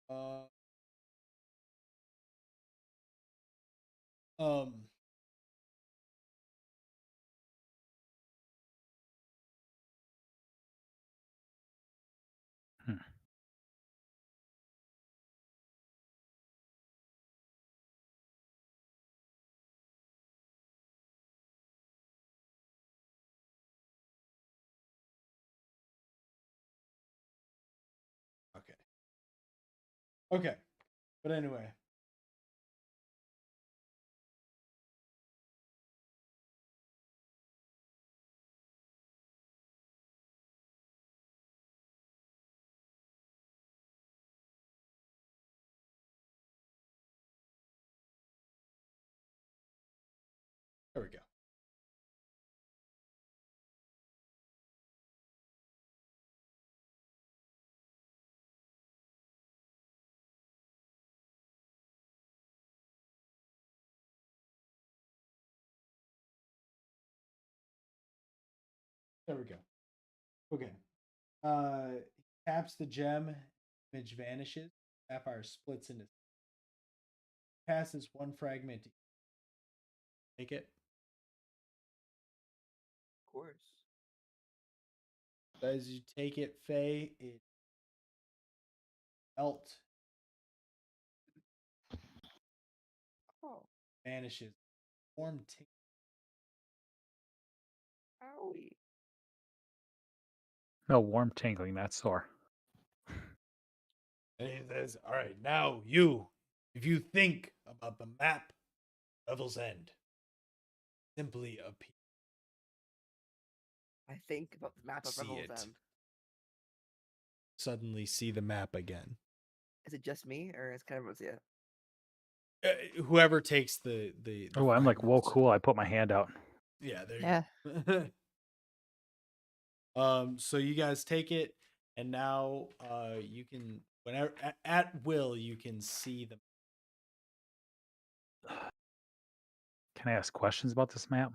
Uh, um, Hmm. okay. Okay. But anyway. There we go. There we go. Okay. He taps the gem, image vanishes, sapphire splits into passes one fragment. Take it. Of course. As you take it, Faye, it melt Oh, vanishes. Warm owie. No, warm tingling, not sore. and he says, "All right, now you, if you think about the map, Level's End, simply appear. I think about the map of See Revel's it. End. Suddenly see the map again. Is it just me, or is kind of yeah? Whoever takes the Oh, I'm like, whoa, fragments. cool. I put my hand out. Yeah, there Yeah. you go. So you guys take it, and now you can whenever at will you can see the Can I ask questions about this map?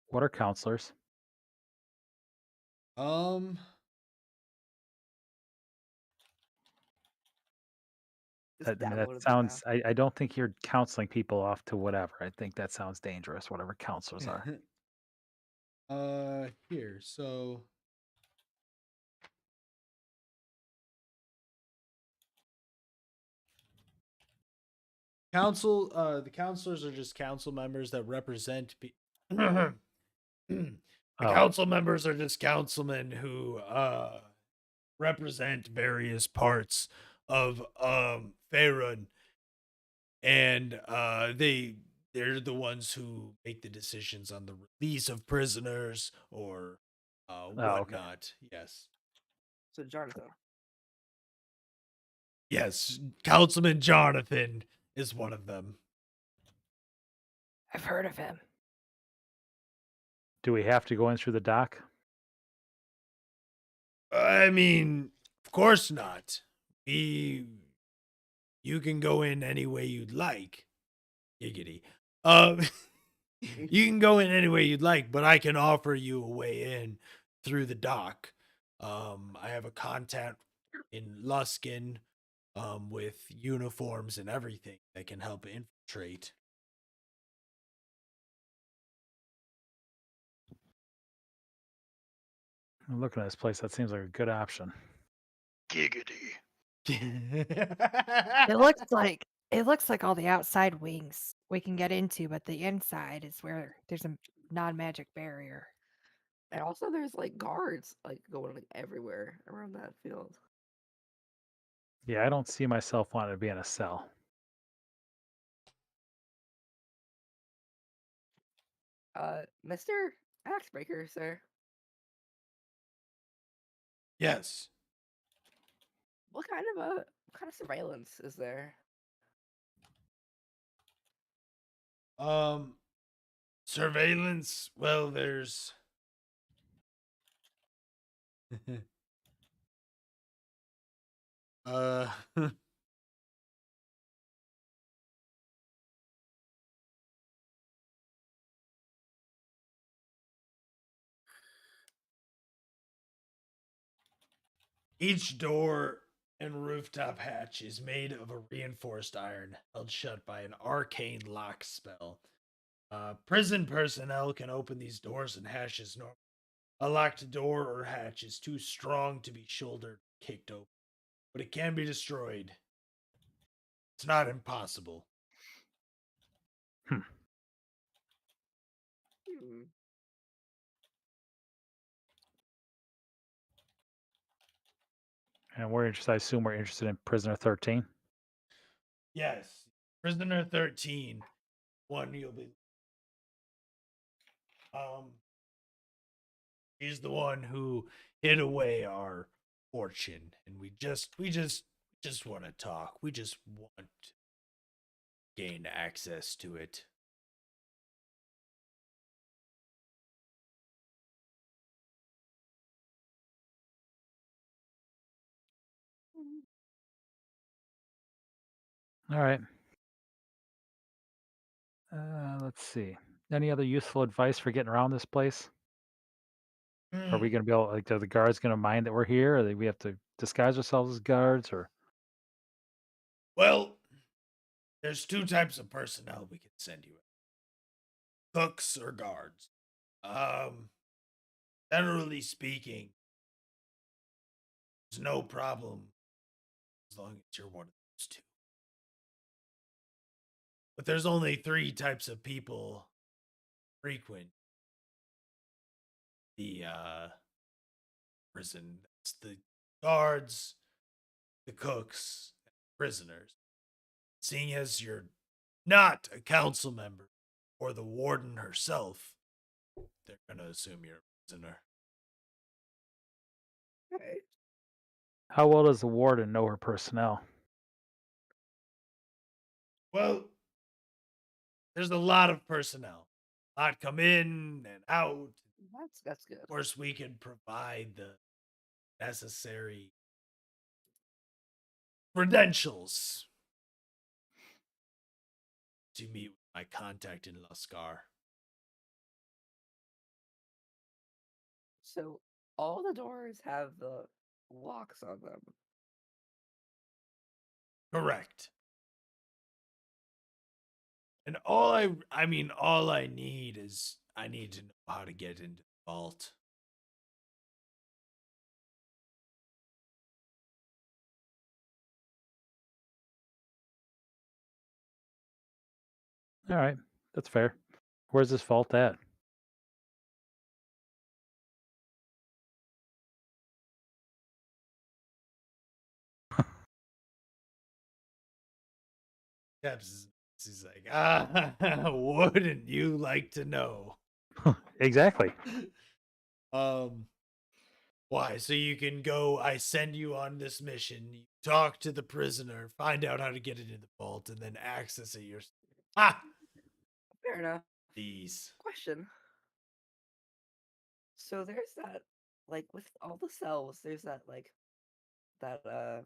What are counselors? um Just That downloaded the sounds. map. I don't think you're counseling people off to whatever. I think that sounds dangerous. Whatever counselors are. here. So the counselors are just council members that represent the Oh. council members are just councilmen who represent various parts of Faerun, and they're the ones who make the decisions on the release of prisoners or okay. whatnot. Yes. So Jonathan, Yes, Councilman Jonathan is one of them. I've heard of him. Do we have to go in through the dock? I mean, of course not. You can go in any way you'd like. Giggity. You can go in any way you'd like, but I can offer you a way in through the dock. I have a contact in Luskin, with uniforms and everything that can help infiltrate. I'm looking at this place. That seems like a good option. Giggity. It looks like all the outside wings we can get into, but the inside is where there's a non-magic barrier. and also there's like guards like going like everywhere around that field. Yeah, I don't see myself wanting to be in a cell. Mr. Axebreaker, sir, Yes. what kind of surveillance is there? Surveillance. Well, there's uh each door and rooftop hatch is made of a reinforced iron held shut by an arcane lock spell. Prison personnel can open these doors and hatches normally. A locked door or hatch is too strong to be shouldered, kicked open, but it can be destroyed. It's not impossible. Hmm. And we're interested. I assume we're interested in prisoner 13. Yes, prisoner 13. One you'll be. He's the one who hid away our fortune, and we just want to talk. We just want to gain access to it. All right. Let's see. Any other useful advice for getting around this place? Are we going to be able, like, are the guards going to mind that we're here? Or do we have to disguise ourselves as guards? Or Well, there's two types of personnel we can send you: cooks or guards. Generally speaking, there's no problem as long as you're one of those two. But there's only three types of people frequent the prison. That's the guards, the cooks, and prisoners. Seeing as you're not a council member or the warden herself, they're gonna assume you're a prisoner. Okay. how well does the warden know her personnel? Well, there's a lot of personnel. A lot come in and out. That's good. Of course, we can provide the necessary credentials to meet with my contact in Luscar. So all the doors have the locks on them. Correct. And all I need is I need to know how to get into the vault. All right, that's fair. Where's this vault at? Debs is like, ah, wouldn't you like to know? Exactly. Um, why? So you can go. I send you on this mission. You talk to the prisoner, find out how to get it in the vault, and then access it yourself. Ah, Fair enough. these. Question. So there's that, like, with all the cells, there's that, like, that, that,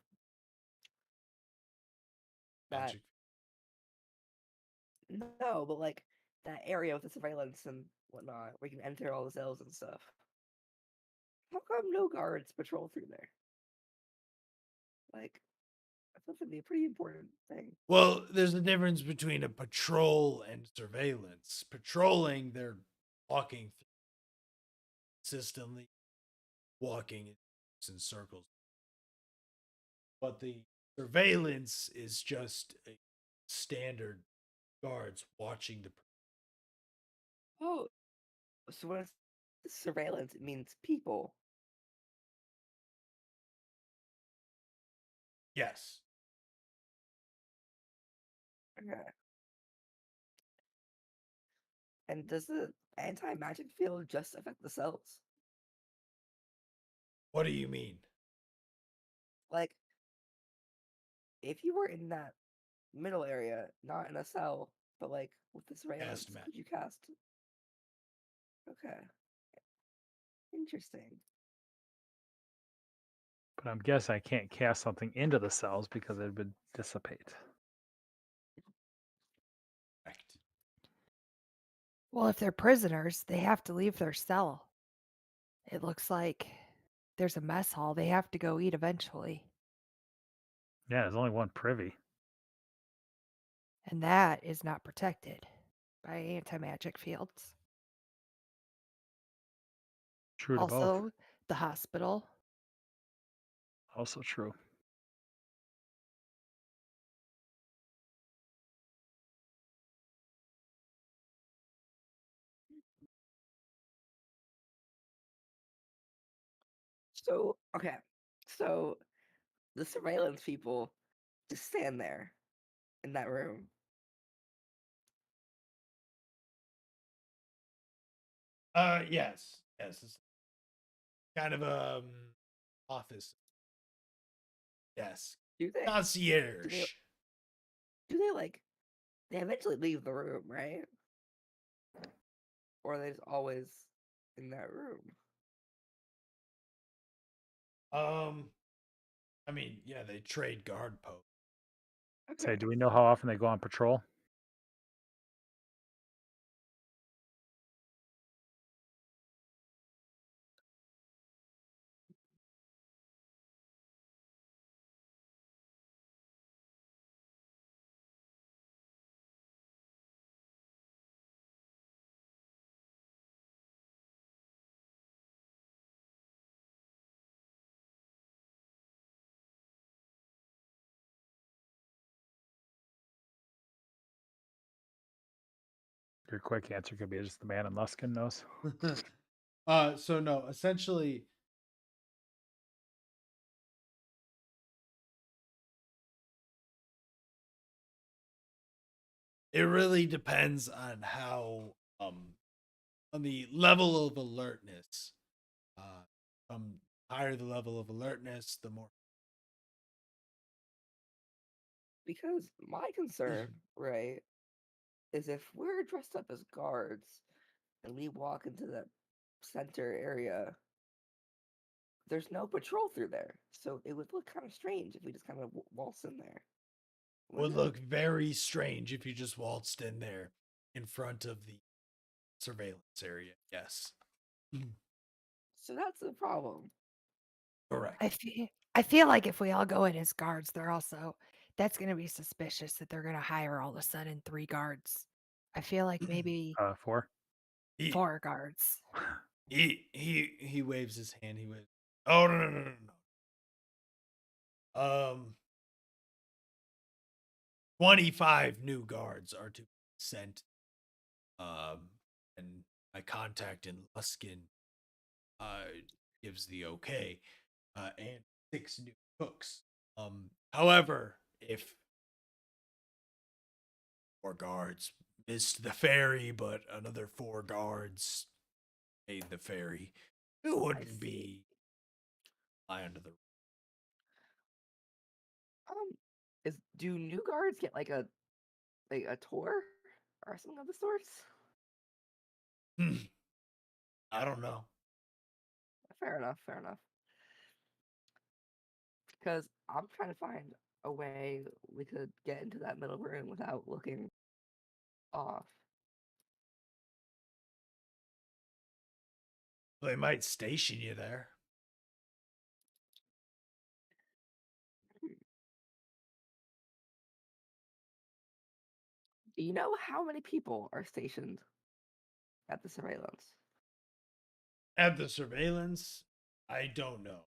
Magic. no, but, like, that area with the surveillance and whatnot, where you can enter all the cells and stuff. How come no guards patrol through there? Like, I thought that'd be a pretty important thing. Well, there's a difference between a patrol and surveillance. Patrolling, they're walking consistently, walking in circles. But the surveillance is just a standard guards watching the. Oh, so when it's surveillance, it means people. Yes. Okay. And does the anti-magic field just affect the cells? What do you mean? Like, if you were in that middle area, not in a cell, but like with the surveillance, magic. could you cast? Okay. Interesting. But I'm guessing I can't cast something into the cells because it would dissipate. Correct. Well, if they're prisoners, they have to leave their cell. It looks like there's a mess hall. They have to go eat eventually. Yeah, there's only one privy. And that is not protected by anti-magic fields. True to both. Also, the hospital. Also true. So, okay. So the surveillance people just stand there in that room. Yes. It's kind of office. Yes. Do they Concierge. do they like they eventually leave the room, right? Or are they just always in that room? I mean, yeah, they trade guard post. Say, Okay. do we know how often they go on patrol? Your quick answer could be just the man in Luskin knows. So no, essentially it really depends on how on the level of alertness. Higher the level of alertness, the more. Because my concern, right, is if we're dressed up as guards and we walk into that center area, there's no patrol through there. So it would look kind of strange if we just kind of waltz in there. Would wouldn't it? look very strange if you just waltzed in there in front of the surveillance area. Yes. So that's the problem. Correct. I feel like if we all go in as guards, that's going to be suspicious that they're going to hire all of a sudden 3 guards. I feel like maybe 4. He 4 guards. he waves his hand. He waves. Oh no. 25 new guards are to be sent. And my contact in Luskin gives the okay, and 6 new cooks. However, if 4 guards missed the ferry, but another 4 guards made the ferry, it wouldn't see. be fly under the. Do new guards get like a tour or something of the sorts? I don't know. Fair enough. Fair enough. Because I'm trying to find a way we could get into that middle room without looking off. They might station you there. Do you know how many people are stationed at the surveillance? At the surveillance, I don't know.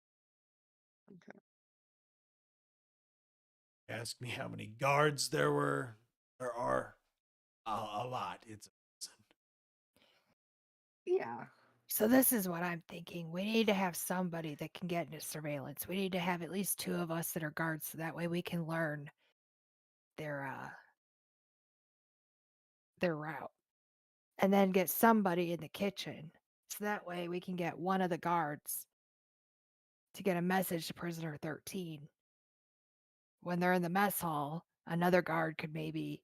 Okay. Ask me how many guards there were. There are a lot. It's a prison. Yeah. So this is what I'm thinking. We need to have somebody that can get into surveillance. We need to have at least 2 of us that are guards, so that way we can learn their route. And then get somebody in the kitchen, so that way we can get one of the guards to get a message to prisoner 13. When they're in the mess hall, another guard could maybe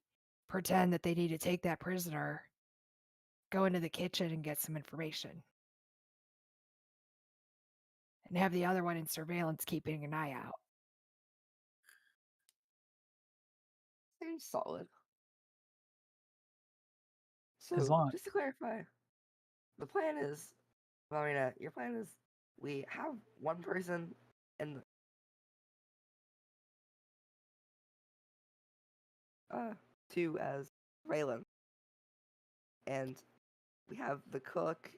pretend that they need to take that prisoner, go into the kitchen and get some information. And have the other one in surveillance keeping an eye out. Seems solid. As So, long- just to clarify, the plan is, Marina, your plan is we have one person in the, 2 as Raylan, and we have the cook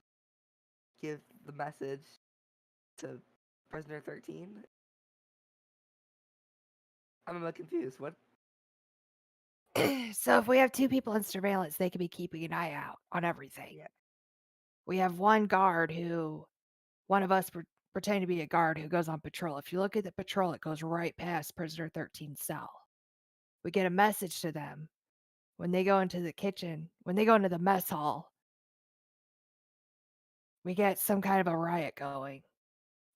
give the message to prisoner 13. I'm a bit confused. What? So if we have 2 people in surveillance, they could be keeping an eye out on everything. Yeah. We have one guard one of us pretending to be a guard who goes on patrol. If you look at the patrol, it goes right past prisoner 13's cell. We get a message to them when they go into the kitchen, when they go into the mess hall. We get some kind of a riot going.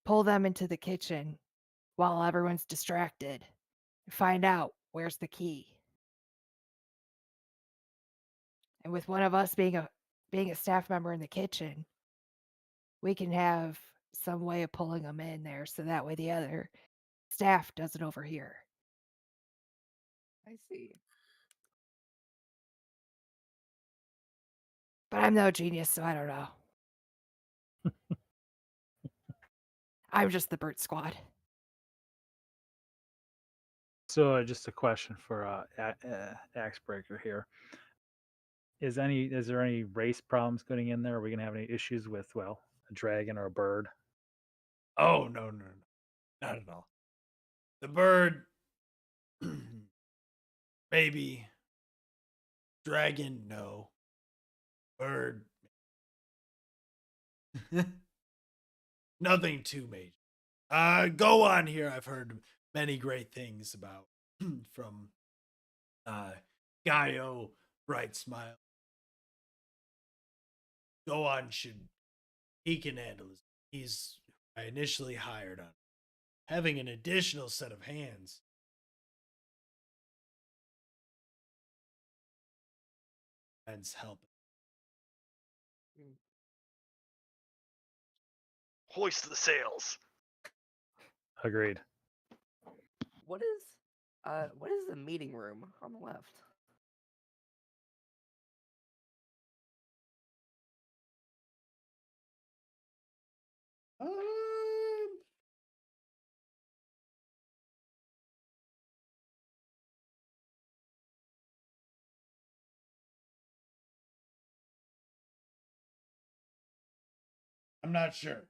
Pull them into the kitchen while everyone's distracted. Find out where's the key. And with one of us being a staff member in the kitchen, we can have some way of pulling them in there so that way the other staff doesn't overhear. I see. But I'm no genius, so I don't know. I'm just the Burt squad. So just a question for Axebreaker here. Is there any race problems getting in there? Are we gonna have any issues with a dragon or a bird? Oh, no. Not at all. The bird, maybe. Dragon, no. Bird, nothing too major. Go on here. I've heard many great things about from Gaio Bright Smile. Go on, he can handle it. He's I initially hired on. Having an additional set of hands. Hands helping. Hoist the sails. Agreed. What is the meeting room on the left? Um, I'm not sure.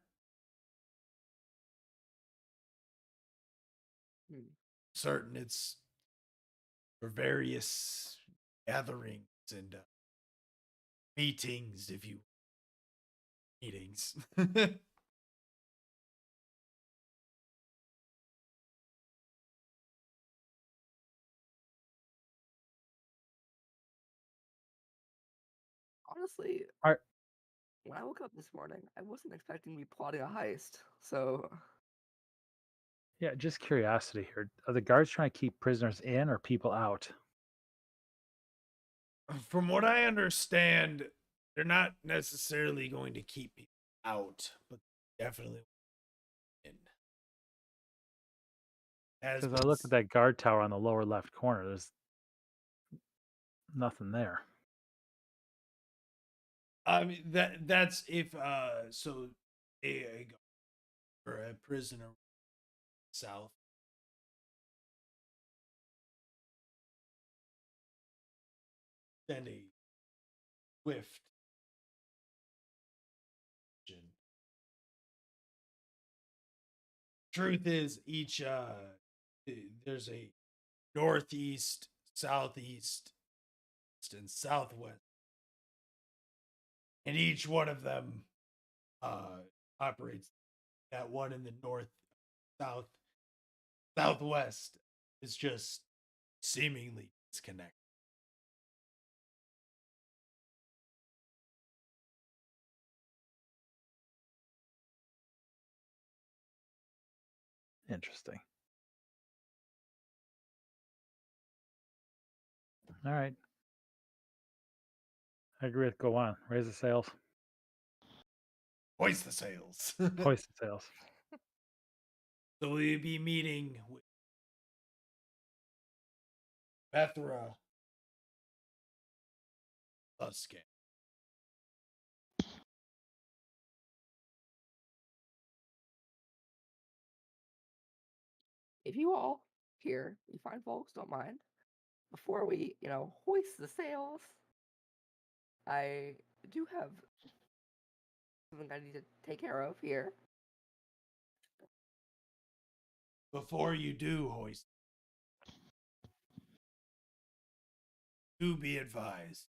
Certain it's for various gathering and meetings, if you meetings. Honestly, Are when I woke up this morning, I wasn't expecting to be plotting a heist. So yeah, just curiosity here. Are the guards trying to keep prisoners in or people out? From what I understand, they're not necessarily going to keep people out, but definitely in. Has Because I been look at that guard tower on the lower left corner. There's nothing there. I mean that's if so a or a prisoner south. Then a swift vision. Truth is each there's a northeast, southeast, and southwest. And each one of them operates. That one in the north, south, southwest is just seemingly disconnected. Interesting. All right. I agree with go on. Raise the sails. Hoist the sails. Hoist the sails. So we'll be meeting with Bethra Luskin. if you all here, you fine folks, don't mind, before we, hoist the sails, I do have something I need to take care of here. Before you do hoist, do be advised.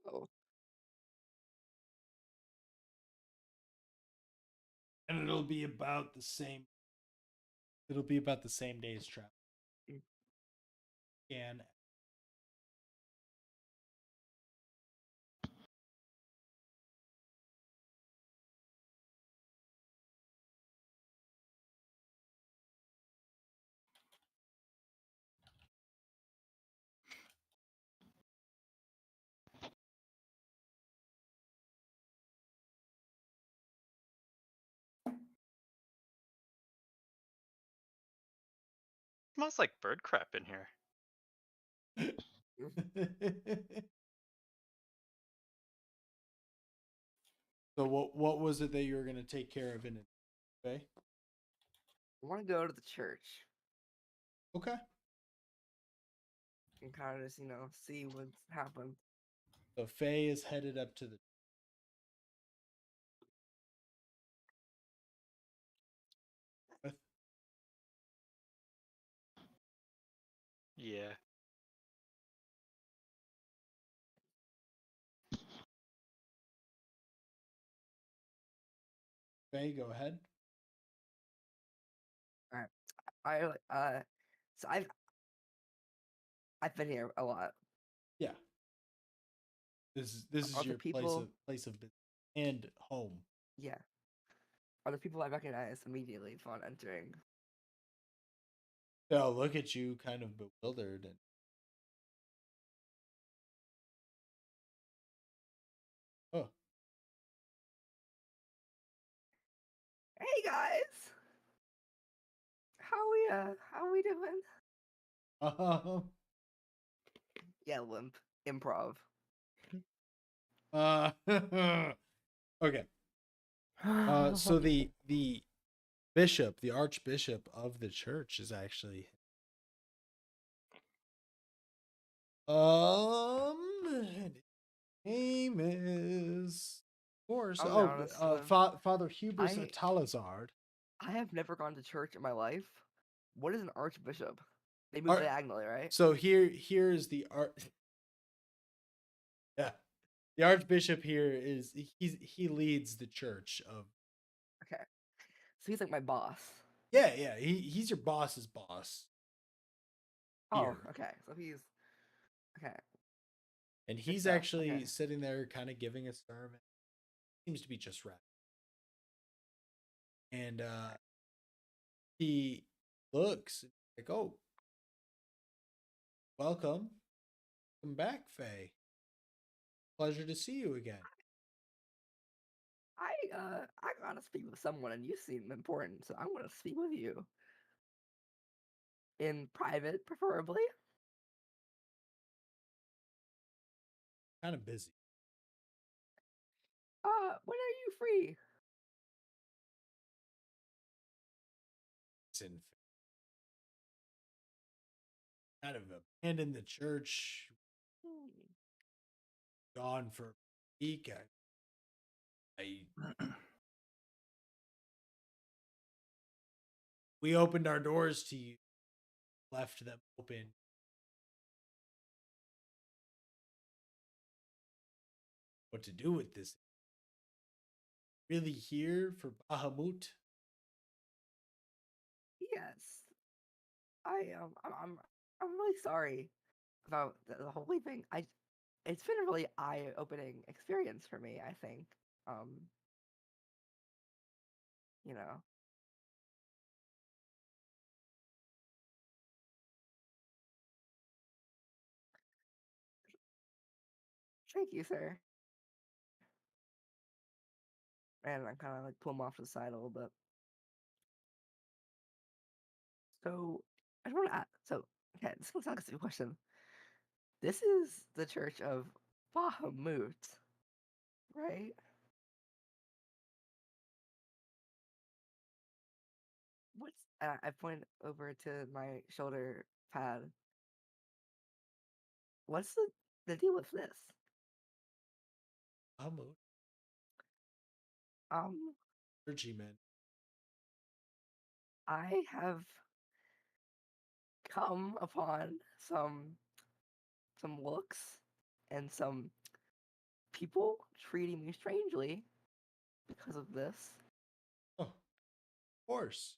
Oh, And it'll be about the same. It'll be about the same day's travel. Mm. And Smells like bird crap in here. So what was it that you were going to take care of in it? Okay. I want to go to the church Okay. and kind of just, see what's happened. So Faye is headed up to the. Yeah. Faye, go ahead. So I've been here a lot. Yeah. This is Other your people, place of business and home. yeah. Other people I recognize immediately upon entering. They'll look at you kind of bewildered and oh. Hey guys, how we doing? Yeah, limp improv. Okay. So the bishop, the archbishop of the church is actually his name is of course I'll be honest, Father Hubris I Talazard. I have never gone to church in my life, What is an archbishop? They move Ar- diagonally, right? So here is the art. Yeah, the archbishop here is he leads the church of. Okay. So he's like my boss. Yeah, he's your boss's boss. Oh, Here. okay. So he's okay. And he's stuff, actually okay. sitting there kind of giving a sermon. Seems to be just right. And he looks like, oh, welcome. Welcome back, Faye. Pleasure to see you again. I gotta speak with someone, and you seem important, so I want to speak with you in private, preferably. Kind of busy. When are you free? Listen, kind of abandoned the church, Hmm. gone for a week. We opened our doors to you, left them open. What to do with this? Really here for Bahamut? Yes. I'm really sorry about the whole thing. It's been a really eye-opening experience for me, I think. You know. Thank you, sir. And I kind of like pull him off to the side a little bit. So I just want to ask. So okay, this one's not a stupid question. This is the Church of Bahamut, right? What's I point over to my shoulder pad. What's the deal with this? Bahamut, Um, clergyman. I have come upon some looks and some people treating me strangely because of this. Oh, of course.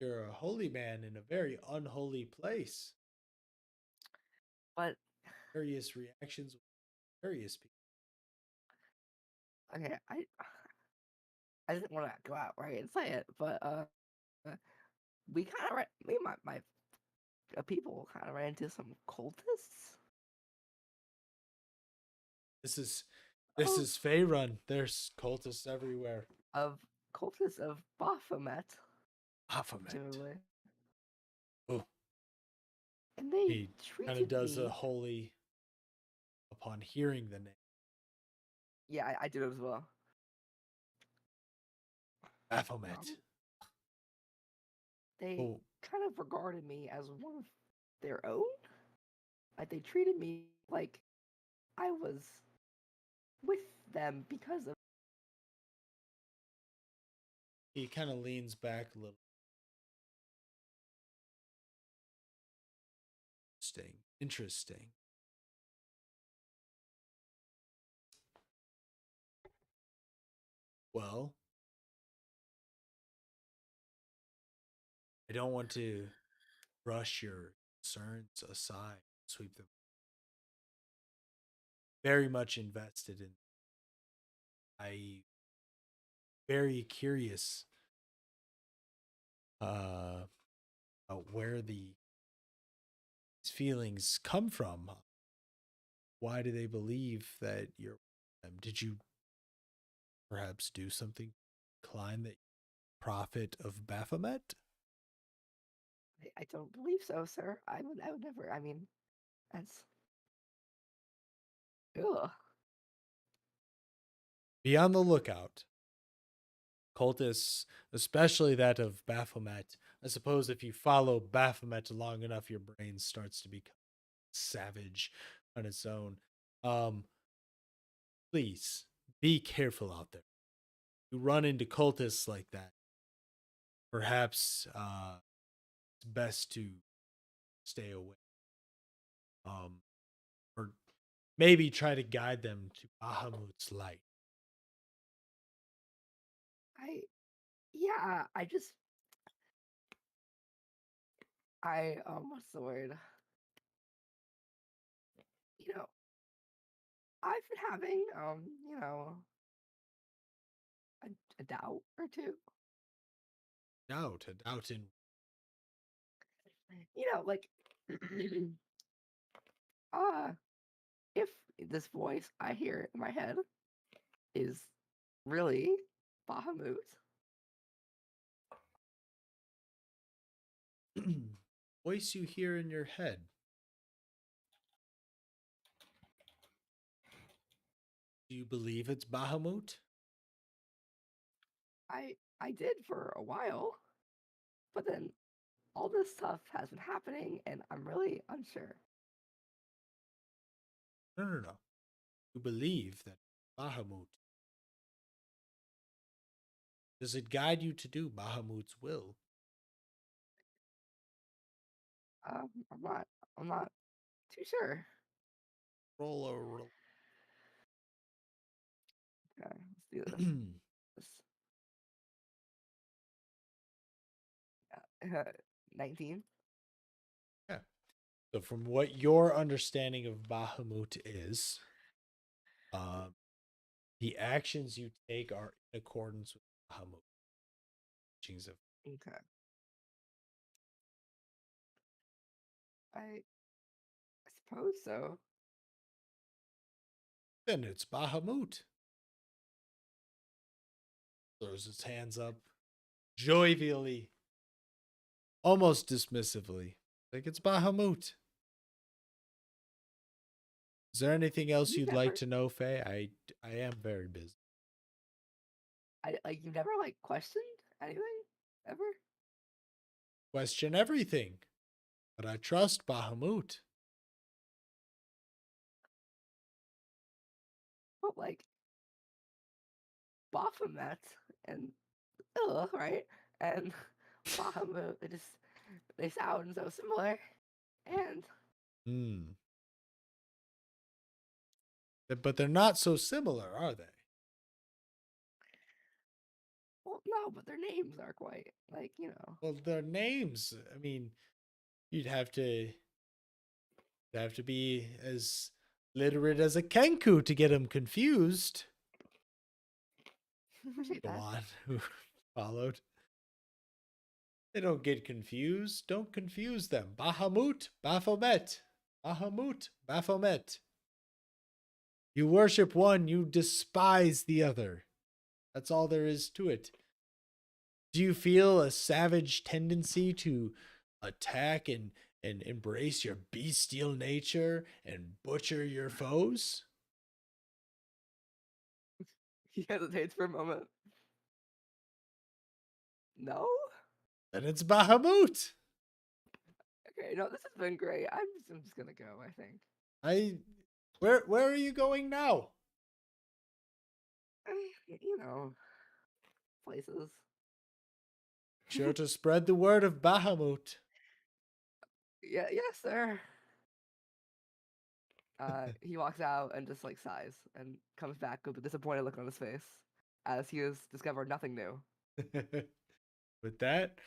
You're a holy man in a very unholy place. But Various reactions with various people. okay, I didn't want to go out right and say it, but we kind of me and my people kind of ran into some cultists. This is Oh, Faerun. There's cultists everywhere. of cultists of Baphomet, Baphomet. presumably. Oh, And they he kind of treated does a me. holy upon hearing the name. Yeah, I did as well. Baphomet. Um, They Oh, kind of regarded me as one of their own. Like they treated me like I was with them because of. he kind of leans back a little. Interesting. Well, I don't want to brush your concerns aside, sweep them. Very much invested in. I very curious where these feelings come from. Why do they believe that you're with them? Did you perhaps do something, Klein, that prophet of Baphomet? I don't believe so, sir. I would never. I mean, that's. Ugh. Be on the lookout. Cultists, especially that of Baphomet. I suppose if you follow Baphomet long enough, your brain starts to become savage on its own. Please be careful out there. You run into cultists like that. Perhaps it's best to stay away. Or maybe try to guide them to Bahamut's light. Yeah, what's the word? You know, I've been having, you know, a doubt or two. A doubt in Like, uh, if this voice I hear in my head is really Bahamut, voice you hear in your head. Do you believe it's Bahamut? I did for a while, but then all this stuff has been happening, and I'm really unsure. No. You believe that Bahamut. Does it guide you to do Bahamut's will? I'm not too sure. Roll a roll. Okay, let's do this. 19. Yeah. So from what your understanding of Bahamut is, the actions you take are in accordance with Bahamut. Teachings of Okay. I suppose so. Then it's Bahamut. Throws its hands up jovially, almost dismissively. Like it's Bahamut. Is there anything else You you'd never, like to know, Faye? I am very busy. you never like questioned anything ever. Question everything, but I trust Bahamut. But like Baphomet and right, and Bahamut, they sound so similar, and Hmm. But they're not so similar, are they? well, no, but their names are quite like Well, their names. I mean, you'd have to be as literate as a Kenku to get them confused. appreciate Go that. on. Who followed? They don't get confused. Don't confuse them. Bahamut, Baphomet. Bahamut, Baphomet. You worship one, you despise the other. That's all there is to it. Do you feel a savage tendency to attack and embrace your bestial nature and butcher your foes? He hesitates for a moment. No. Then it's Bahamut. Okay, no, this has been great. I'm just gonna go. I think. Where are you going now? Places. Sure to spread the word of Bahamut. Yeah, yes, sir. He walks out and just like sighs and comes back with a disappointed look on his face as he has discovered nothing new. With that,